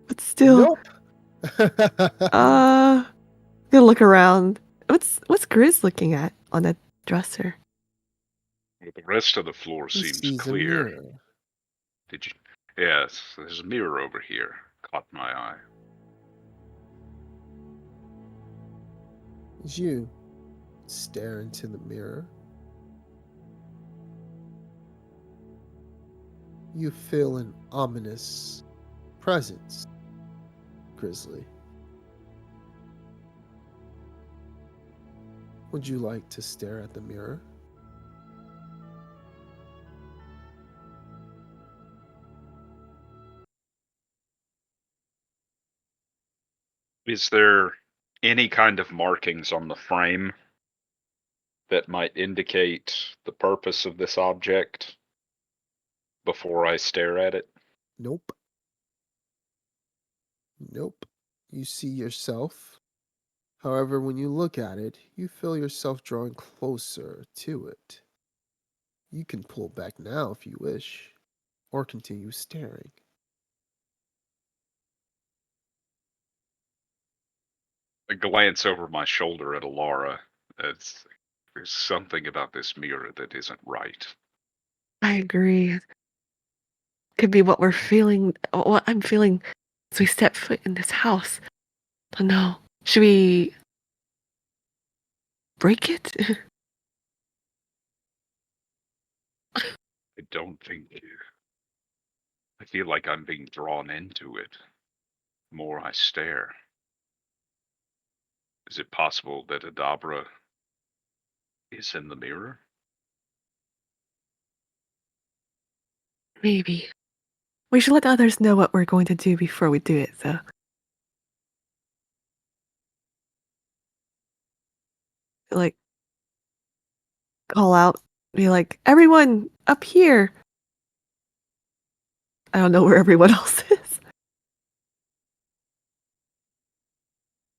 but still. Nope. Gonna look around. What's Grizz looking at on that dresser? Well, the rest of the floor He seems sees a clear. mirror. Did you? Yes, there's a mirror over here. Caught my eye. As you stare into the mirror, you feel an ominous presence, Grizzly. Would you like to stare at the mirror? Is there any kind of markings on the frame that might indicate the purpose of this object before I stare at it? Nope. Nope. You see yourself. However, when you look at it, you feel yourself drawing closer to it. You can pull back now if you wish, or continue staring. I glance over my shoulder at Alara. There's something about this mirror that isn't right. I agree. Could be what we're feeling, what I'm feeling as we step foot in this house. I don't know. Should we break it? I don't think. I feel like I'm being drawn into it. The more I stare. Is it possible that Adabra is in the mirror? Maybe. We should let others know what we're going to do before we do it, though. Like, call out, be like, everyone up here. I don't know where everyone else is.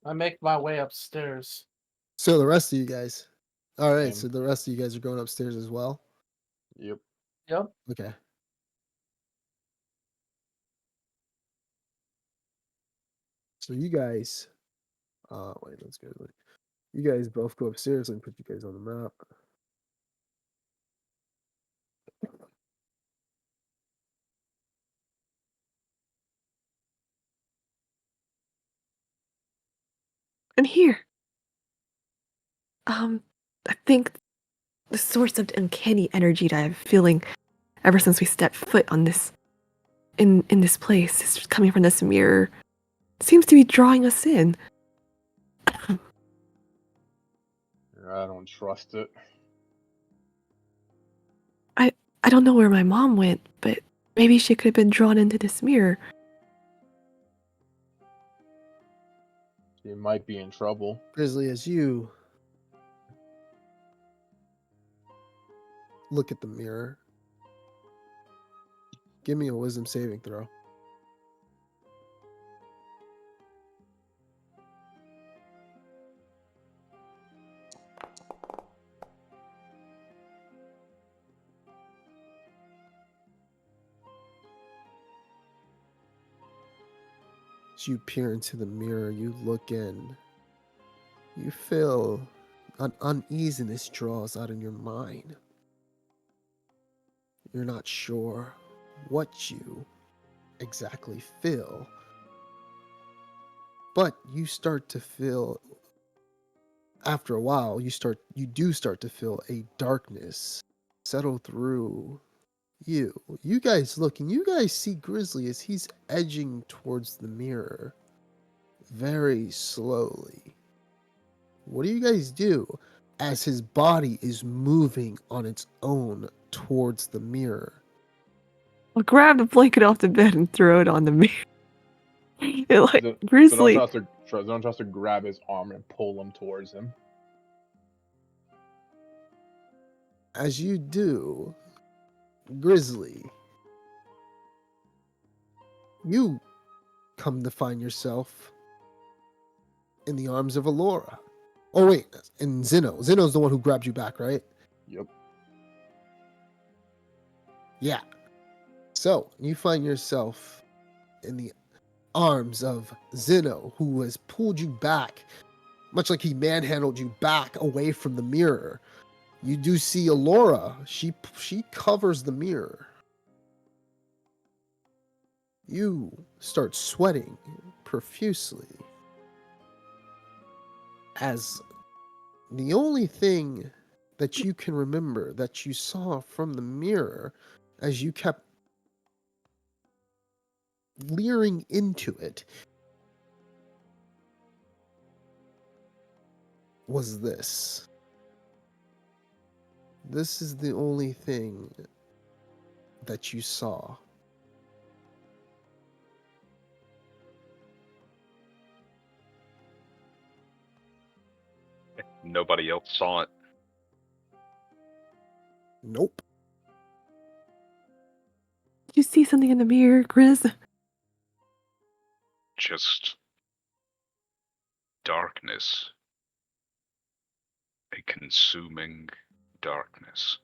I make my way upstairs. So the rest of you guys. All right, Same. so the rest of you guys are going upstairs as well? Yep. Yep. Okay. So you guys wait, let's go. You guys both go upstairs and put you guys on the map. And here. I think the source of the uncanny energy that I'm feeling ever since we stepped foot on this in this place is coming from this mirror. Seems to be drawing us in. I don't trust it. I don't know where my mom went, but maybe she could have been drawn into this mirror. She might be in trouble. Grizzly, as you look at the mirror, give me a wisdom saving throw. As you peer into the mirror, you look in. You feel an uneasiness draws out in your mind. You're not sure what you exactly feel, but you start to feel, after a while, you do start to feel a darkness settle through you. You guys look and you guys see Grizzly as he's edging towards the mirror very slowly. What do you guys do as his body is moving on its own towards the mirror? I'll grab the blanket off the bed and throw it on the mirror. It like Zeno Grizzly. tries to grab his arm and pull him towards him. As you do, Grizzly, you come to find yourself in the arms of Alora. Oh wait, and Zeno. Zeno's the one who grabbed you back, right? Yep. Yeah. So you find yourself in the arms of Zeno, who has pulled you back, much like he manhandled you back away from the mirror. You do see Alora. She covers the mirror. You start sweating profusely as the only thing that you can remember that you saw from the mirror as you kept leering into it was this. This is the only thing that you saw. nobody else saw it. Nope. Did you see something in the mirror, Grizz? Just darkness. A consuming darkness.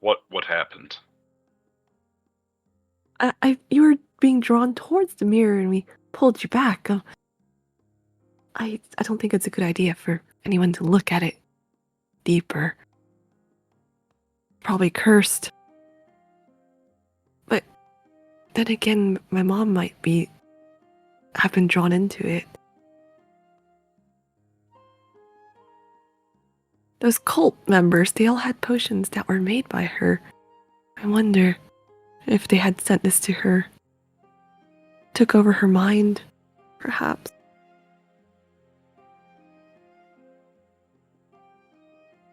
What happened? You were being drawn towards the mirror and we pulled you back. I don't think it's a good idea for anyone to look at it deeper. Probably cursed. But then again, my mom might have been drawn into it. Those cult members, they all had potions that were made by her. I wonder if they had sent this to her. Took over her mind, perhaps.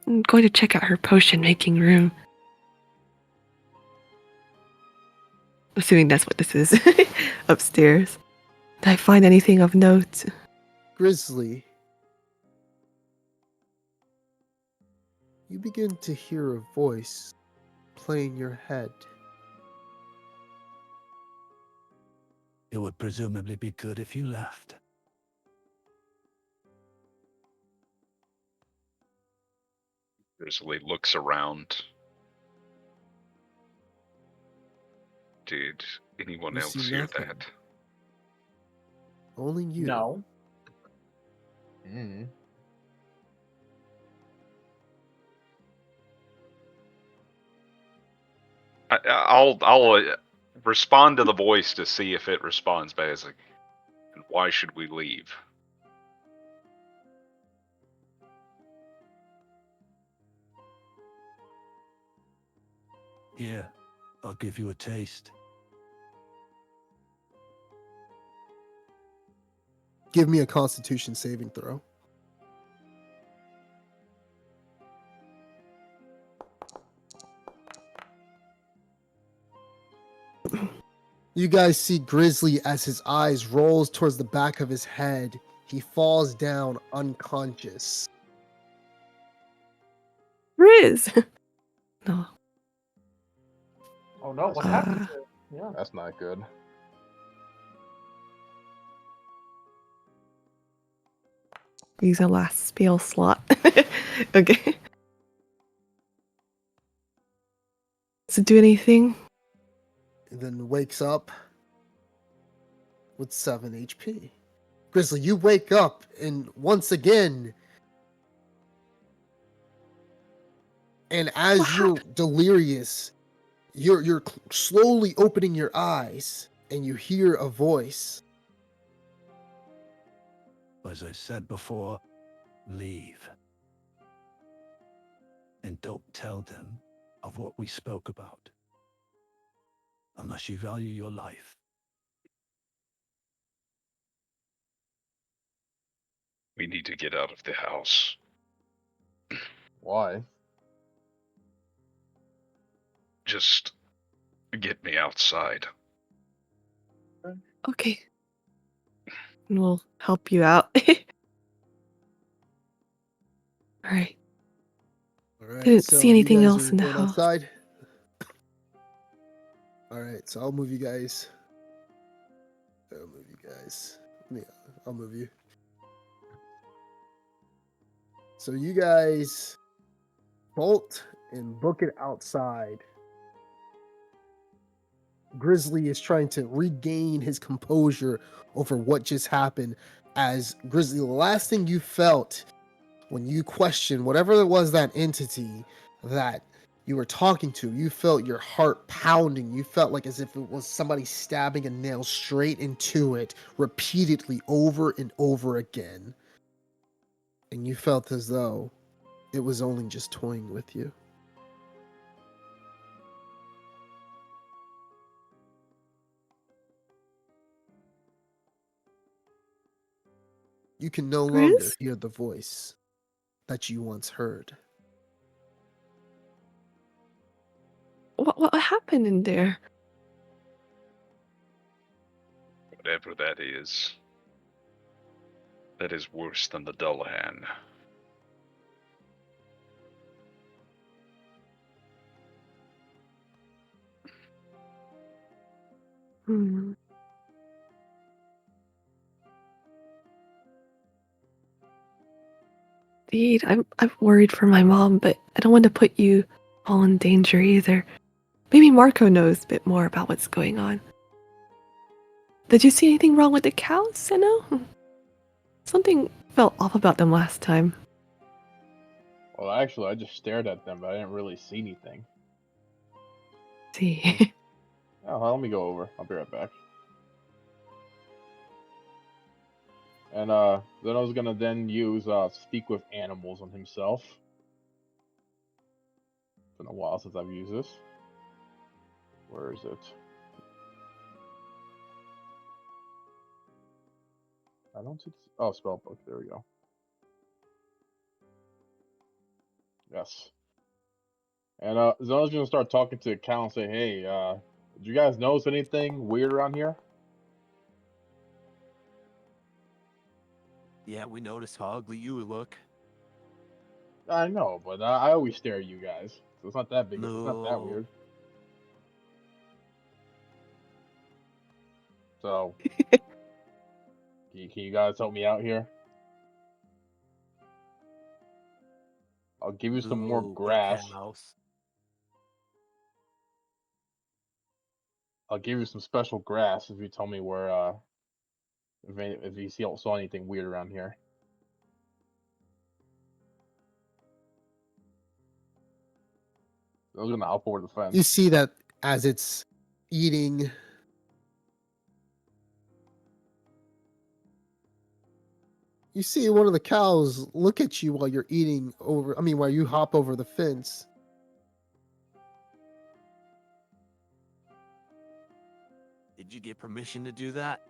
I'm going to check out her potion making room. Assuming that's what this is. Upstairs. Did I find anything of note? Grizzly, you begin to hear a voice play in your head. It would presumably be good if you left. Grizzly looks around. Did anyone You else see hear nothing. that? Only you. No. Mm. I'll respond to the voice to see if it responds basic. And why should we leave? Here, I'll give you a taste. Give me a Constitution saving throw. You guys see Grizzly as his eyes rolls towards the back of his head. He falls down unconscious. Riz! No. Oh no, what happened to him? Yeah. That's not good. Use a last spell slot. Okay. Does it do anything? And then wakes up with 7 HP. Grizzly, you wake up and once again, and as What you're delirious, you're slowly opening your eyes and you hear a voice. As I said before, leave. And don't tell them of what we spoke about. Unless you value your life. We need to get out of the house. Why? Just get me outside. Okay. And we'll help you out. Alright. Alright, Didn't so see you anything guys else are in the going house. outside. Alright, so I'll move you guys. Yeah, I'll move you. So you guys bolt and book it outside. Grizzly is trying to regain his composure over what just happened. As Grizzly, the last thing you felt when you questioned whatever it was, that entity that you were talking to, you felt your heart pounding. You felt like as if it was somebody stabbing a nail straight into it repeatedly over and over again. And you felt as though it was only just toying with you. You can no longer Grizz? hear the voice that you once heard. What happened in there? Whatever that is. That is worse than the Dullahan. Hmm. Indeed, I'm worried for my mom, but I don't want to put you all in danger either. Maybe Marco knows a bit more about what's going on. Did you see anything wrong with the cows, Senno? Something felt off about them last time. Well, actually, I just stared at them, but I didn't really see anything. See. Oh, well, let me go over. I'll be right back. And then I was gonna then use speak with animals on himself. It's been a while since I've used this. Where is it? I don't see. Oh, spellbook. There we go. Yes. And Zona's gonna start talking to Cal and say, "Hey, did you guys notice anything weird around here?" Yeah, we noticed how ugly you look. I know, but I always stare at you guys, so it's not that big. It's not that No. weird. So, can you guys help me out here? I'll give you some more No, we're grass. cows. I'll give you some special grass if you tell me where if you saw anything weird around here. I was gonna hop over the You fence. see that as it's eating, you see one of the cows look at you while you're eating over. I mean, while you hop over the fence. Did you get permission to do that?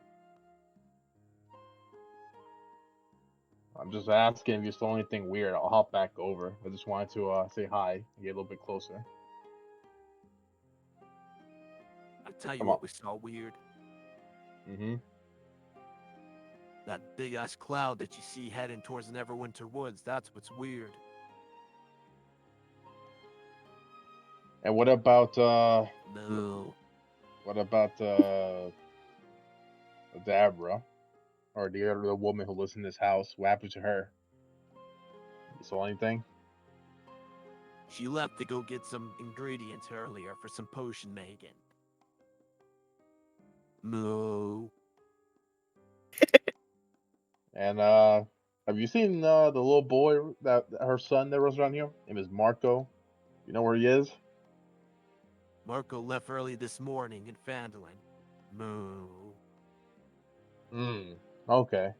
I'm just asking if you saw anything weird. I'll hop back over. I just wanted to say hi and get a little bit closer. I'll tell you Come on. what we saw weird. Mm-hmm. That big ass cloud that you see heading towards the Neverwinter Woods, that's what's weird. And what about No. Dabra? Or the woman who lives in this house? What happened to her? You saw anything? She left to go get some ingredients earlier for some potion making. No. And have you seen the little boy that her son that runs around here? His name is Marco. You know where he is? Marco left early this morning in Phandalin. Moo. Hmm. Okay.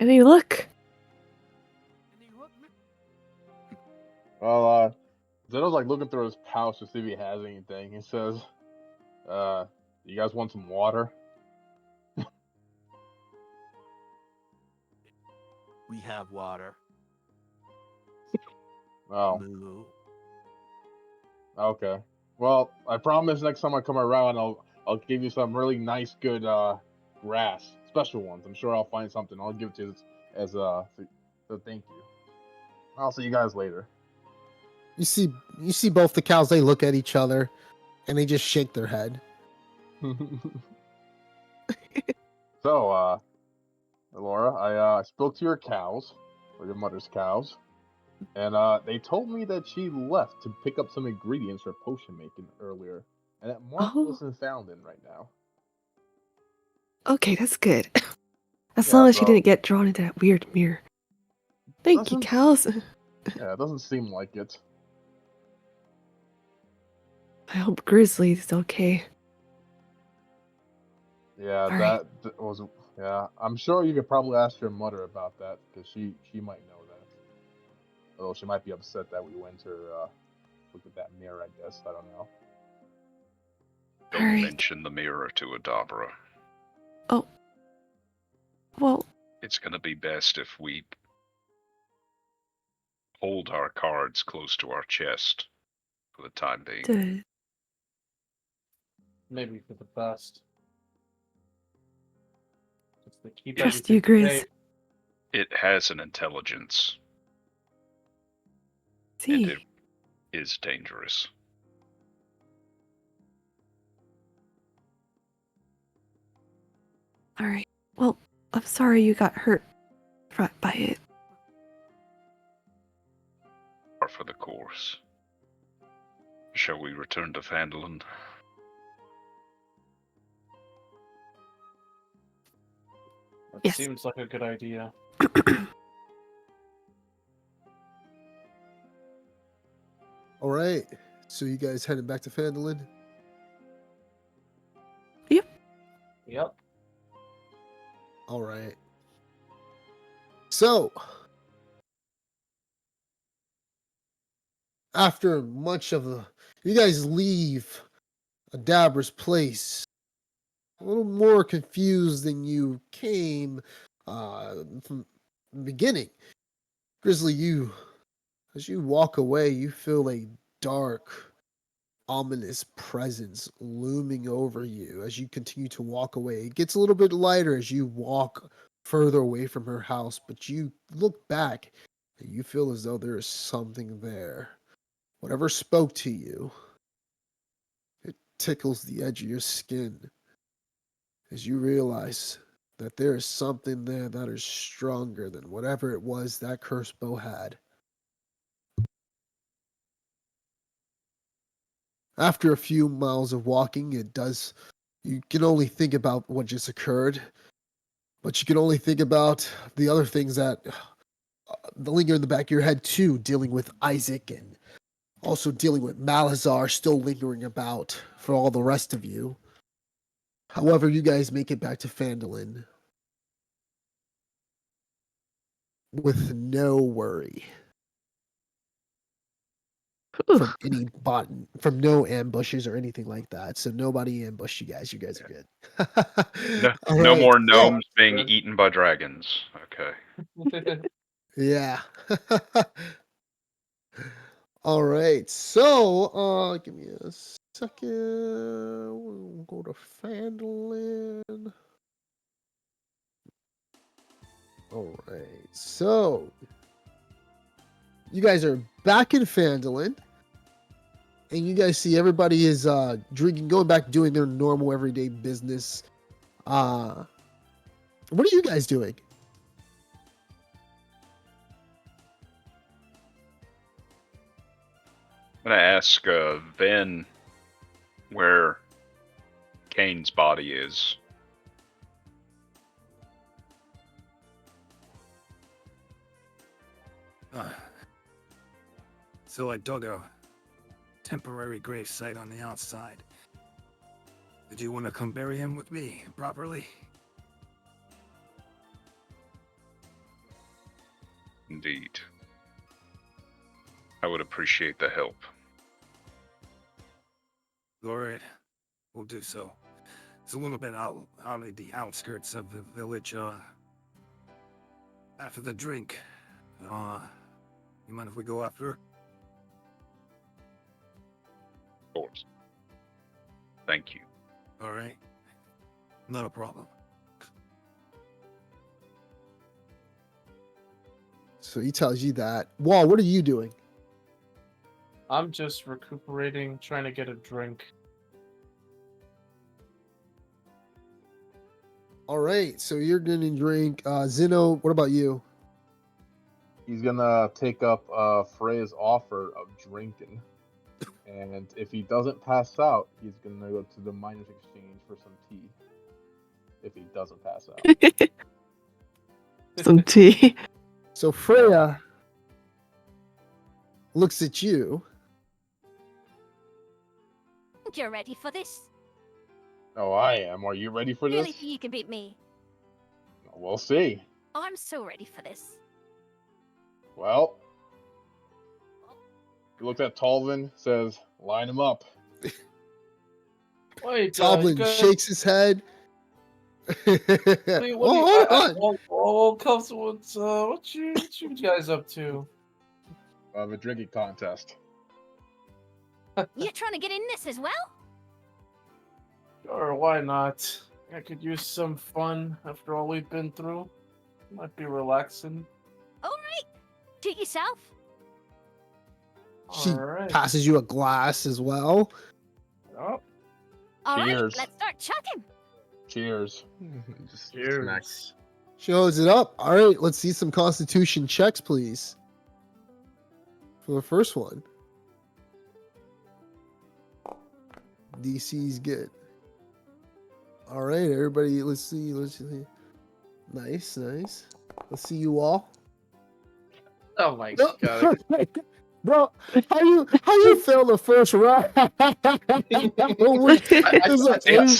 And hey, look. Well, Zeno's like looking through his pouch to see if he has anything. He says, you guys want some water?" We have water. Oh, Moo. okay. Well, I promise next time I come around, I'll give you some really nice, good grass, special ones. I'm sure I'll find something. I'll give it to you as so thank you. I'll see you guys later. You see both the cows. They look at each other, and they just shake their head. So, Laura, I spoke to your cows, or your mother's cows, and they told me that she left to pick up some ingredients for potion making earlier, and that Marco Oh, is in Fountain right now. okay, that's good. As Yeah, long as she so didn't get drawn into that weird mirror. Thank you, doesn't cows. yeah, it doesn't seem like it. I hope Grizzly's okay. Yeah, All right. that was yeah. I'm sure you could probably ask your mother about that because she might know that. Although she might be upset that we went to look at that mirror. I guess I don't know. All Don't right. mention the mirror to Adabra. Oh. Well, It's gonna be best if we hold our cards close to our chest for the time being. the Maybe for the best. To keep Trust you, everything Grizz. safe. It has an intelligence, and it See. is dangerous. Alright. Well, I'm sorry you got hurt by it. Par for the course. Shall we return to Phandalin? That Yes. seems like a good idea. All right. So you guys headed back to Phandalin? Yep. All right. So, after much of the, you guys leave Adabra's place a little more confused than you came from the beginning. Grizzly, as you walk away, you feel a dark, ominous presence looming over you as you continue to walk away. It gets a little bit lighter as you walk further away from her house, but you look back and you feel as though there is something there. Whatever spoke to you, it tickles the edge of your skin as you realize that there is something there that is stronger than whatever it was that cursed bow had. After a few miles of walking, you can only think about what just occurred, but you can only think about the other things that linger in the back of your head too, dealing with Isaac and also dealing with Malazar still lingering about for all the rest of you. However, you guys make it back to Phandalin with no worry from any bot, from no ambushes or anything like that. So nobody ambushed you guys. You guys are good. No, All no right. more So, gnomes being Good. eaten by dragons. Okay. yeah. All right. So, give me a second. We'll go to Phandalin. All right. So, you guys are back in Phandalin. And you guys see everybody is drinking, going back doing their normal everyday business. What are you guys doing? I'm gonna ask Ven where Kane's body is. So I dug a temporary grave site on the outside. Did you want to come bury him with me properly? Indeed. I would appreciate the help. All right, we'll do so. It's a little bit out of the outskirts of the village. After the drink, you mind if we go after her? Of course. Thank you. All right, not a problem. So he tells you that. Wall, what are you doing? I'm just recuperating, trying to get a drink. All right. So you're going to drink. Zeno, what about you? He's gonna take up Freya's offer of drinking, and if he doesn't pass out, he's gonna go to the miners' exchange for some tea. If he doesn't pass out, Some tea. So Freya looks at you. Think you're ready for this? oh, I am. Are you ready for Really this? think you can beat me? We'll see. I'm so ready for this. Well, he looks at Talvin, says, "Line him up." Wait, Toblin you guys, shakes his head. Hold on. all comes with what you guys up to? Of a drinking contest. You're trying to get in this as well? Sure, why not? I could use some fun after all we've been through. Might be relaxing. All right. Treat yourself. She Alright. passes you a glass as well. Oh, All right, Cheers. let's start chugging. Cheers. Just smack. cheers. She holds it up. All right, let's see some Constitution checks, please. For the first one. DC's good. All right, everybody. Let's see. Nice. Let's see you all. Oh my No. god. Bro, how you fail the first round? It's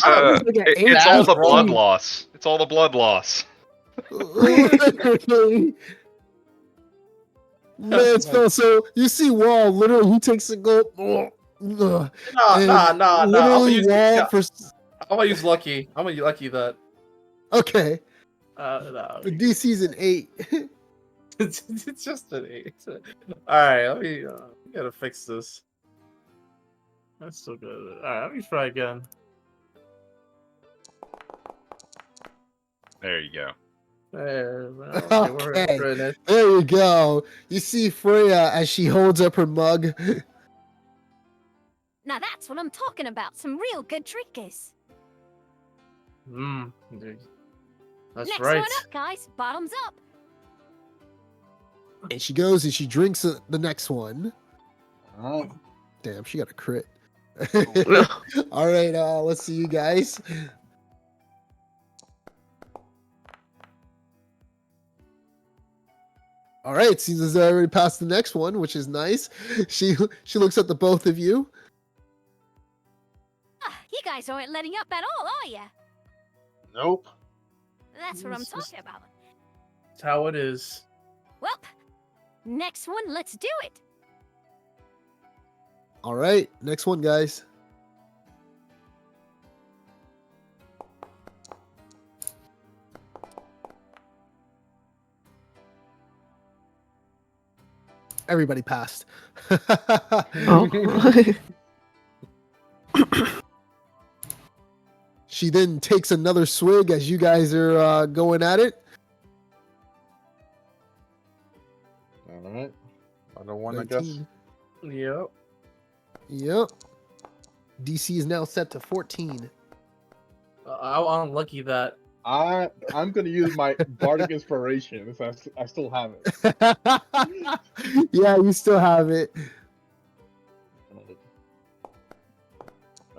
all the blood loss. It's all the blood loss. Man, spell. So you see Wall literally he takes a gulp. Nah. Literally Wall for. I'm gonna use lucky. I'm gonna use lucky that. Okay. No. The DC's an 8. It's just an 8. Alright, let me. We gotta fix this. That's still good. Alright, let me try again. There you go. There, Okay. we're in it. There you go. You see Freya as she holds up her mug. Now that's what I'm talking about. Some real good drinkers. That's Next right. one up, guys. Bottoms up. And she goes and she drinks the next one. Alright. Damn, she got a crit. All right, let's see you guys. All right, seems as though I already passed the next one, which is nice. She looks at the both of you. You guys aren't letting up at all, are ya? Nope. That's what I'm It's just- talking about. That's how it is. Well, next one, let's do it. All right, next one, guys. Everybody passed. Oh. She then takes another swig as you guys are going at it. Alright. Another one, I guess. 19. Yep. Yep. DC is now set to 14. I'm unlucky that. I'm gonna use my bardic inspiration if I still have it. Yeah, you still have it.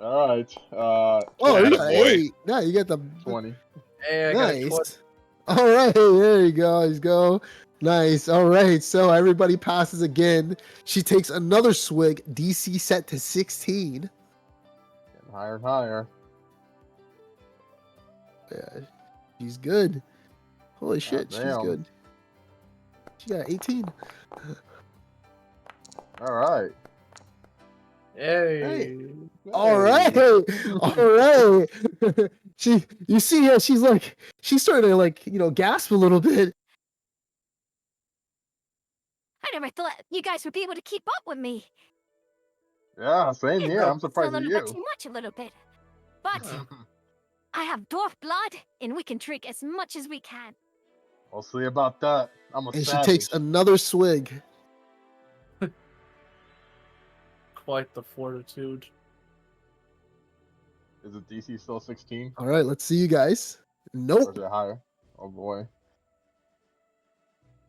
Alright. Oh, you got Attaboy. 8. Yeah, you get the 20. Hey, I got a 20. nice. All right, there you go. Nice. All right, so everybody passes again. She takes another swig. DC set to 16. Getting higher and higher. Yeah, she's good. Holy shit, she's damn. good. She got 18. Alright. Hey. All right, all right. You see her. She's starting to gasp a little bit. I never thought you guys would be able to keep up with me. Yeah, same here. I'm It's surprised a at little bit you. too much, a little bit. But I have dwarf blood, and we can drink as much as we can. We'll see about that. I'm a And she savage. takes another swig. Quite the fortitude. Is it DC still 16? All right, let's see you guys. Or Nope. is it higher? Oh boy.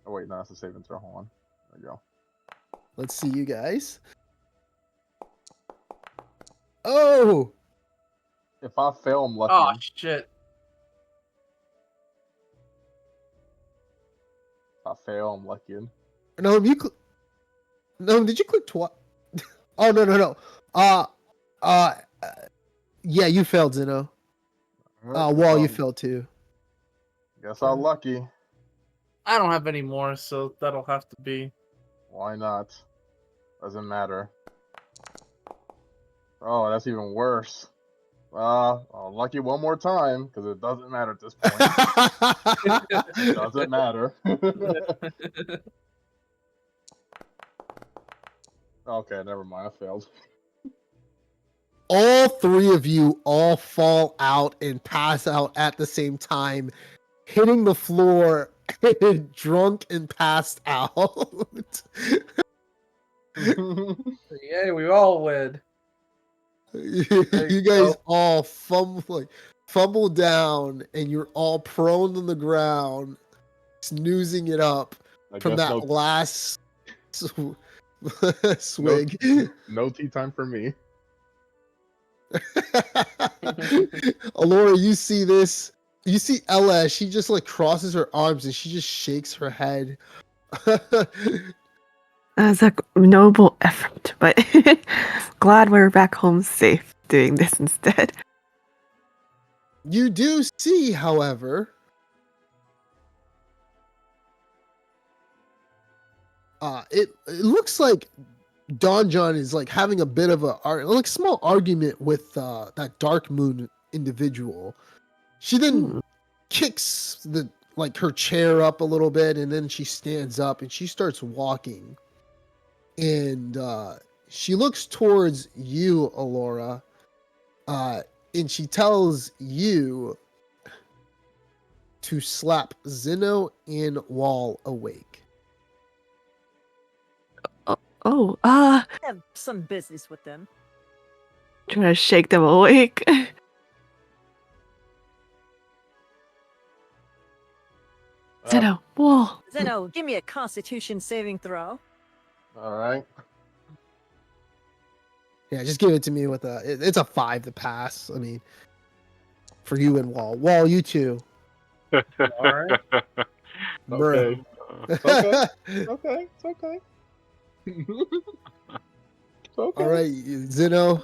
Oh wait, no, that's a saving throw. Hold on. There you go. Let's see you guys. Oh, If I fail, I'm lucky. Oh shit. If I fail, I'm lucky. no, did you click twice? Oh, no. Yeah, you failed, Zeno. Wall, you failed too. Guess I'm lucky. I don't have any more, so that'll have to be. Why not? Doesn't matter. Oh, that's even worse. Lucky one more time, because it doesn't matter at this point. It doesn't matter. Okay, never mind. I failed. all three of you all fall out and pass out at the same time, hitting the floor, drunk and passed out. Yeah, we all win. There You you guys go. all fumble down, and you're all prone on the ground, snoozing it up I from guess that no, last no, swig. no tea time for me. Alora, you see this? You see Ella? She just like crosses her arms and she just shakes her head. That's a noble effort, but glad we're back home safe doing this instead. You do see, however, it looks like Don John is like having a bit of a like small argument with that Dark Moon individual. She then kicks the like her chair up a little bit, and then she stands up and she starts walking, and she looks towards you, Alora, and she tells you to slap Zeno and Wall awake. Oh, Have some business with them. trying to shake them awake. Zeno, whoa. Zeno, give me a Constitution saving throw. All right. Yeah, just give it to me with it's a 5 to pass. I mean, for you and Wall. Wall, you too. All right. Okay. It's okay. It's okay. It's okay. It's okay. All right, Zeno.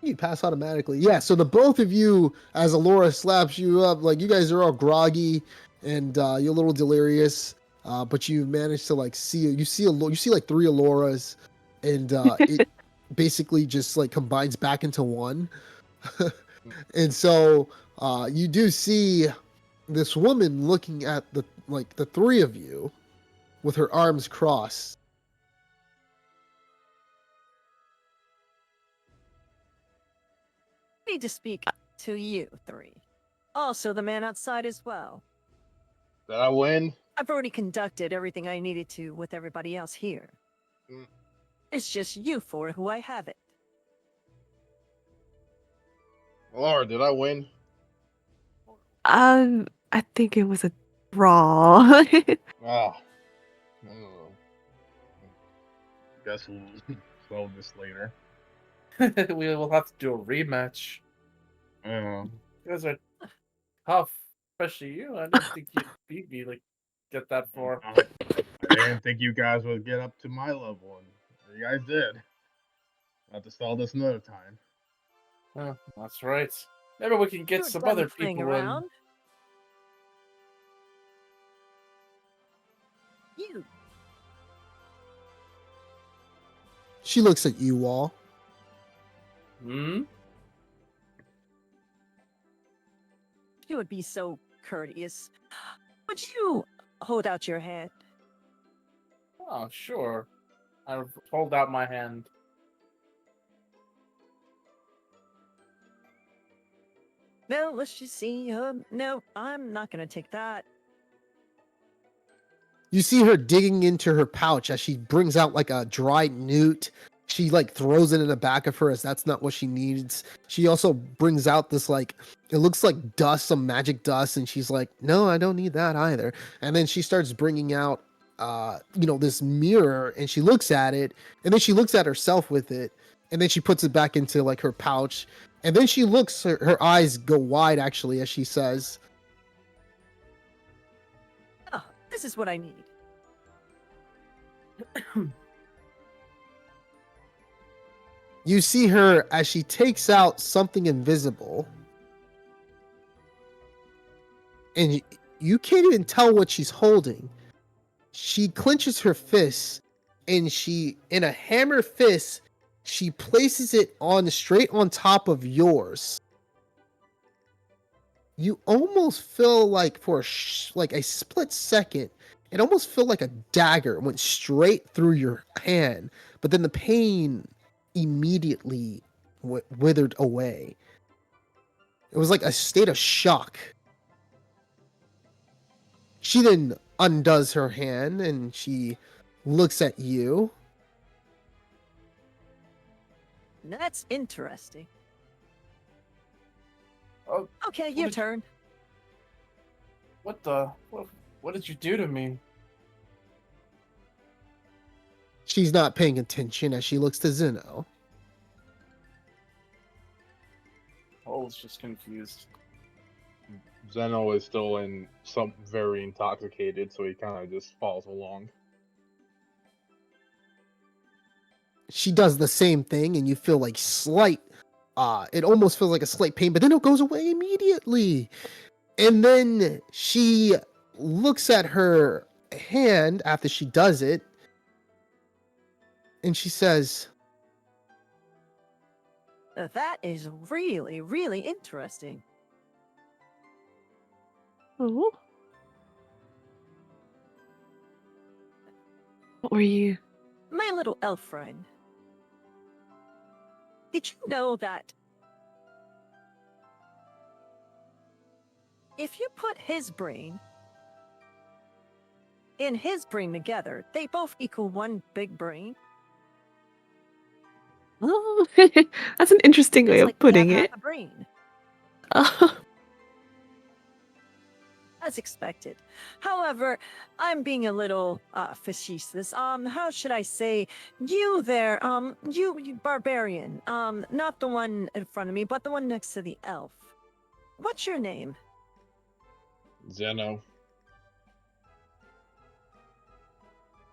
You pass automatically. Yeah, so the both of you, as Alora slaps you up, like you guys are all groggy and you're a little delirious, but you managed to like see you see like 3 Aloras, and it basically just like combines back into one. And so you do see this woman looking at the 3 of you with her arms crossed. I need to speak to you three. Also, the man outside as well. Did I win? I've already conducted everything I needed to with everybody else here. Mm. It's just you four who I haven't. Laura, did I win? I think it was a draw. Oh. Oh. Guess we'll solve this later. We will have to do a rematch. Yeah. You guys are tough, especially you. I didn't think you'd beat me like get that far. I didn't think you guys would get up to my level, and you guys did. I'll have to solve this another time. Oh, that's right. Maybe we can get You're some done other playing people around. You. She looks at you, Wall. in. You would be so courteous. Would you hold out your hand? Oh, sure. I hold out my hand. No, let's just see. No, I'm not gonna take that. You see her digging into her pouch as she brings out like a dried newt. She like throws it in the back of her as that's not what she needs. She also brings out this like it looks like dust, some magic dust, and she's like, "No, I don't need that either." And then she starts bringing out this mirror, and she looks at it, and then she looks at herself with it, and then she puts it back into like her pouch, and then she looks her eyes go wide actually as she says, Oh, this is what I need. you see her as she takes out something invisible, and you can't even tell what she's holding. She clenches her fist, and she, in a hammer fist, she places it on straight on top of yours. You almost feel like for like a split second, it almost felt like a dagger went straight through your hand, but then the pain immediately withered away. It was like a state of shock. She then undoes her hand and she looks at you. That's interesting. Oh, Okay, your did- turn. what the? What did you do to me? She's not paying attention as she looks to Zeno. Cole's just confused. Zeno is still very intoxicated, so he kind of just follows along. She does the same thing, and you feel like slight. It almost feels like a slight pain, but then it goes away immediately. And then she looks at her hand after she does it, and she says, That is really, really interesting. Oh. What were you? My little elf friend. Did you know that if you put his brain and his brain together, they both equal one big brain? Oh, that's an interesting way It's of like you putting have it. half a brain. Oh, As expected. However, I'm being a little facetious. How should I say? You there, you barbarian. Not the one in front of me, but the one next to the elf. What's your name? Zeno,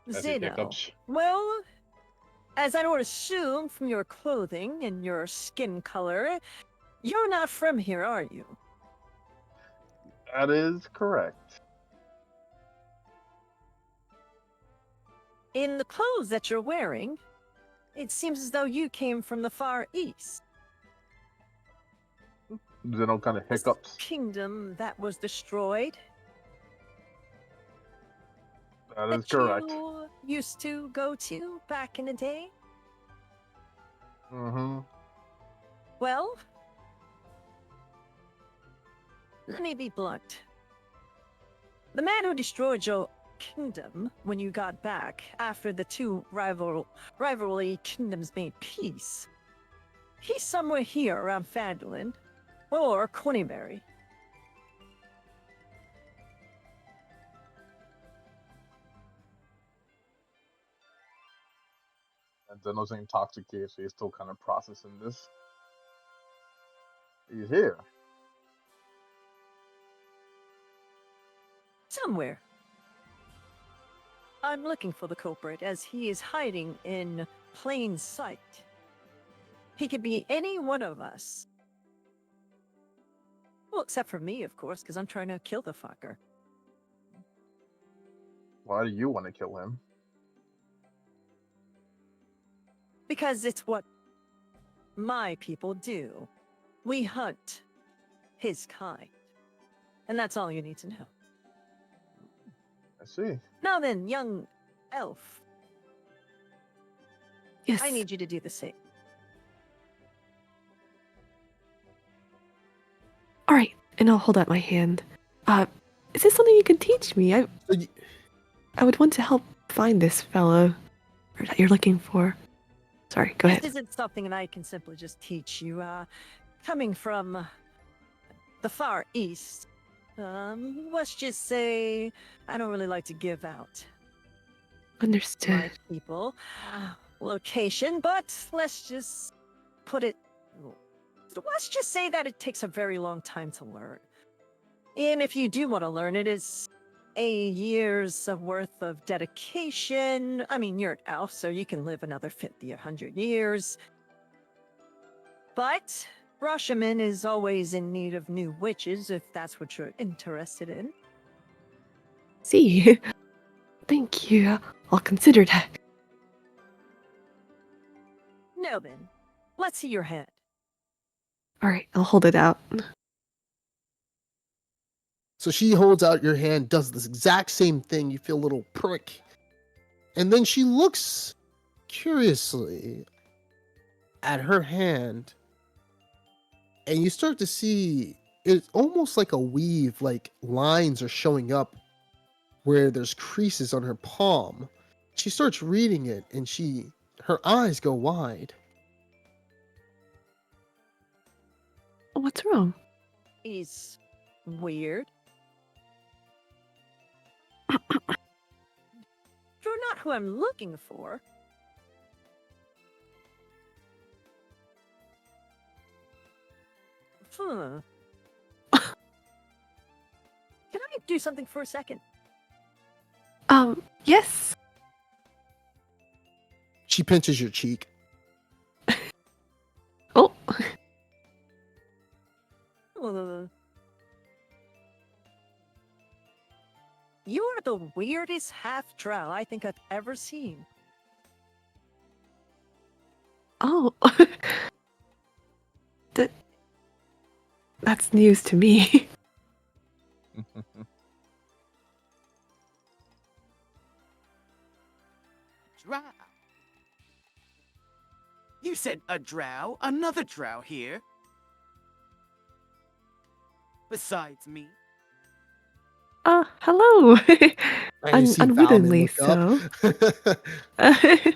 as he Zeno. hiccups. Well, as I would assume from your clothing and your skin color, you're not from here, are you? That is correct. In the clothes that you're wearing, it seems as though you came from the Far East. Zeno kind of This hiccups. kingdom that was destroyed. That is That correct. you used to go to back in the day? Mm-hmm. Well, let me be blunt. The man who destroyed your kingdom when you got back after the two rivalry kingdoms made peace, he's somewhere here around Phandalin or Cornyberry. And Zeno's intoxicated, so he's still kind of processing this. He's here. Somewhere. I'm looking for the culprit as he is hiding in plain sight. He could be any one of us. Well, except for me, of course, because I'm trying to kill the fucker. Why do you want to kill him? Because it's what my people do. We hunt his kind. And that's all you need to know. I see. Now then, young elf, yes. I need you to do the same. All right, and I'll hold out my hand. Is this something you can teach me? I would want to help find this fellow that you're looking for. Sorry, go ahead. This isn't something that I can simply just teach you. Coming from the Far East, let's just say I don't really like to give out Understood. my people location, but let's just put it. Let's just say that it takes a very long time to learn. And if you do want to learn, it is a year's worth of dedication. I mean, you're an elf, so you can live another 50, 100 years. But Rashomon is always in need of new witches, if that's what you're interested in. See, thank you. I'll consider that. Now then, let's see your hand. All right, I'll hold it out. So she holds out your hand, does this exact same thing. You feel a little prick. And then she looks curiously at her hand, and you start to see it's almost like a weave, like lines are showing up where there's creases on her palm. She starts reading it, and her eyes go wide. What's wrong? He's weird. You're not who I'm looking for. Can I do something for a second? Yes. She pinches your cheek. Oh. You're the weirdest half-drow I think I've ever seen. Oh. That's news to me. Drow. You said a drow, another drow here. Besides me. Hello. And you see Valman Unwittingly look so. up.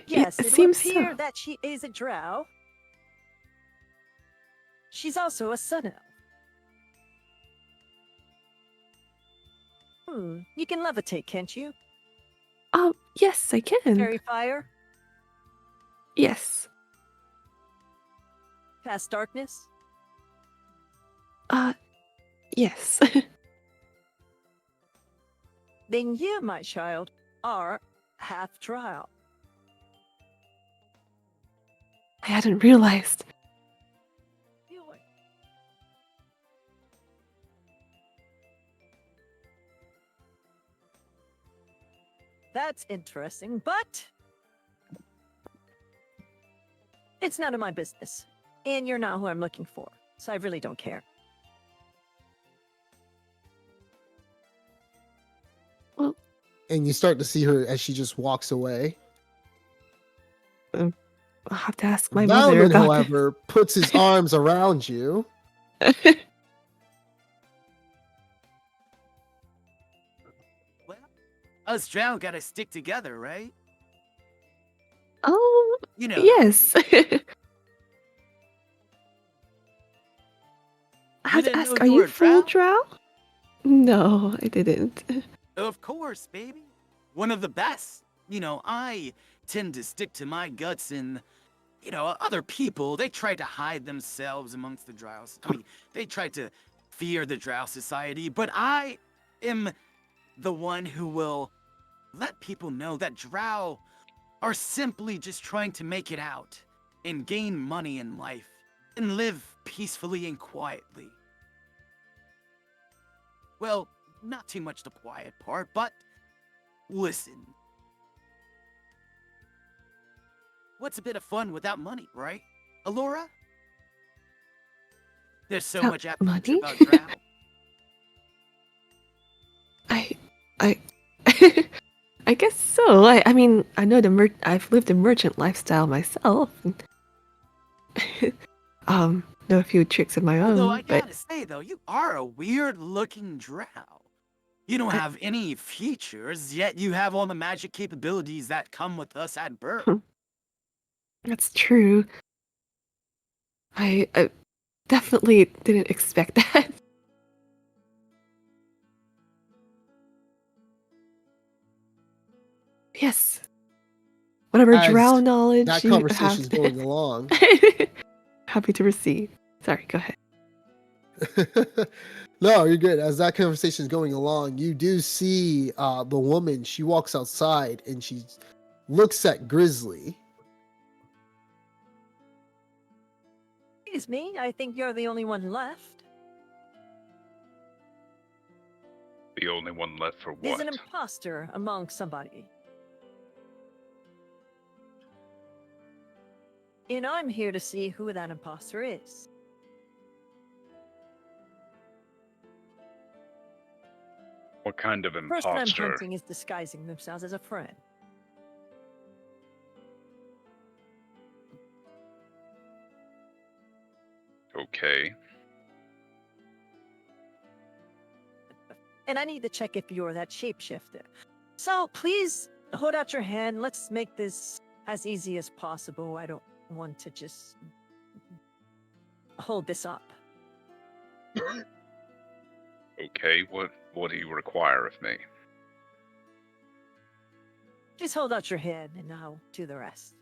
Yes, it it would seems appear so. that she is a drow. She's also a sun elf. You can levitate, can't you? Yes, I can. Fairy fire? Yes. Cast darkness? Yes. Then you, my child, are half drow. I hadn't realized. That's interesting, but it's none of my business. And you're not who I'm looking for, so I really don't care. Well, And you start to see her as she just walks away. I'll have to ask my mother Valman, about however, puts his arms around you. Well, us drow gotta stick together, right? You know. Yes. I You have to didn't ask, know are you you were a full drow? drow? No, I didn't. Of course, baby. One of the best. You know, I tend to stick to my guts and, other people, they try to hide themselves amongst the drows. I mean, they try to fear the drow society, but I am the one who will let people know that drow are simply just trying to make it out and gain money in life and live peacefully and quietly. Well, not too much the quiet part, but listen. What's a bit of fun without money, right? Alora? There's so Without much apprehension money? about drow. I I guess so. I mean, I know I've lived a merchant lifestyle myself. Know a few tricks of my Although own, I but gotta say though, you are a weird-looking drow. You don't have any features, yet you have all the magic capabilities that come with us at birth. that's true. I definitely didn't expect that. Yes. Whatever drow As knowledge that you have conversation's going along. happy to receive. Sorry, go ahead. No, you're good. As that conversation is going along, you do see the woman. She walks outside and she looks at Grizzly. Excuse me, I think you're the only one left. The only one left for There's what? an imposter among somebody. And I'm here to see who that imposter is. What kind of The person I'm imposter? hunting is disguising themselves as a friend. Okay. And I need to check if you're that shapeshifter. So please hold out your hand. Let's make this as easy as possible. I don't want to just hold this up. Okay, what do you require of me? Just hold out your hand and I'll do the rest.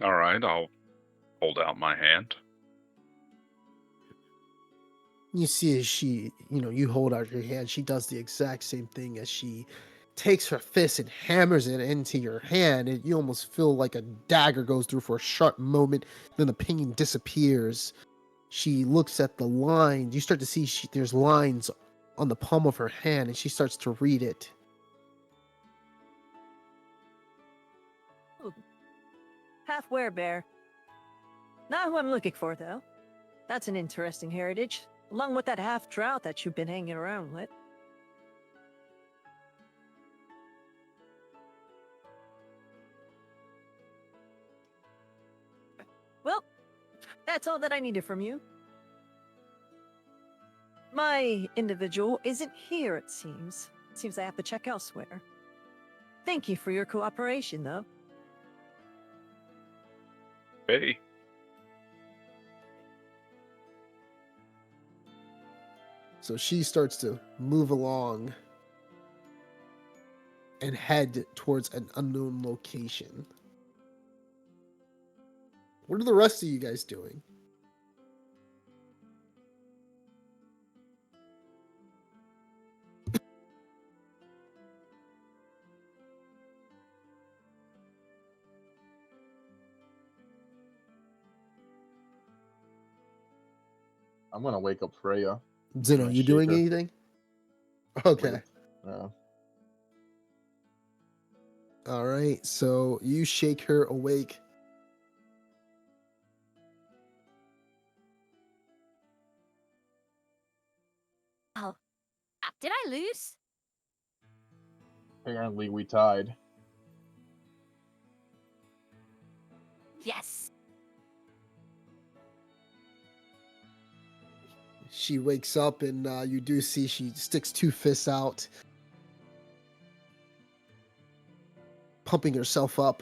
All right, I'll hold out my hand. You see as she, you hold out your hand, she does the exact same thing as she takes her fist and hammers it into your hand, and you almost feel like a dagger goes through for a sharp moment, then the pain disappears. She looks at the lines. You start to see there's lines on the palm of her hand, and she starts to read it. Half werebear. Not who I'm looking for, though. That's an interesting heritage, along with that half drought that you've been hanging around with. Well, that's all that I needed from you. My individual isn't here, it seems. Seems I have to check elsewhere. Thank you for your cooperation, though. Hey. So she starts to move along and head towards an unknown location. What are the rest of you guys doing? I'm gonna wake up Freya. Zeno, you doing her. anything? Okay. Yeah. All right. So you shake her awake. Oh, did I lose? Apparently we tied. Yes. She wakes up and you do see she sticks two fists out, pumping herself up.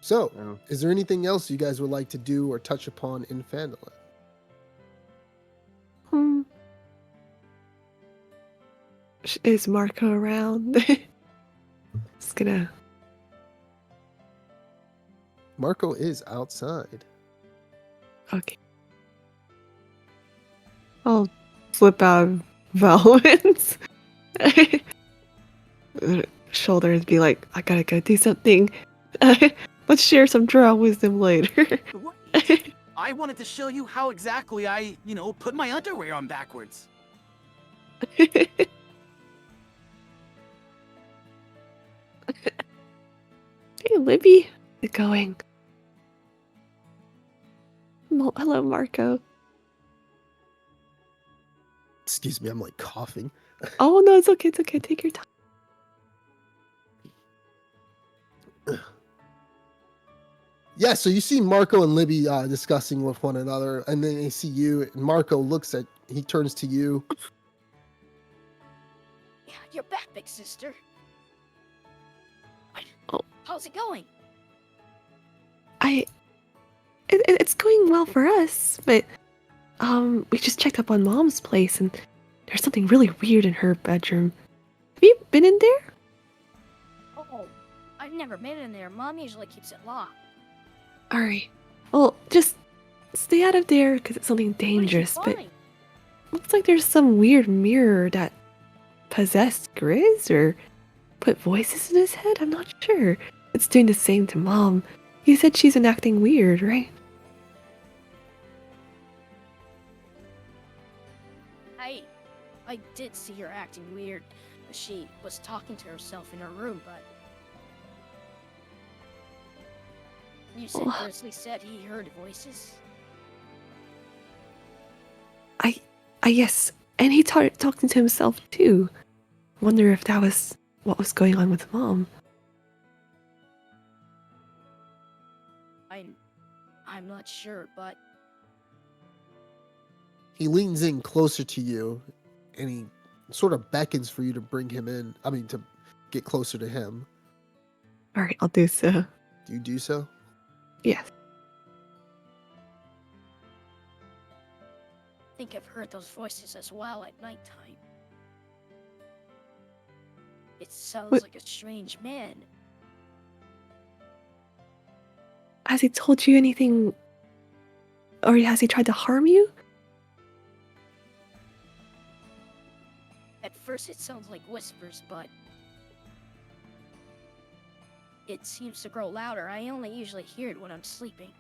So, is there anything else you guys would like to do or touch upon in Phandalin? Is Marco around? Just gonna. Marco is outside. Okay. I'll flip out of Valorant. Shoulder and be like, I gotta go do something. Let's share some drow wisdom later. I wanted to show you how exactly I, put my underwear on backwards. Hey, Libby. How's it going? Hello, Marco. Excuse me, I'm like coughing. Oh, no, it's okay. It's okay. Take your time. Yeah, so you see Marco and Libby discussing with one another, and then they see you, and Marco he turns to you. Yeah, you're back, big sister. Oh. How's it going? It's going well for us, but we just checked up on Mom's place, and there's something really weird in her bedroom. Have you been in there? Oh, I've never been in there. Mom usually keeps it locked. Alright. Well, just stay out of there because it's something dangerous, What did you but find? looks like there's some weird mirror that possessed Grizz or put voices in his head. I'm not sure. It's doing the same to Mom. You said she's been acting weird, right? I did see her acting weird. She was talking to herself in her room, but You said Grizzly said he heard voices? Yes, and he talking to himself too. Wonder if that was what was going on with Mom. I'm not sure, but He leans in closer to you, and he sort of beckons for you to bring him in. I mean, to get closer to him. All right, I'll do so. Do you do so? Yes. I think I've heard those voices as well at nighttime. It sounds like a strange man. Has he told you anything, or has he tried to harm you? At first it sounds like whispers, but it seems to grow louder. I only usually hear it when I'm sleeping.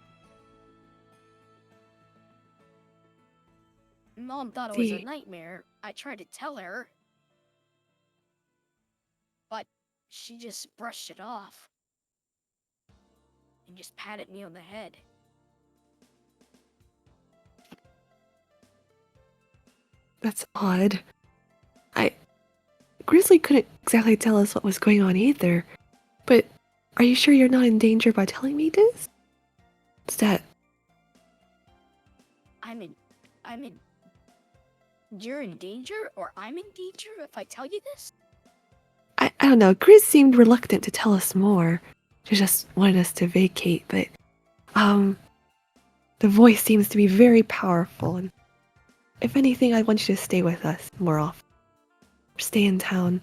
Mom thought it was a nightmare. I tried to tell her, but she just brushed it off and just patted me on the head. That's odd. Grizzly couldn't exactly tell us what was going on either. But are you sure you're not in danger by telling me this? Is that... You're in danger, or I'm in danger if I tell you this? I don't know. Grizz seemed reluctant to tell us more. She just wanted us to vacate, but... the voice seems to be very powerful, and if anything, I want you to stay with us more often. Stay in town.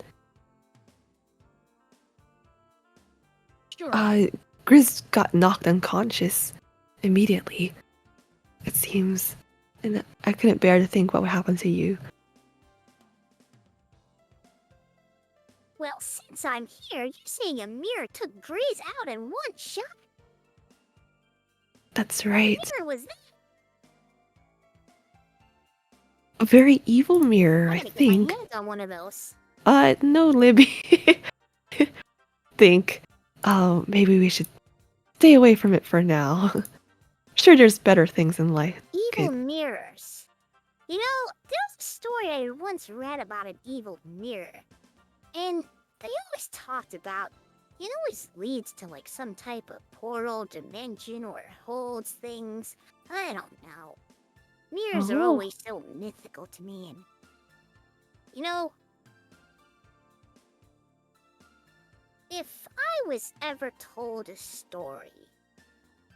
Sure. Grizz got knocked unconscious immediately, it seems. And I couldn't bear to think what would happen to you. Well, since I'm here, you're saying a mirror took Grizz out in one shot? That's right. What mirror was that? A very evil mirror, I think. Get my hands on one of those. No, Libby. Think. Maybe we should stay away from it for now. Sure, there's better things in life. Evil mirrors. You know, there was a story I once read about an evil mirror. And they always talked about it always leads to like some type of portal dimension or holds things. I don't know. Mirrors are always so mythical to me, and you know, if I was ever told a story,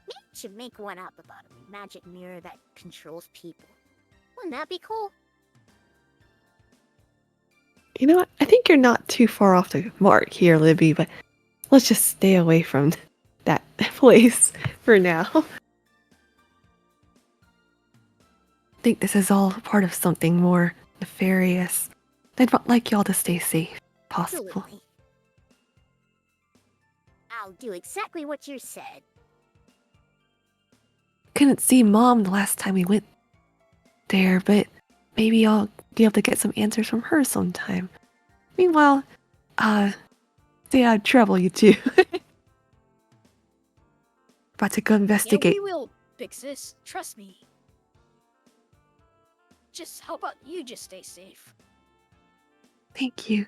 maybe I should make one up about a magic mirror that controls people. Wouldn't that be cool? You know what? I think you're not too far off the mark here, Libby, but let's just stay away from that place for now. I think this is all part of something more nefarious. I'd like y'all to stay safe, if possible. Absolutely. I'll do exactly what you said. Couldn't see Mom the last time we went there, but maybe I'll be able to get some answers from her sometime. Meanwhile, stay out of trouble, you two. About to go investigate. Yeah, we will fix this. Trust me. Just how about you just stay safe? Thank you.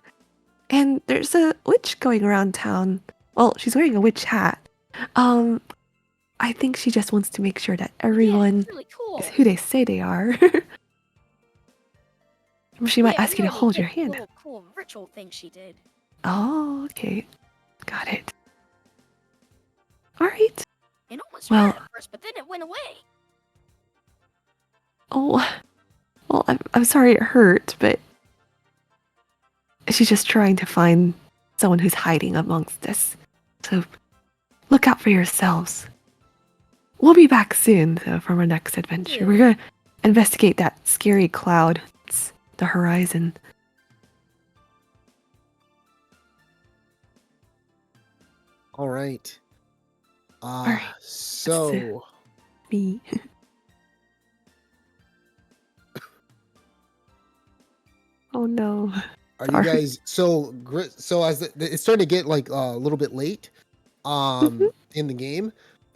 And there's a witch going around town. Well, she's wearing a witch hat. I think she just wants to make sure that everyone really cool. is who they say they are. She might ask you to hold your hand. Little cool ritual thing she did. Oh, okay. Got it. Alright. It almost ran at first, but then it went away. Oh, well, I'm sorry it hurt, but she's just trying to find someone who's hiding amongst us. So look out for yourselves. We'll be back soon, though, from our next adventure. Yeah. We're gonna investigate that scary cloud. It's the horizon. All right. Alright. So Me. Oh no. are you guys so as it's starting to get like a little bit late in the game.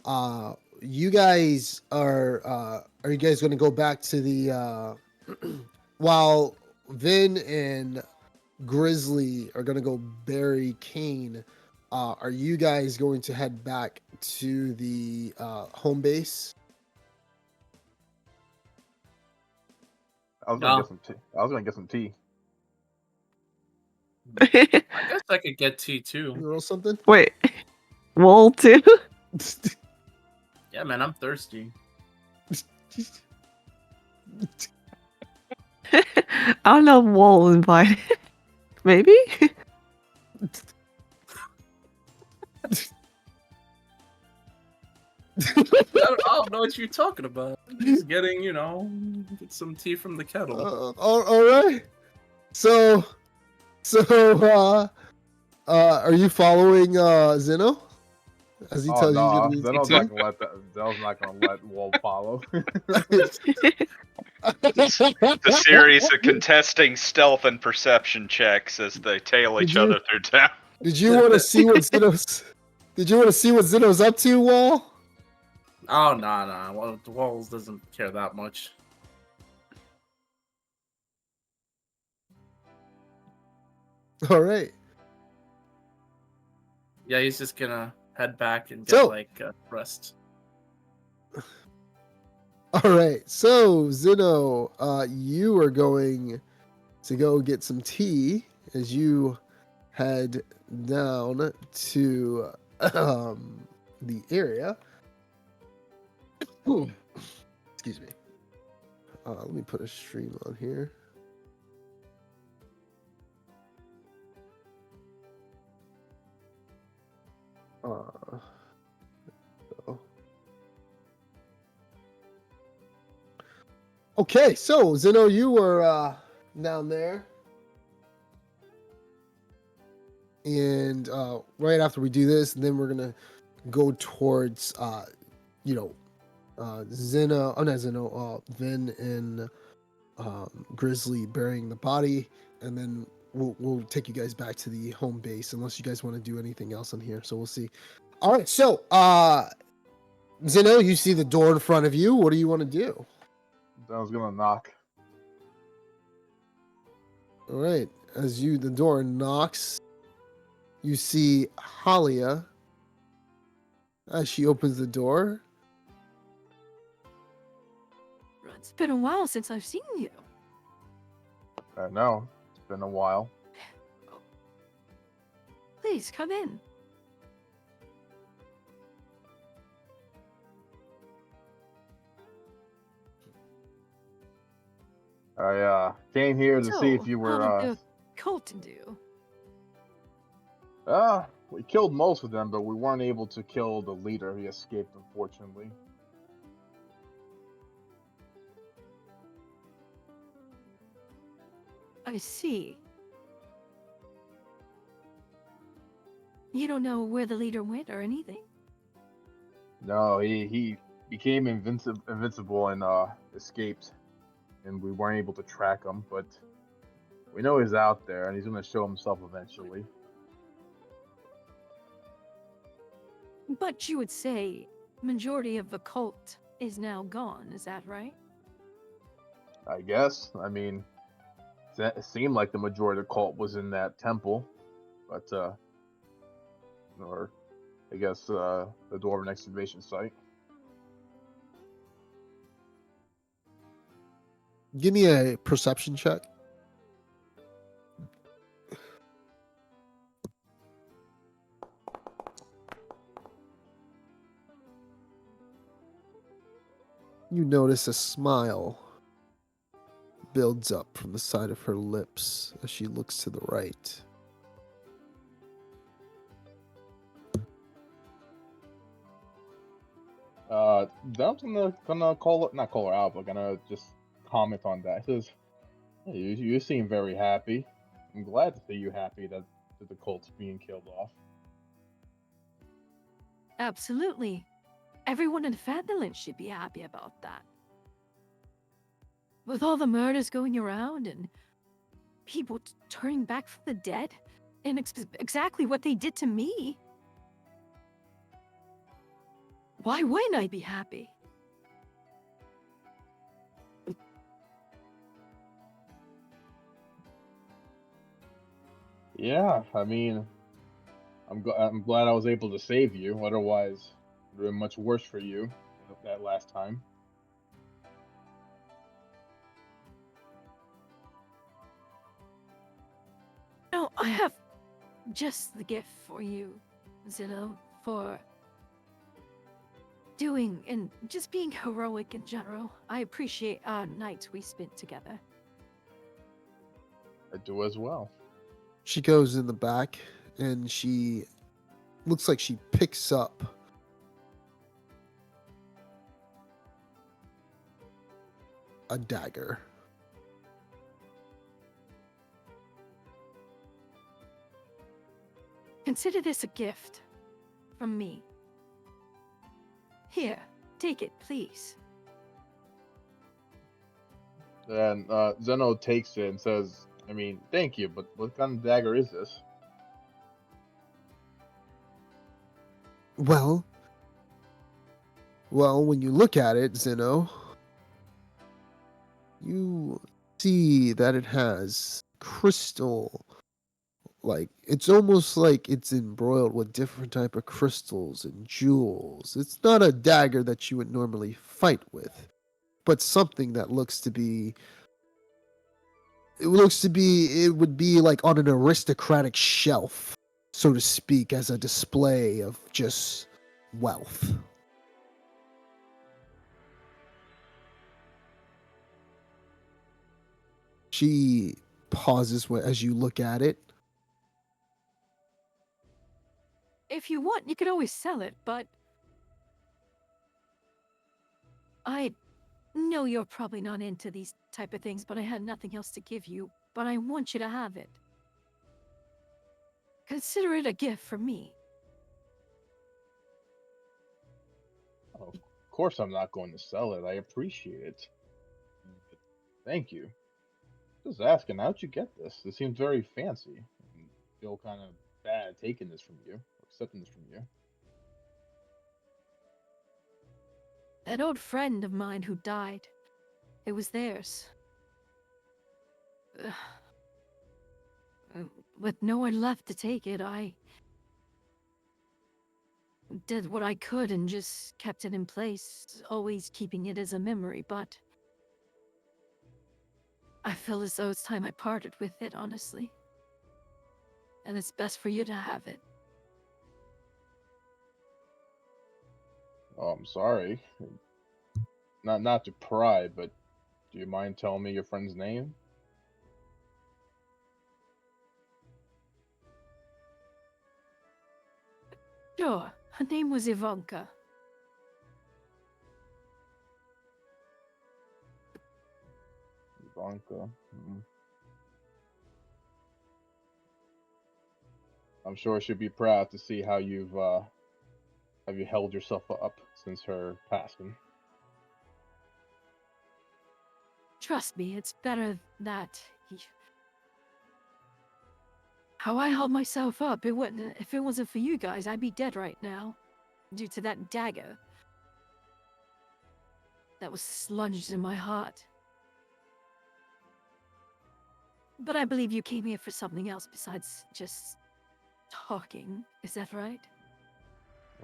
You guys are you guys going to go back to the while Vin and Grizzly are going to go bury Kane? Are you guys going to head back to the home base? I was gonna get some tea. I was gonna get some tea. I guess I could get tea You too. roll something? Wait, Wool too? Yeah, man, I'm thirsty. I don't know if Wool invited. Maybe? I don't know what you're talking about. Just getting, get some tea from the kettle. All right. So, are you following Zeno as he Oh tells you he's no, gonna Zeno's get not gonna let that. Zeno's not gonna let Wolf follow. The series of contesting stealth and perception checks as they tail each other through town. Did you want to see what Zeno's? Did you want to see what Zeno's up to, Wall? Oh, nah. Well, the Walls doesn't care that much. All right. Yeah, he's just gonna head back and So- get rest. All right. So Zeno, you are going to go get some tea as you head down to the area. Ooh. Excuse me. Let me put a stream on here. Okay, so Zeno, you were down there, and right after we do this, then we're gonna go towards Zeno. Oh, not Zeno. Vin and Grizzly burying the body, and then we'll take you guys back to the home base unless you guys want to do anything else in here. So we'll see. All right, so Zeno, you see the door in front of you. What do you want to do? Zeno's gonna knock. All right, as the door knocks, you see Halia as she opens the door. It's been a while since I've seen you. I know. It's been a while. Please come in. I came here to see if you How were. did the cult do? We killed most of them, but we weren't able to kill the leader. He escaped, unfortunately. I see. You don't know where the leader went or anything? No, he became invincible and escaped, and we weren't able to track him. But we know he's out there, and he's gonna show himself eventually. But you would say majority of the cult is now gone, is that right? I guess. I mean, it seemed like the majority of the cult was in that temple, but or I guess the Dwarven excavation site. Give me a perception check. You notice a smile builds up from the side of her lips as she looks to the right. I'm gonna not call her out, but gonna just comment on that. It says, hey, you seem very happy. I'm glad to see you happy that the cult's being killed off. Absolutely. Everyone in Fatherland should be happy about that. With all the murders going around and people turning back from the dead, and exactly what they did to me. Why wouldn't I be happy? Yeah, I mean, I'm glad I was able to save you. Otherwise, it would have been much worse for you that last time. No, I have just the gift for you, Zillow, for doing and just being heroic in general. I appreciate our nights we spent together. I do as well. She goes in the back and she looks like she picks up a dagger. Consider this a gift from me. Here, take it, please. Then Zeno takes it and says, I mean, thank you, but what kind of dagger is this? Well, when you look at it, Zeno, you see that it has crystal. Like, it's almost like it's embroiled with different type of crystals and jewels. It's not a dagger that you would normally fight with, but something that it would be like on an aristocratic shelf, so to speak, as a display of just wealth. She pauses as you look at it. If you want, you could always sell it, but I know you're probably not into these type of things, but I had nothing else to give you, but I want you to have it. Consider it a gift from me. Oh, of course I'm not going to sell it. I appreciate it. But thank you. Just asking, how'd you get this? This seems very fancy. I feel kind of bad taking this from you, accepting this from you. An old friend of mine who died. It was theirs. With no one left to take it, I did what I could and just kept it in place, always keeping it as a memory, but I feel as though it's time I parted with it, honestly. And it's best for you to have it. Oh, I'm sorry. Not to pry, but do you mind telling me your friend's name? Sure, her name was Ivanka. Ivanka. I'm sure she'd be proud to see how you've have you held yourself up since her passing. Trust me, it's better that how I held myself up, it wouldn't. If it wasn't for you guys, I'd be dead right now. Due to that dagger that was lunged in my heart. But I believe you came here for something else besides just talking. Is that right?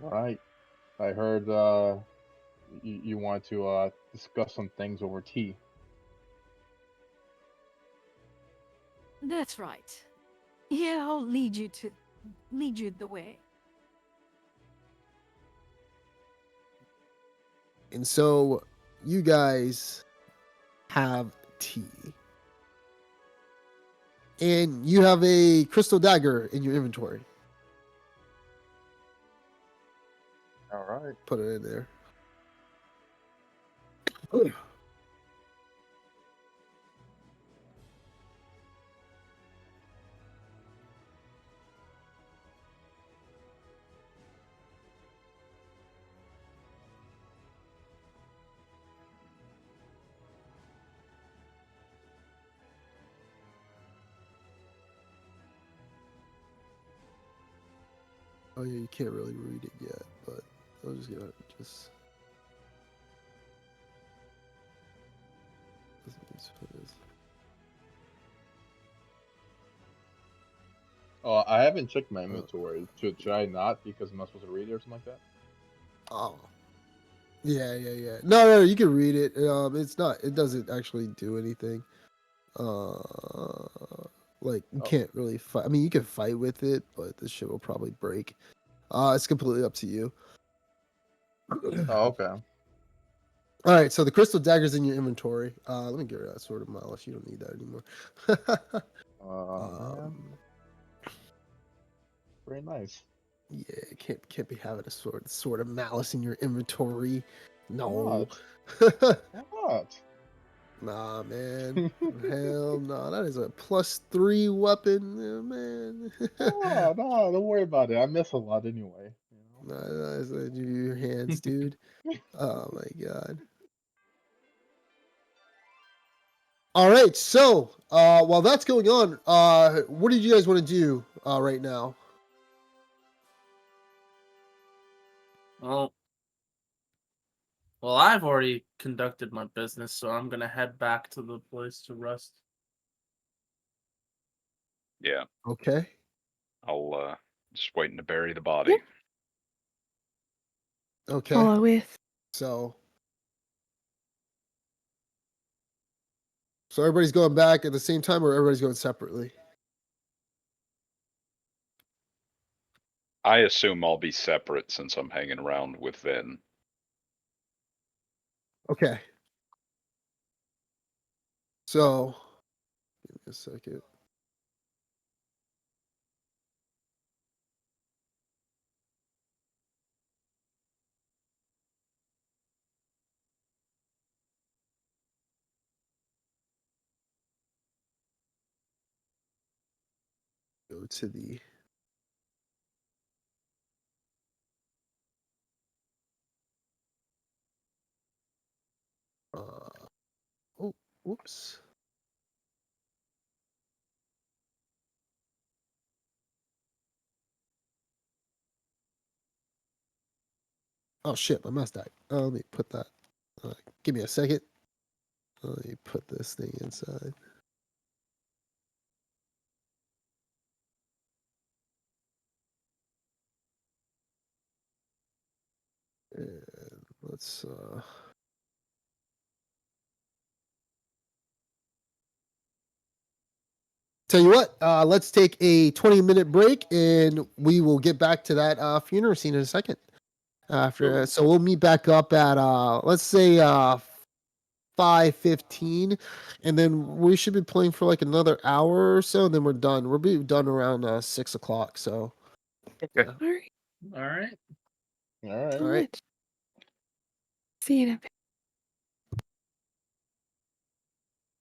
Right. I heard you want to discuss some things over tea. That's right. Yeah, I'll lead you the way. And so you guys have tea. And you have a crystal dagger in your inventory. All right. Put it in there. Oh yeah, you can't really read it yet, but I'll just go just. Oh, I haven't checked my inventory. Should I not? Because I'm not supposed to read it or something like that? Oh. Yeah. No, you can read it. It's not. It doesn't actually do anything. Like you can't really fight. I mean, you can fight with it, but the shit will probably break. It's completely up to you. Oh, okay. All right, so the crystal dagger's in your inventory. Let me get rid of that sword of malice. You don't need that anymore. Man. Very nice. Yeah, can't be having a sword of malice in your inventory. No. What? What? Nah, man. Hell no. That is a +3 weapon, man. Oh, no, don't worry about it. I miss a lot anyway. You know? Nah, it's your hands, dude. Oh my god. All right, so while that's going on, what did you guys want to do right now? Well, I've already conducted my business, so I'm gonna head back to the place to rest. Yeah. Okay. I'll just waiting to bury the body. Okay. Follow with. So everybody's going back at the same time, or everybody's going separately? I assume I'll be separate since I'm hanging around with Vin. Okay. So, give me a second. Go to the oh, whoops. Oh shit, my mouse died. Let me put that. Give me a second. Let me put this thing inside. And let's tell you what, let's take a 20-minute break and we will get back to that funeral scene in a second. After so we'll meet back up at let's say 5:15, and then we should be playing for like another hour or so, and then we're done. We'll be done around 6 o'clock. So yeah. All right. All right. All right. All right. See you in a bit.